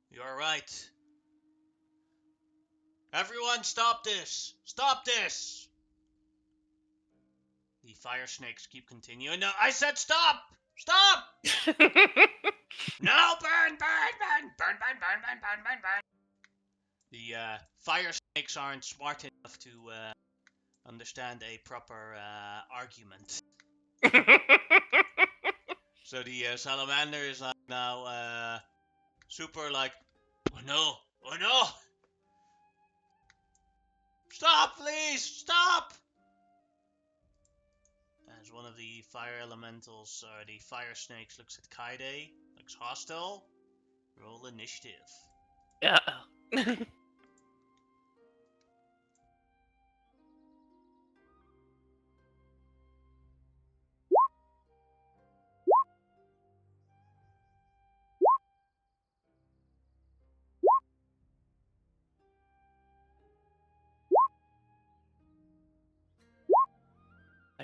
"You're right. Everyone, stop this! Stop this!" The fire snakes keep continuing. No, I said stop! Stop! No, burn, burn, burn, burn, burn, burn, burn, burn, burn, burn. The fire snakes aren't smart enough to understand a proper argument. So the salamander is like now super like, oh no, oh no! Stop, please, stop! As one of the fire elementals, or the fire snakes, looks at Kaide, looks hostile. Roll initiative. Yeah.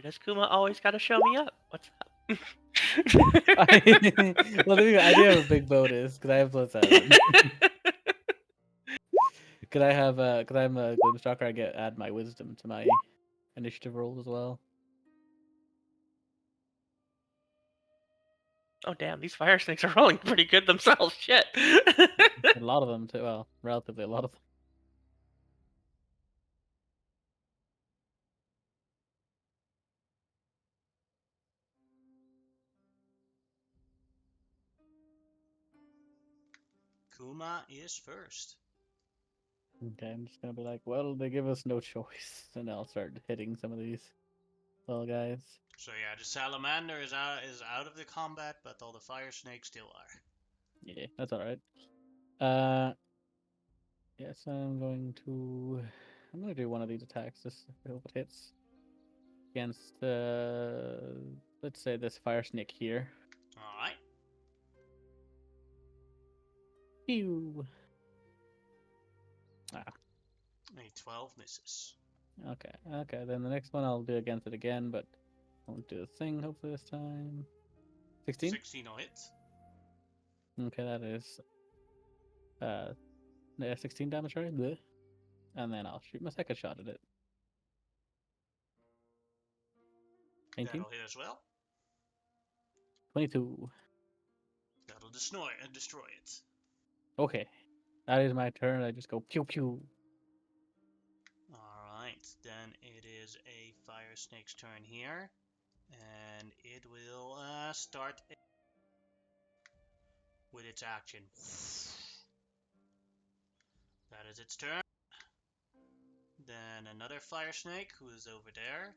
does Kuma always gotta show me up? What's up? Well, I do have a big bonus because I have +7. Could I have because I'm a Gloomstalker, I add my wisdom to my initiative roll as well. Oh damn, these fire snakes are rolling pretty good themselves. Shit. A lot of them too. Well, relatively a lot of them. Kuma is first. Okay, I'm just gonna be like, well, they give us no choice, and I'll start hitting some of these little guys. So yeah, the salamander is out of the combat, but all the fire snakes still are. Yeah, that's all right. Yes, I'm going to do one of these attacks. Just I hope it hits against let's say this fire snake here. All right. Pew. A 12 misses. Okay. Then the next one I'll do against it again, but I won't do a thing. Hopefully this time. 16. 16 will hit. Okay, that is yeah, 16 damage, right? Bleh. And then I'll shoot my second shot at it. 19. That'll hit as well. 22. That'll destroy it. Okay, that is my turn. I just go pew pew. Alright, then it is a fire snake's turn here. And it will start with its action. That is its turn. Then another fire snake who is over there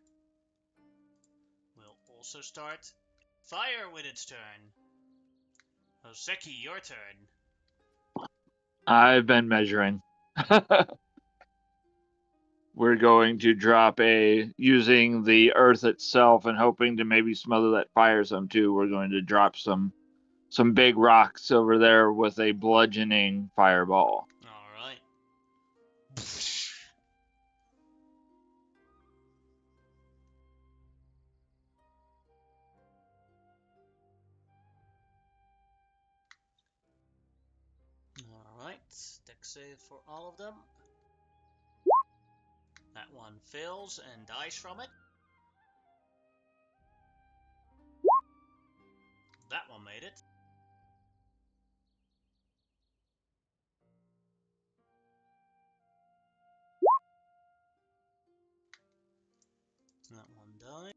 will also start fire with its turn. Hoseki, your turn. I've been measuring. We're going to drop using the earth itself and hoping to maybe smother that fire some too. We're going to drop some big rocks over there with a bludgeoning fireball. Alright. Alright, dex save for all of them. That one fails and dies from it. That one made it. That one died.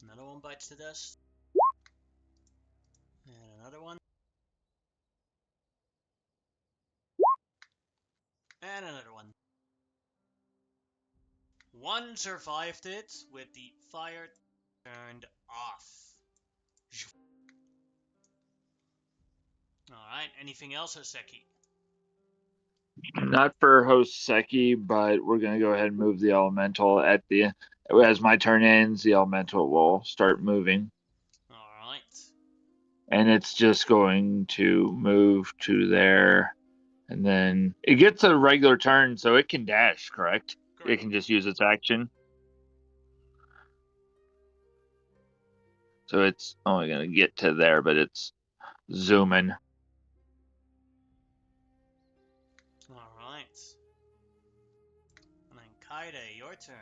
Another one bites the dust. And another one. And another one. One survived it with the fire turned off. Alright, anything else, Hoseki? Not for Hoseki, but we're going to go ahead and move the elemental as my turn ends, the elemental will start moving. Alright. And it's just going to move to there. And then it gets a regular turn, so it can dash, correct? It can just use its action. So it's only going to get to there, but it's zooming. Alright. And then Kaide, your turn.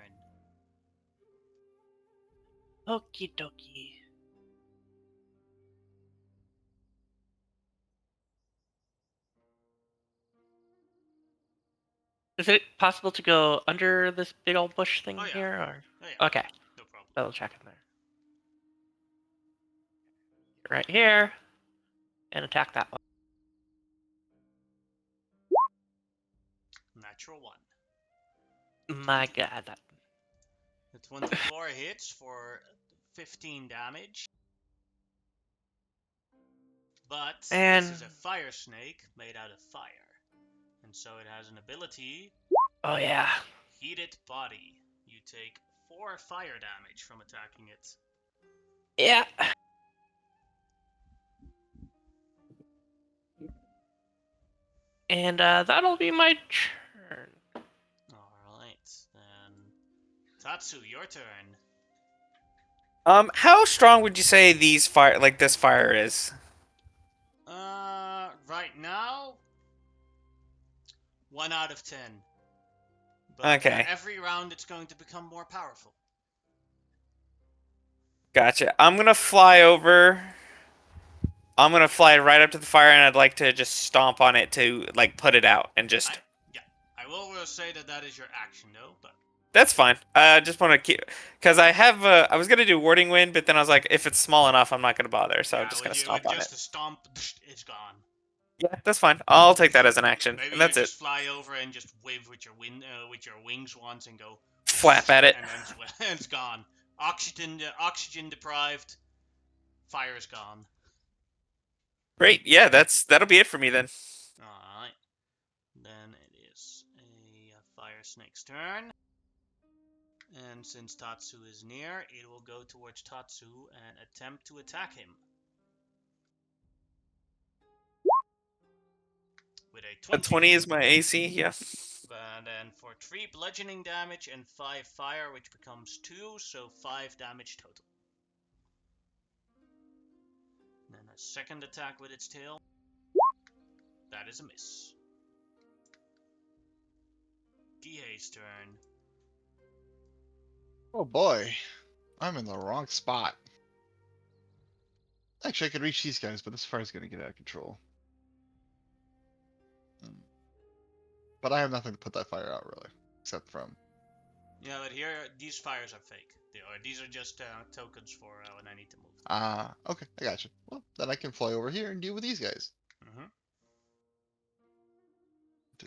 Okie dokie. Is it possible to go under this big old bush thing Oh, yeah. here? Or? Oh, yeah. Okay, No problem. double check in there. Right here, and attack that one. Natural one. My god, that... The 24 hits for 15 damage. But And... this is a fire snake made out of fire. And so it has an ability. Oh yeah. Heated body. You take 4 fire damage from attacking it. Yeah. And that'll be my turn. Alright, then. Tatsu, your turn. How strong would you say this fire is? Right now, 1 out of 10. But Okay, every round it's going to become more powerful. gotcha. I'm gonna fly over. I'm gonna fly right up to the fire, and I'd like to just stomp on it to like put it out, and just. I will say that is your action, though, but... That's fine. I just want to keep, because I have. I was gonna do warding wind, but then I was like, if it's small enough, I'm not gonna bother. So I'm just gonna stomp with on just it. a stomp, it's gone. Yeah, that's fine. I'll take that as an action, Maybe and you that's it. just fly over and just wave with your wings once and go... Flap at it. And then it's gone. Oxygen deprived. Fire is gone. Great. Yeah, that'll be it for me then. Alright. Then it is a fire snake's turn. And since Tatsu is near, it will go towards Tatsu and attempt to attack him. With a 20. A 20 is my AC. Yeah. And then for 3 bludgeoning damage and 5 fire, which becomes 2, so 5 damage total. And then a second attack with its tail. That is a miss. Gihei's turn. Oh boy, I'm in the wrong spot. Actually, I could reach these guys, but this fire's gonna get out of control. But I have nothing to put that fire out, really, except from... Yeah, but here, these fires are fake. These are just tokens for when I need to move. Okay, I got you. Well, then I can fly over here and deal with these guys. Mm-hmm.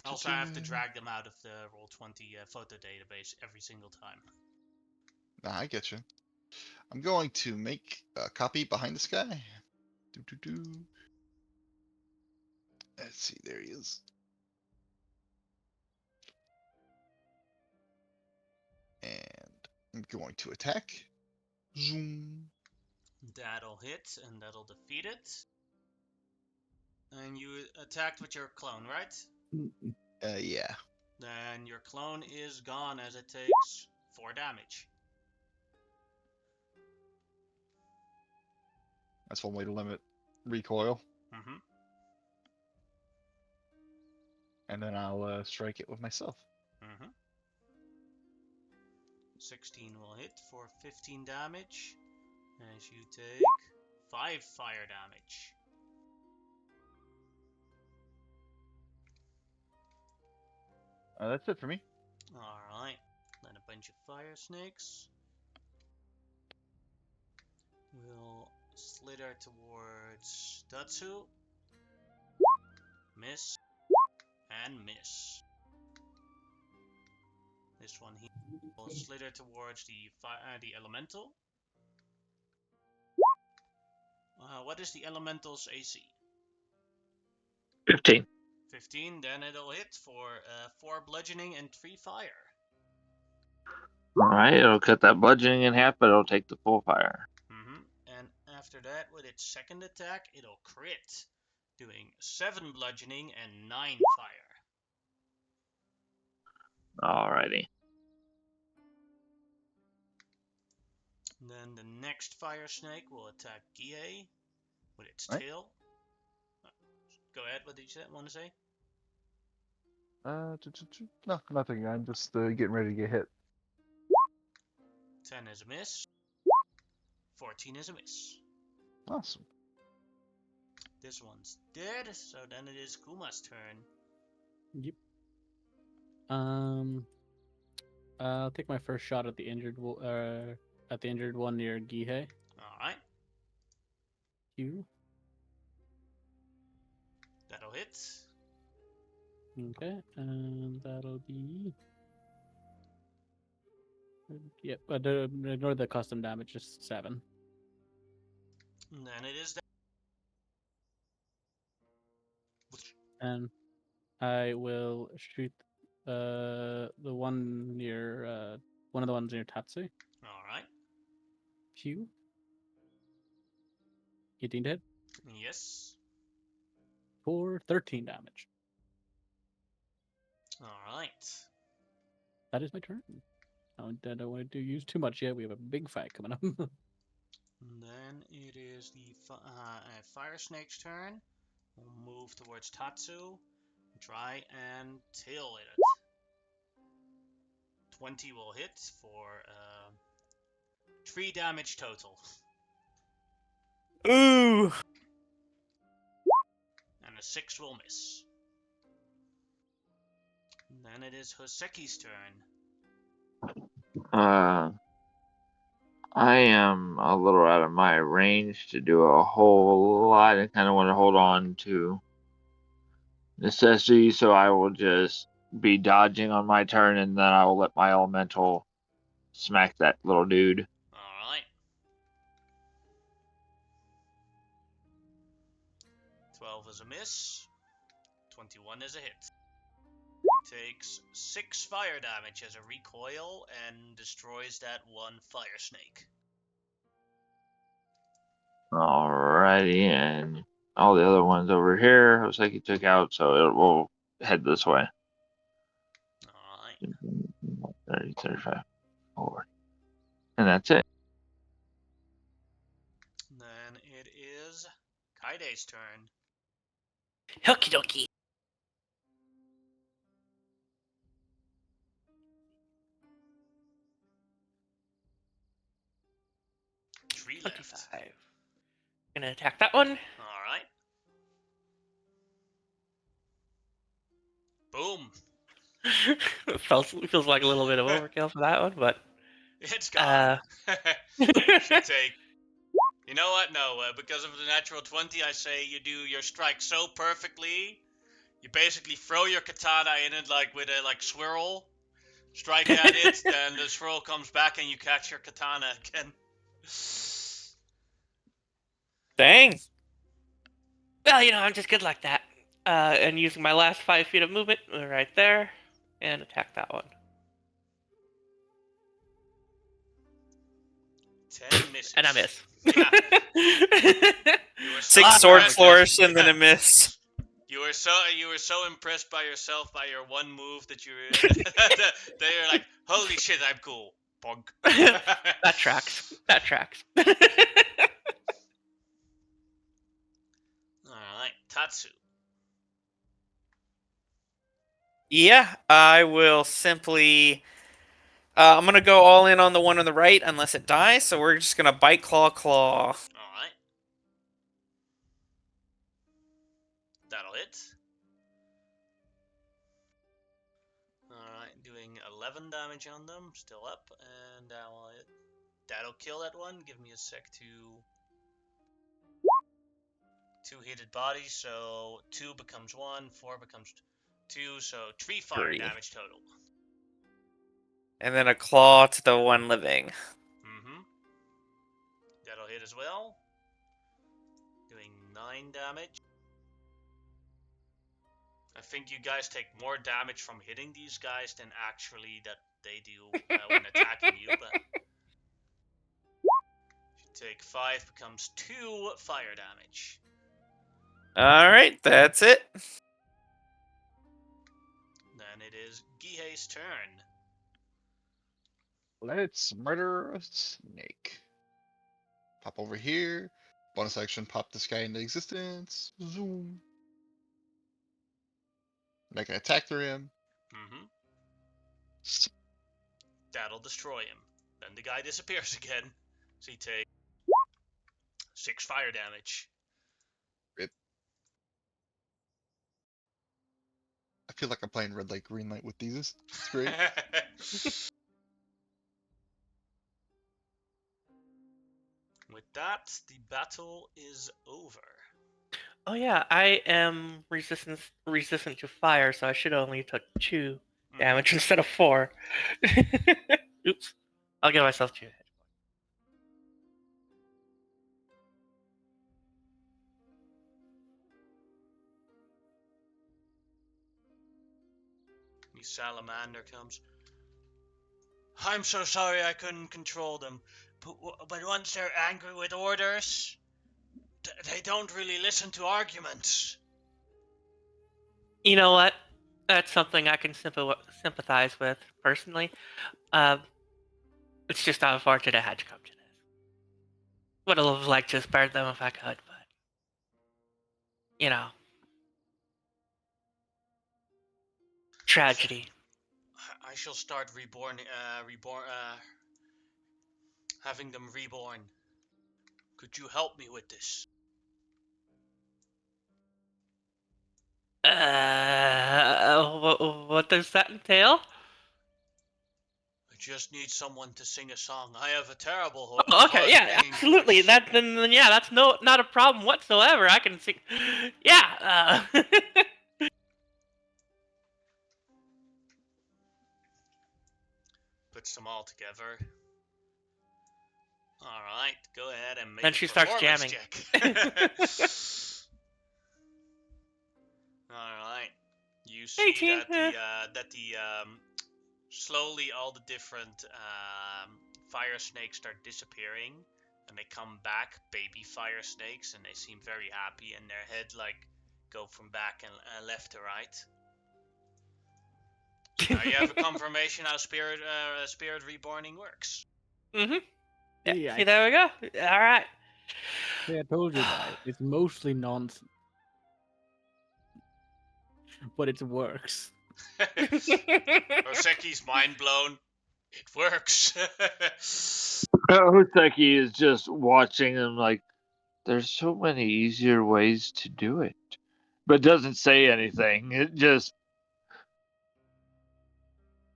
Also, I have to drag them out of the Roll20 photo database every single time. Nah, I get you. I'm going to make a copy behind this guy. Let's see, there he is. And I'm going to attack. Zoom. That'll hit, and that'll defeat it. And you attacked with your clone, right? Yeah. Then your clone is gone as it takes 4 damage. That's one way to limit recoil. Mm-hmm. And then I'll strike it with myself. Mm-hmm. 16 will hit for 15 damage. As you take 5 fire damage. That's it for me. Alright. Then a bunch of fire snakes. We'll slither towards Tatsu. Miss. And miss. This one here will slither towards the elemental. What is the elemental's AC? 15. 15, then it'll hit for 4 bludgeoning and 3 fire. Alright, it'll cut that bludgeoning in half, but it'll take the full fire. Mm-hmm. And after that, with its second attack, it'll crit, doing 7 bludgeoning and 9 fire. Alrighty. Then the next fire snake will attack Gie with its Right. tail. Go ahead, what did you want to say? No, nothing. I'm just getting ready to get hit. 10 is a miss. 14 is a miss. Awesome. This one's dead, so then it is Kuma's turn. Yep. I'll take my first shot at the injured one near Gihei. Alright, Q. that'll hit. Okay, and that'll be. Yep, ignore the custom damage, just 7. And then it is that. And I will shoot the one near one of the ones near Tatsu. Alright, Q. 18 to hit yes. for 13 damage. All right. That is my turn. I don't want to use too much yet. We have a big fight coming up. And then it is the Fire Snake's turn. We'll move towards Tatsu. Try and tail it. 20 will hit for 3 damage total. Ooh. And a 6 will miss. And then it is Hoseki's turn. I am a little out of my range to do a whole lot. I kind of want to hold on to necessity, so I will just be dodging on my turn, and then I will let my elemental smack that little dude. Alright. 12 is a miss. 21 is a hit. He takes 6 fire damage as a recoil and destroys that one fire snake. Alrighty, and all the other ones over here, looks like he took out, so it will head this way. Alright. 30, 35, 40. And that's it. Then it is Kaide's turn. Okie dokie. Tree left. 25. Gonna attack that one. Alright. Boom. feels like a little bit of overkill for that one, but It's gone. Should take. You know what? No, because of the natural 20, I say you do your strike so perfectly. You basically throw your katana in it like with a swirl, strike at it, then the swirl comes back and you catch your katana again. Dang. well, I'm just good like that. And using my last 5 feet of movement right there, and attack that one. 10 misses. And I miss. Yeah. You were so 6 sword impressed. flourish and then a miss. You were so impressed by yourself by your one move that you were that you're like, holy shit, I'm cool. Bonk. That tracks. That tracks. Alright, Tatsu. Yeah, I will simply. I'm gonna go all in on the one on the right unless it dies. So we're just gonna bite, claw, claw. Alright. That'll hit. Alright, doing 11 damage on them, still up, and that'll kill that one. Give me a sec to 2 heated bodies, so 2 becomes 1, 4 becomes 2, so 3 fire 3. damage total. And then a claw to the one living. Mm-hmm. That'll hit as well. Doing 9 damage. I think you guys take more damage from hitting these guys than actually that they do when attacking you, but if you take 5 becomes 2 fire damage. Alright, that's it. Then it is Gihei's turn. Let's murder a snake. Pop over here. Bonus action, pop this guy into existence. Zoom. Make an attack through him. Mm-hmm. That'll destroy him. Then the guy disappears again. So he takes 6 fire damage. Rip. I feel like I'm playing red light, green light with these. It's great. With that, the battle is over. Oh yeah, I am resistant to fire, so I should only took 2 damage instead of 4. Oops. I'll give myself 2 hit. The salamander comes. I'm so sorry I couldn't control them, but once they're angry with orders, they don't really listen to arguments. You know what? That's something I can sympathize with personally. It's just unfortunate it had to come to this. Would have liked to spare them if I could, but you know, tragedy. I shall start having them reborn. Could you help me with this? What does that entail? I just need someone to sing a song. I have a terrible Oh, okay, yeah, singing absolutely. voice. Then yeah, that's not a problem whatsoever. I can sing. Yeah. Puts them all together. All right, go ahead and make Then a she starts performance jamming. check. All right. You see 18. that the slowly all the different fire snakes start disappearing, and they come back, baby fire snakes, and they seem very happy, and their head go from back and left to right. So now you have a confirmation how spirit reborning works. Mhm. Yeah. Yeah, See, there we go. All right. I told you that. It's mostly nonsense, but it works. Oseki's mind blown. It works. Hoseki is just watching him like, there's so many easier ways to do it. But doesn't say anything. It just.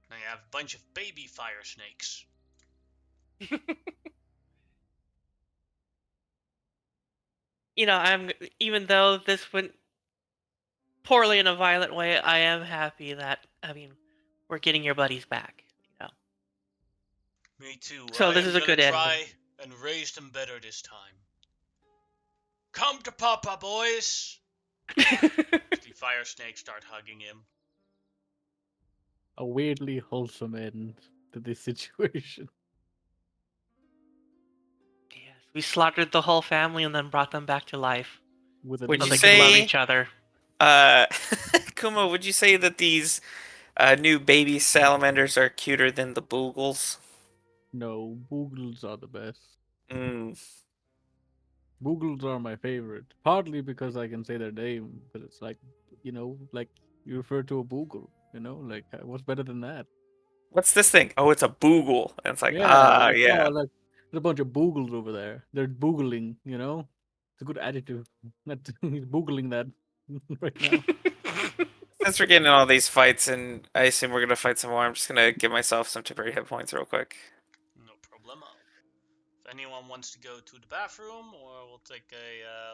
Now you have a bunch of baby fire snakes. Even though this went poorly in a violent way, I am happy that we're getting your buddies back. Me too. So I this am is a gonna good try ending. and raise them better this time. Come to Papa, boys! The fire snakes start hugging him. A weirdly wholesome end to this situation. Yes, we slaughtered the whole family and then brought them back to life Would Would so you they could love say, each other. Kuma, would you say that these new baby salamanders are cuter than the boogles? No, boogles are the best. Mm. Boogles are my favorite. Partly because I can say their name, but it's like, like you refer to a boogle, like what's better than that? What's this thing? Oh, it's a boogle. And it's like, Yeah, like, yeah. oh, like there's a bunch of boogles over there. They're boogling, It's a good adjective. Not he's boogling that right now. Since we're getting in all these fights, and I assume we're gonna fight some more, I'm just gonna give myself some temporary hit points real quick. No problemo. If anyone wants to go to the bathroom, or we'll take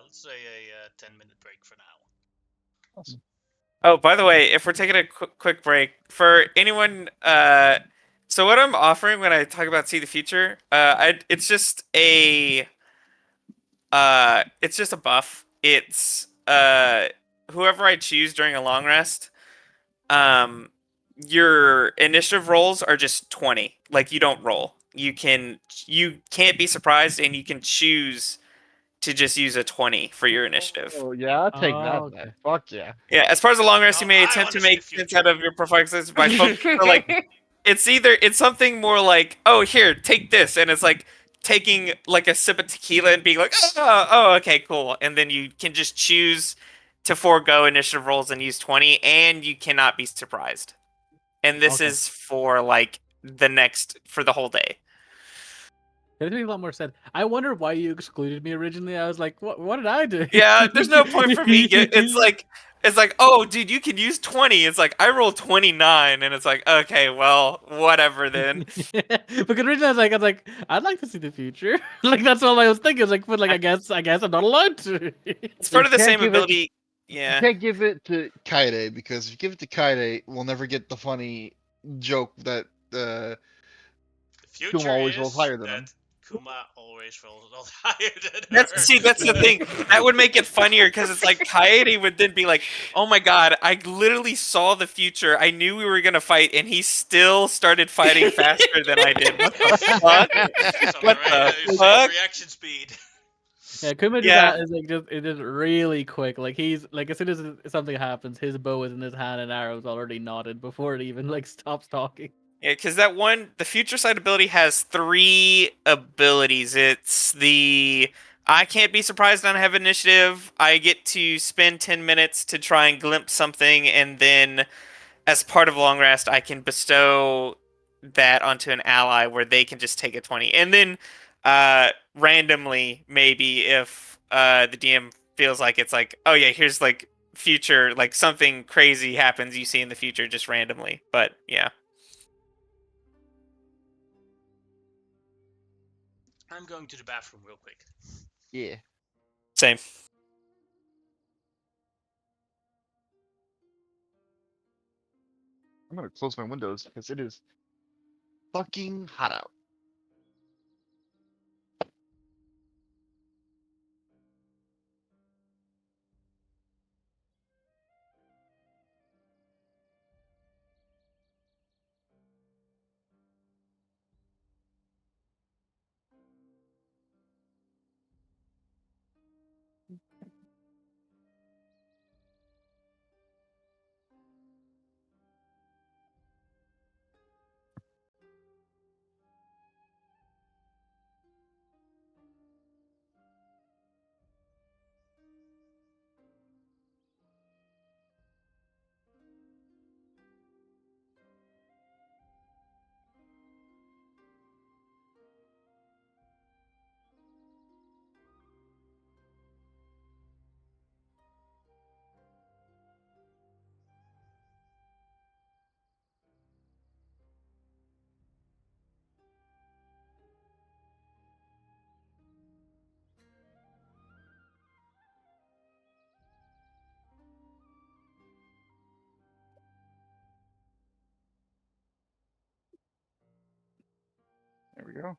let's say a 10-minute break for now. Oh, by the way, if we're taking a quick break, for anyone, so what I'm offering when I talk about see the future, it's just a buff. It's whoever I choose during a long rest, your initiative rolls are just 20. Like you don't roll. You can't be surprised, and you can choose to just use a 20 for your initiative. Oh yeah, I'll take that. Oh, Then. okay. Fuck yeah. Yeah, as far as the long rest, No, you may I attempt wanna to see make the sense future. out of your perplexes by focusing. Like it's something more like, oh, here, take this, and it's like taking like a sip of tequila and being like, oh, okay, cool, and then you can just choose to forego initiative rolls and use 20, and you cannot be surprised. And this Okay. is for like for the whole day. That makes a lot more sense. I wonder why you excluded me originally. I was like, what did I do? Yeah, there's no point for me. It's like, oh, dude, you can use 20. It's like I rolled 29, and it's like, okay, well, whatever then. Because originally I was like, I'd like to see the future. Like that's all I was thinking. But I guess I'm not allowed to. It's part of the can't same give it- ability. You Yeah. can't give it to Kaide, because if you give it to Kaide, we'll never get the funny joke that The Kuma future always is rolls higher than him. that Kuma always rolls higher than her. That's the thing. That would make it funnier because it's like Kaede would then be like, "Oh my god, I literally saw the future. I knew we were gonna fight, and he still started fighting faster than I did. What the fuck? It's on What the the same fuck?" reaction speed. Yeah, Kuma just Yeah. is like just it is really quick. Like he's like as soon as something happens, his bow is in his hand and arrows already knotted before it even like stops talking. Yeah, because the future sight ability has 3 abilities. It's the I can't be surprised on have initiative. I get to spend 10 minutes to try and glimpse something, and then as part of long rest, I can bestow that onto an ally where they can just take a 20. And then randomly, maybe if the DM feels like it's like, oh yeah, here's like future, like something crazy happens you see in the future just randomly. But yeah. I'm going to the bathroom real quick. Yeah. Same. I'm gonna close my windows because it is fucking hot out. There we go.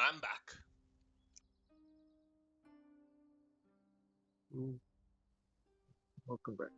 I'm back. Welcome back.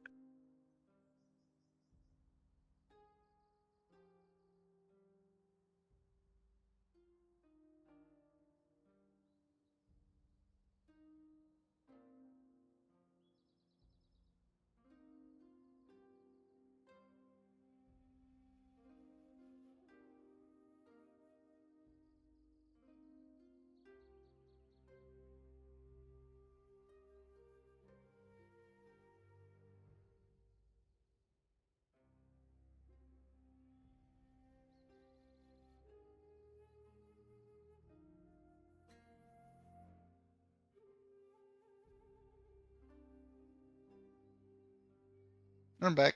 I'm back.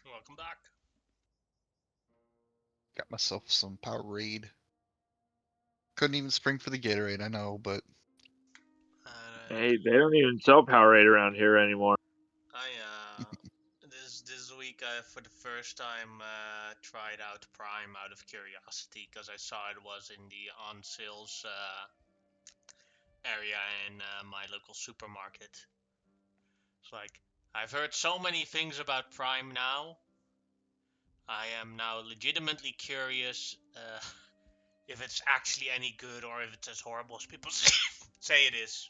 Welcome back. Got myself some Powerade. Couldn't even spring for the Gatorade, I know, but Hey, they don't even sell Powerade around here anymore. This week I for the first time tried out Prime out of curiosity because I saw it was in the on sales area in my local supermarket. It's like I've heard so many things about Prime now. I am now legitimately curious if it's actually any good or if it's as horrible as people say it is.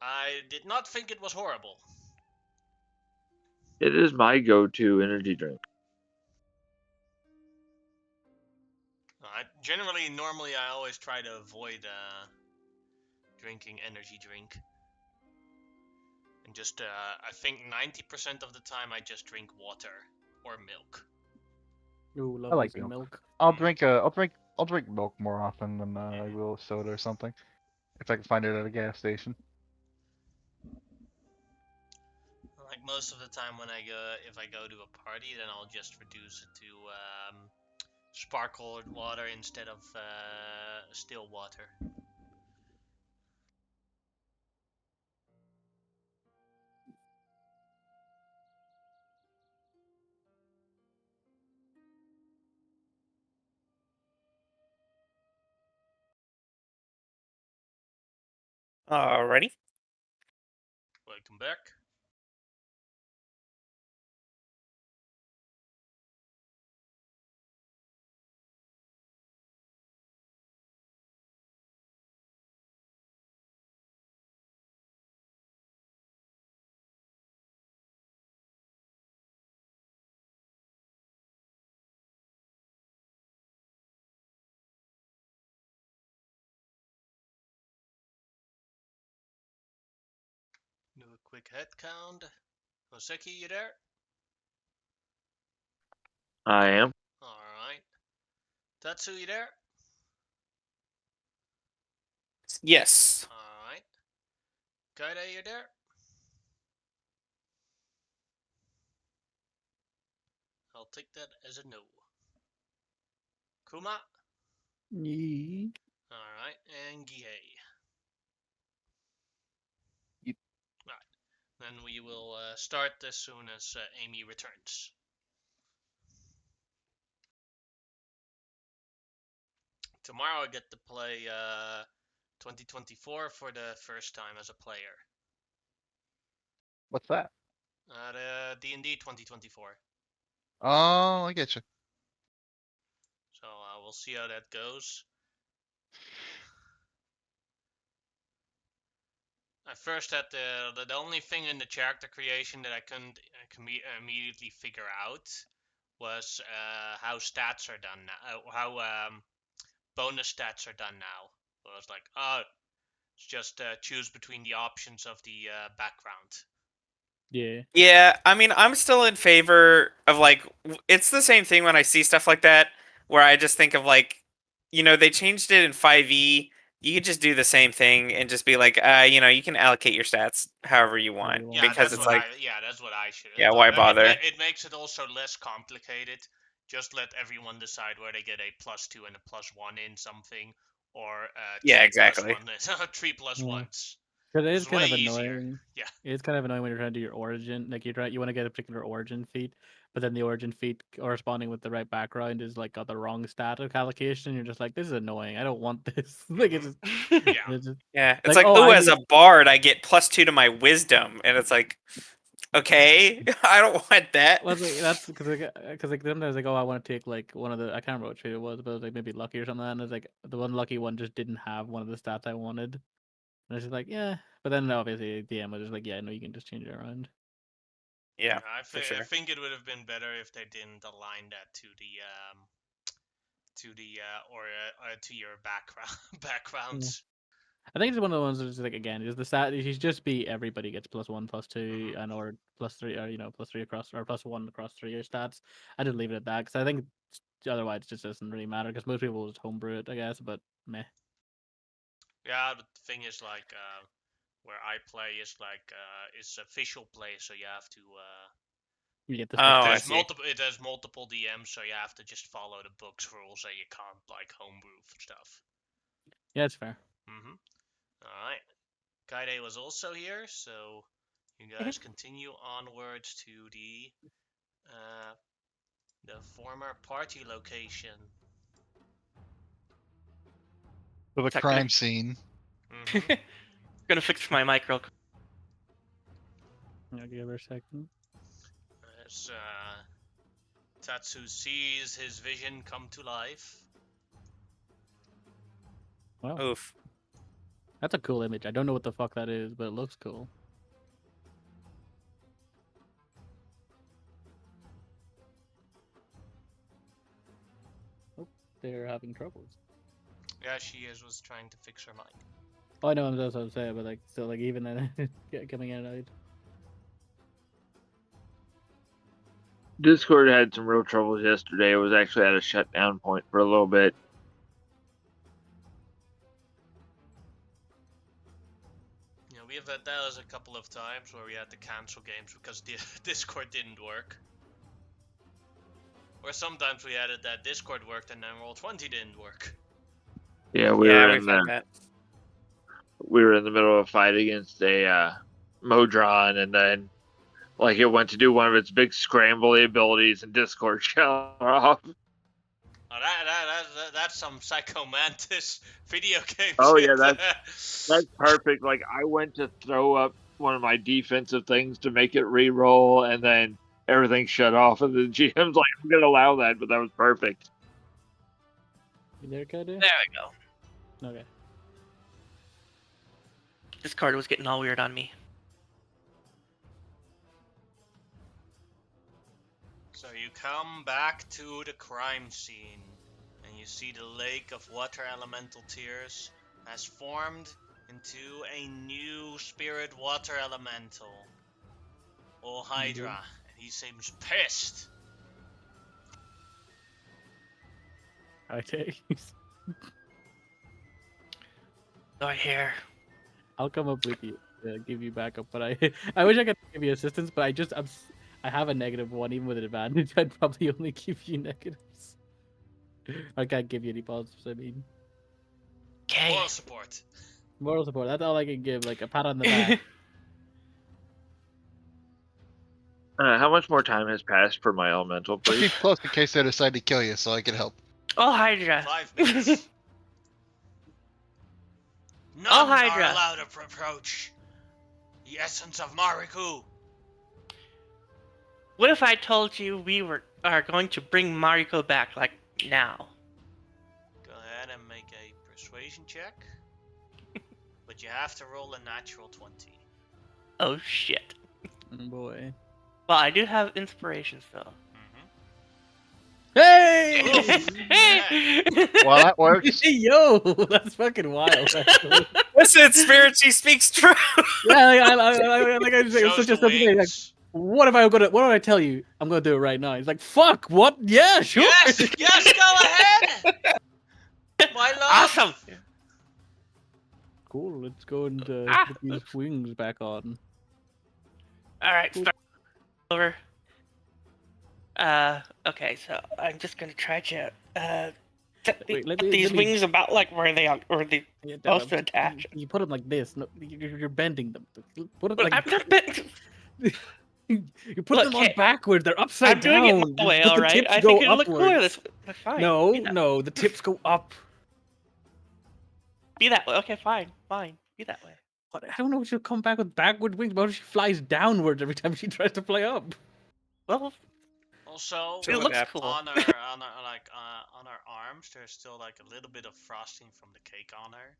I did not think it was horrible. It is my go-to energy drink. Normally I always try to avoid drinking energy drink. And just, I think 90% of the time I just drink water or milk. Ooh, love I like some milk. milk. I'll drink milk more often than I will soda or something, if I can find it at a gas station. Like most of the time when if I go to a party, then I'll just reduce it to sparkled water instead of still water. Alrighty. Welcome back. Do a quick head count. Hoseki, you there? I am. Alright. Tatsu, you there? Yes. Alright. Kaide, you there? I'll take that as a no. Kuma? Yee. Alright. And Gihei. Yep. Right. Then we will start as soon as Amy returns. Tomorrow I get to play 2024 for the first time as a player. What's that? The D&D 2024. oh, I get you. So we'll see how that goes. I first had the only thing in the character creation that I couldn't immediately figure out was how stats are done now. How bonus stats are done now. So I was like, oh, it's just choose between the options of the background. Yeah. Yeah, I mean, I'm still in favor of like it's the same thing when I see stuff like that where I just think of like, they changed it in 5e. You could just do the same thing and just be like, you can allocate your stats however you want you want. Yeah, because that's it's what like, that's what I should. yeah, why bother? It makes it also less complicated. Just let everyone decide where they get a +2 and a +1 in something, or Yeah, 3 + exactly. 1, 3 + Yeah. 1s. Because it is It's kind way of easier. annoying. Yeah. It's kind of annoying when you're trying to do your origin. Like you want to get a particular origin feat, but then the origin feat corresponding with the right background is like got the wrong stat allocation. You're just like, this is annoying. I don't want this. Like it's just, Yeah. it's just Yeah, it's like, like, oh, oh, I as need. a bard, I get +2 to my wisdom, and it's like, okay, I don't want that. Well, like, that's because like sometimes like, oh, I want to take like one of the, I can't remember what trait it was, but it was like maybe lucky or something, and it's like the one lucky one just didn't have one of the stats I wanted, and it's just like, yeah. But then obviously the DM was just like, yeah, no, you can just change it around. Yeah, I for sure. think it would have been better if they didn't align that to to your backgrounds. I think it's one of the ones that's like again, is the stat. He's just be everybody gets +1, +2, Mhm. and or +3, or +3 across or +1 across 3 year stats. I just leave it at that because I think otherwise it just doesn't really matter because most people will just homebrew it, I guess. But meh. Yeah, but the thing is like where I play is like it's official play, so you have to You get the Oh, stuff. I there's see. multiple DMs, so you have to just follow the book's rules, and you can't like homebrew stuff. Yeah, it's fair. All right. Kaide was also here, so you guys continue onwards to the former party location. To the Is that crime scene. Mm-hmm. Gonna fix my mic real quick. I'll give her a second. As Tatsu sees his vision come to life. Wow, Oof. that's a cool image. I don't know what the fuck that is, but it looks cool. Oh, they're having troubles. Yeah, she was trying to fix her mic. Oh, I know, that's what I'm saying, but like still, like even then, coming in and out. Discord had some real troubles yesterday. It was actually at a shutdown point for a little bit. You know, we have had that a couple of times where we had to cancel games because the Discord didn't work. Or sometimes we had it that Discord worked and then Roll20 didn't work. Yeah, Yeah, we've had that. we were in the middle of a fight against a Modron, and then like it went to do one of its big scrambly abilities, and Discord shut off. Oh, that's some Psycho Mantis video game Oh shit. yeah, that's perfect. Like I went to throw up one of my defensive things to make it re-roll, and then everything shut off, and the GM's like, "I'm gonna allow that," but that was perfect. You there, Kaide? There we go. Okay. This card was getting all weird on me. So you come back to the crime scene, and you see the lake of water elemental tears has formed into a new spirit water elemental, Ol Hydra, and he seems pissed. Okay. So I hear. I'll come up with you, give you backup, but I wish I could give you assistance, but I have a -1 even with an advantage. I'd probably only give you negatives. I can't give you any positives. I mean, Okay. Moral support. moral support. That's all I can give. Like a pat on the back. How much more time has passed for my elemental, Keep please? close in case they decide to kill you, so I can help. Oh, Hydra. 5 minutes. None Oh, are Hydra. allowed to approach the essence of Mariku. What if I told you we are going to bring Mariko back, like, now? Go ahead and make a persuasion check. But you have to roll a natural 20. Oh, shit. Oh, boy. Well, I do have inspiration, so. Hey! Hey! Well, that works. Yo, that's fucking wild. Actually. Listen, Spirit, she speaks true. Yeah, like I just, it's Shows such the a simple thing. Like, wings. what if I go to? What do I tell you? I'm gonna do it right now. He's like, fuck. What? Yeah, sure. Yes, go ahead. My love. Awesome! Cool. Let's go and put these wings back on. Alright, start over. Okay, so I'm just gonna try to Wait, these let me- wings about like where they are, or they Yeah, supposed to attach. You put them like this. No, you're bending them. Put it But like I'm not bent. you put Look, them on hey, backwards. They're upside I'm down. doing it my way, But all the right. tips I go think it'll look upwards. cooler this way. Fine. No, be that, no, the tips go up. Be that way. Okay, fine. Be that way. But I don't know if she'll come back with backward wings. What if she flies downwards every time she tries to fly up? Well, Also, it looks adapt. cool. on her arms, there's still like a little bit of frosting from the cake on her.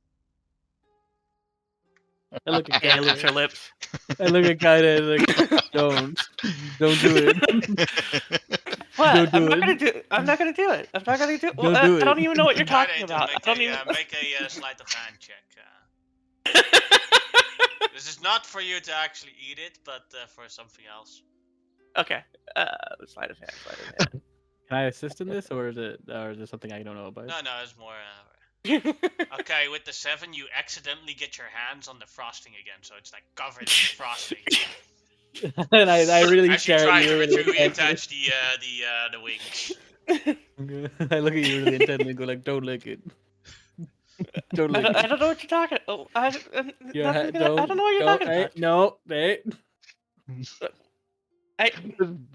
I look at Yeah, Kaida. licks her lips. I look at Kaida like, don't do it. What? Don't I'm do not it. gonna do it. I'm not gonna do it. I'm not gonna do it. Don't do I don't it. even know what you're talking Kaide, about. I don't even. make a sleight of hand check. This is not for you to actually eat it, but for something else. Okay. Sleight of hand. Can I assist in this, or is it something I don't know about? No, it's more. Okay, with the 7, you accidentally get your hands on the frosting again, so it's like covered in frosting. And I really As you stare try at to you really reattach the wings. intently. I look at you really intently and go like, "Don't lick it. Don't lick I it." don't know what you're talking. Oh, I don't know what you're talking hey, about. No, hey.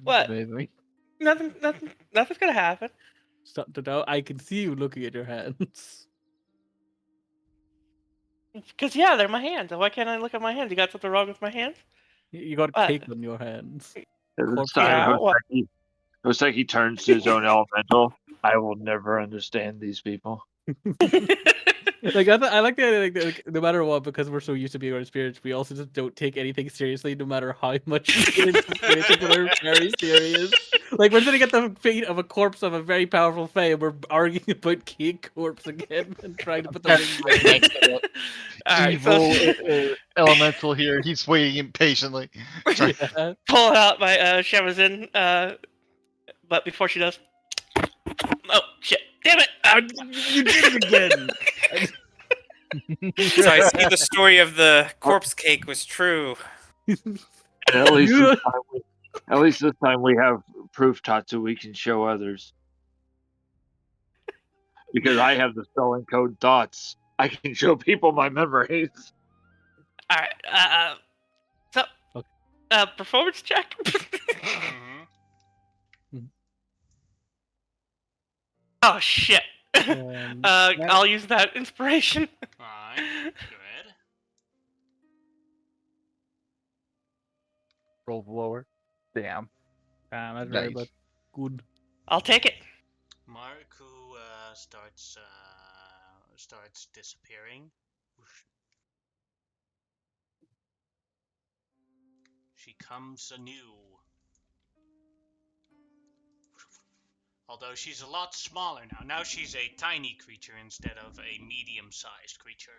What? Amazing. Nothing's gonna happen. Stop to know. I can see you looking at your hands. Because yeah, they're my hands. Why can't I look at my hands? You got something wrong with my hands? You got What? cake on your hands. It's Yeah, time what? Hoseki turns to his own elemental. I will never understand these people. Like I like the idea, like, no matter what, because we're so used to being our spirits, we also just don't take anything seriously, no matter how much we get into spirits that are very serious. Like we're sitting at the feet of a corpse of a very powerful fae, and we're arguing about cake corpse again and trying to put the wings on. Alright, Evil so elemental here. He's waiting impatiently. Trying- Yeah. pull out my Shamazin, but before she does, oh shit! Damn it! You did it again. So I see the story of the corpse cake was true. And at least this time we have proof, Tatsu, we can show others. Because I have the spell encode thoughts. I can show people my memories. Alright, so, Okay. performance check. Oh shit! I'll use that inspiration. Alright, good. Roll lower. Damn. That's very Nice. but good. I'll take it. Maruku starts disappearing. She comes anew. Although she's a lot smaller now. Now she's a tiny creature instead of a medium-sized creature.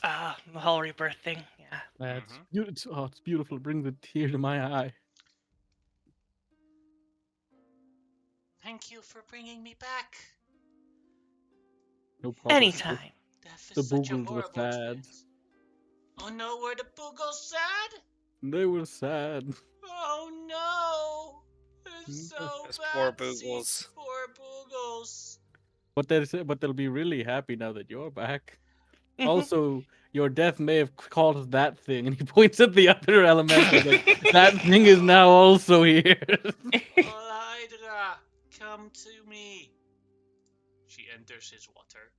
The whole rebirth thing. Yeah. That's it's beautiful. It brings a tear to my eye. Thank you for bringing me back. No problem. Anytime. Death The is such a Boogles were horrible sad. experience. Oh no, were the Boogles sad? They were sad. Oh no! It's so Those bad. poor to see Boogles. Poor Boogles. But they'll be really happy now that you're back. Mhm. Also, your death may have caused that thing, and he points at the other elemental. Like, that thing is now also here. Hydra, come to me. She enters his water.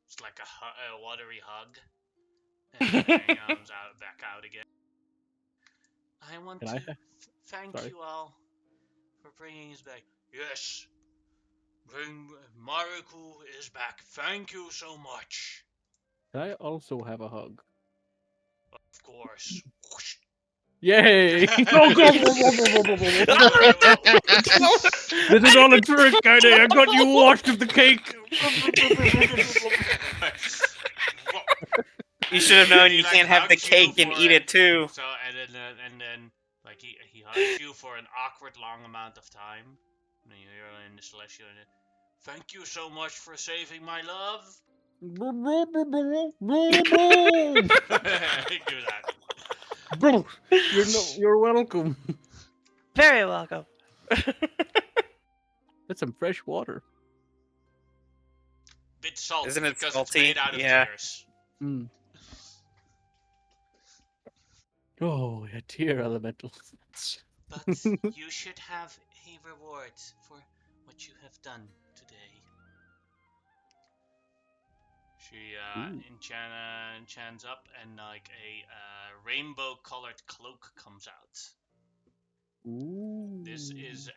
It's like a watery hug. And then comes back out again. I want Can to I- thank Sorry. you all for bringing us back. Yes, Maruku is back. Thank you so much. I also have a hug. Of course. Yay! Go, go, This is all a trick, Kaide. I got you washed of the cake. You should have known He, you like, can't have the hugs you cake and for eat it too. So and then like he hugs you for an awkward long amount of time. And then you hear in the celestial, thank you so much for saving my love. Do that. Bro, you're welcome. Very welcome. That's some fresh water. Bit salty Isn't it because it's salty? made out of Yeah. tears. Mm. Oh, yeah, tear elementals. But you should have a reward for what you have done today. She enchants up, and like a rainbow-colored cloak comes out. Ooh. This is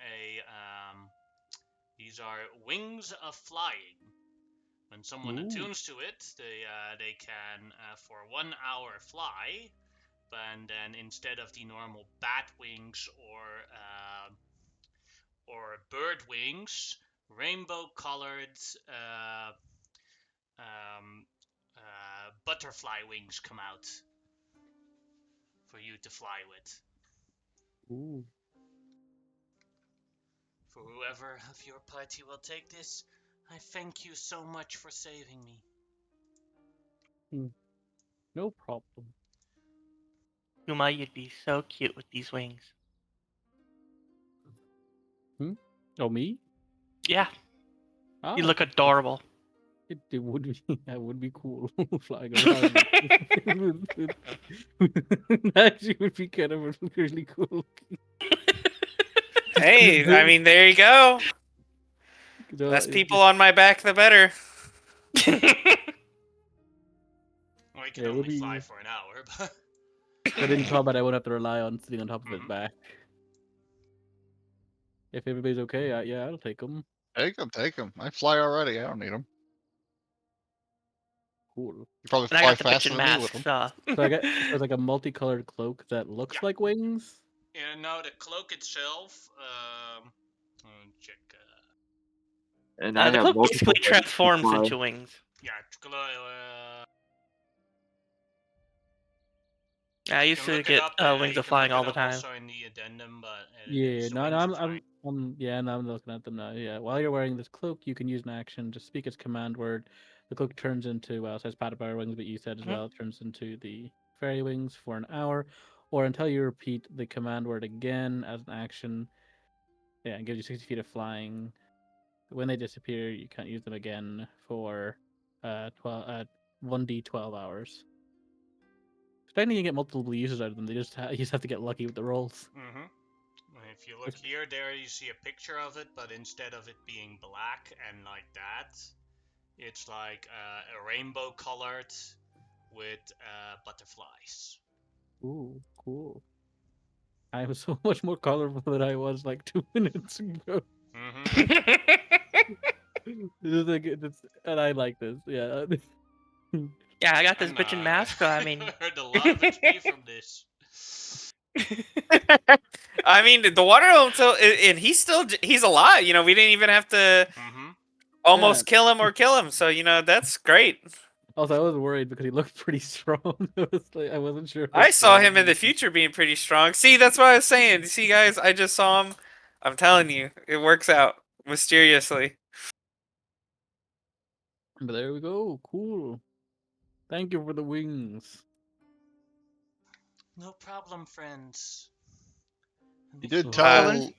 these are wings of flying. When someone attunes to it, they can for 1 hour fly, and then instead of the normal bat wings or bird wings, rainbow-colored butterfly wings come out for you to fly with. Ooh. For whoever of your party will take this, I thank you so much for saving me. No problem. Uma, you'd be so cute with these wings. Oh, me? Yeah, Ah, you look adorable. it would be. That would be cool. Flying around. Actually, would be kind of really cool. Hey, I mean, there you go. So, Less people on my back, the better. Well, I can Yeah, it would only fly be- for an hour, but But in combat, I won't have to rely on sitting on top of his Mhm. back. If everybody's okay, yeah, I'll take them. Take them, take them. I fly already. I don't need them. Cool. You probably And I fly got the faster bitchin' than me with masks. them. So I got it's like a multicolored cloak that looks Yeah. like wings. yeah, no, the cloak itself. Check. And I the have cloak multiple basically ways to transforms fly. into wings. Yeah, I you used can to look it get up. wings You of can flying look all it the up time. also in the addendum, but Yeah, the no, wings are I'm fine. yeah, no, I'm looking at them now. Yeah, while you're wearing this cloak, you can use an action to speak its command word. The cloak turns into it says Paddlebar wings, but you said as Mhm. well it turns into the fairy wings for an hour, or until you repeat the command word again as an action. Yeah, it gives you 60 feet of flying. When they disappear, you can't use them again for 1d12 hours. Technically, you get multiple uses out of them. You just have to get lucky with the rolls. If you look here, there you see a picture of it, but instead of it being black and like that, it's like a rainbow colored with butterflies. Ooh, cool. I am so much more colorful than I was like 2 minutes ago. And I like this. Yeah. Yeah, I got this And, bitchin' mask. So I mean, earned a lot of XP from this. I mean, the water elemental, and he's alive. You know, we didn't even have to almost kill him or kill him. So, you know, that's great. Also, I was worried because he looked pretty strong. I wasn't sure. I saw him in the future being pretty strong. See, that's what I was saying. See, guys, I just saw him. I'm telling you, it works out mysteriously. But there we go. Cool. Thank you for the wings. No problem, friends. You did Oh. tell.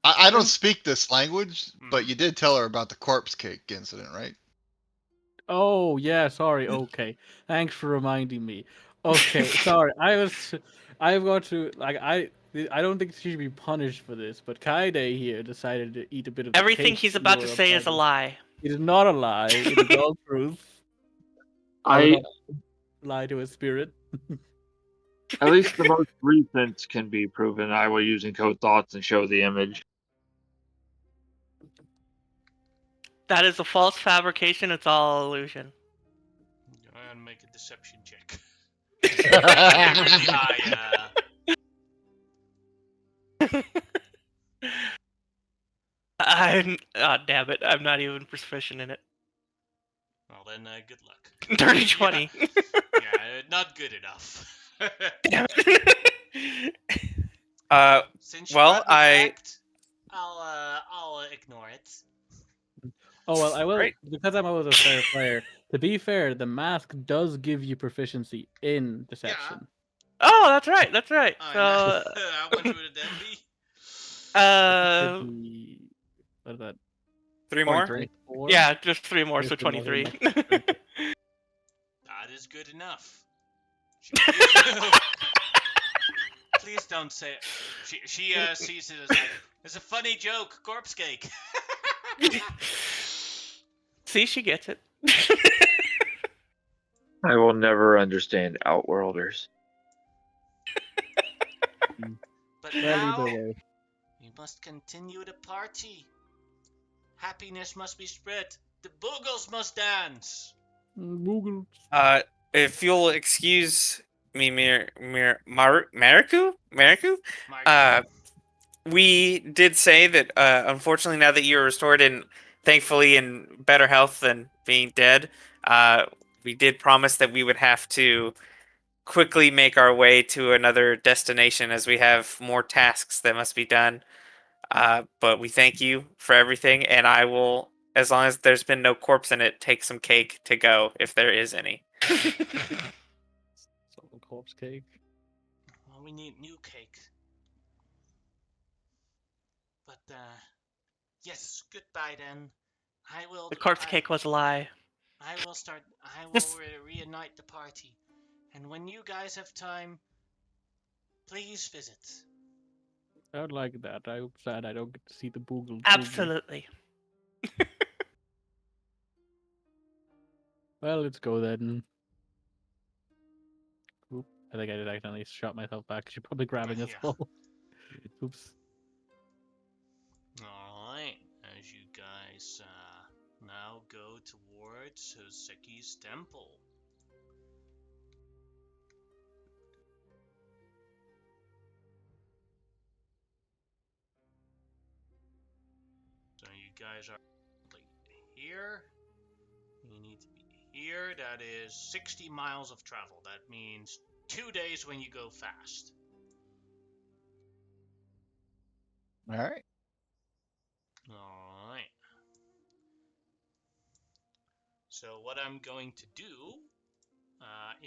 I don't Mm. speak this language, but you did tell her about the corpse cake incident, right? Oh, yeah, sorry. Okay. Thanks for reminding me. Okay, sorry. I've got to I don't think she should be punished for this, but Kaide here decided to eat a bit of the everything cake he's you about were to say is a upon. lie. It is not a lie. It is all truth. I will not lie to a spirit. At least the most recent can be proven. I will use encode thoughts and show the image. That is a false fabrication. It's all illusion. Go ahead and make a deception check. Really high. Damn it! I'm not even proficient in it. Well, then, good luck. Dirty 20. Yeah, not good enough. Damn it. Since you Well, got me backed, I'll ignore it. Oh well, I will Great. because I'm always a fair player. To be fair, the mask does give you proficiency in deception. Oh, that's right. That's right. So I went through the Denby. Could be, what is that? 3 more? 23. 4? Yeah, just 3 more, Just so 3 more, 23. okay. That is good enough. Please don't say it. She sees it as like, it's a funny joke, corpse cake. See, she gets it. I will never understand Outworlders. But Well, either now, way. we must continue the party. Happiness must be spread. The boogles must dance. Google. If you'll excuse me, Mariku? Mark, We did say that, unfortunately, now that you're restored and thankfully in better health than being dead, we did promise that we would have to quickly make our way to another destination as we have more tasks that must be done. But we thank you for everything, and I will, as long as there's been no corpse in it, take some cake to go if there is any. Some corpse cake. well, we need new cake. But, yes, goodbye then. I will. The corpse cake was a lie. I will reunite the party. And when you guys have time, please visit. I would like that. I'm sad I don't get to see the Boogle. Absolutely. Well, let's go then. Oop, I think I did accidentally shot myself back. She's probably grabbing us Yeah. all. Oops. Alright, as you guys now go towards Hoseki's temple. So you guys are here. You need to be here. That is 60 miles of travel. That means 2 days when you go fast. All right. Alright. So what I'm going to do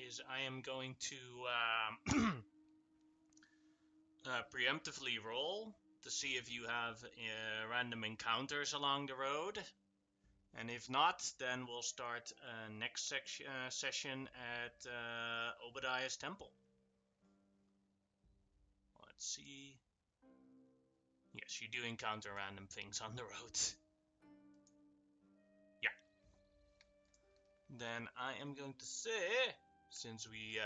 is I am going to preemptively roll to see if you have random encounters along the road. And if not, then we'll start next session at Obadiah's temple. Let's see. Yes, you do encounter random things on the road. Yeah. Then I am going to say, since we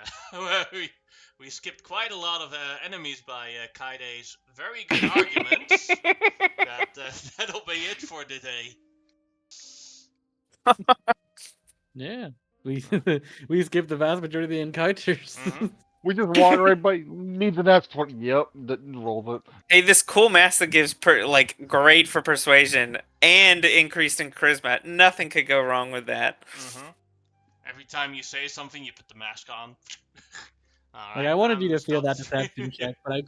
we skipped quite a lot of enemies by Kaide's very good arguments, that'll be it for today. Yeah. We we skipped the vast majority of the encounters. Mhm. We just walk right by. Needs an export. Yep, rolled it. Hey, this cool mask that gives great for persuasion and increased in charisma. Nothing could go wrong with that. Mhm. Every time you say something, you put the mask on. All Like right, I wanted you to feel stop that the deception stream. check, but I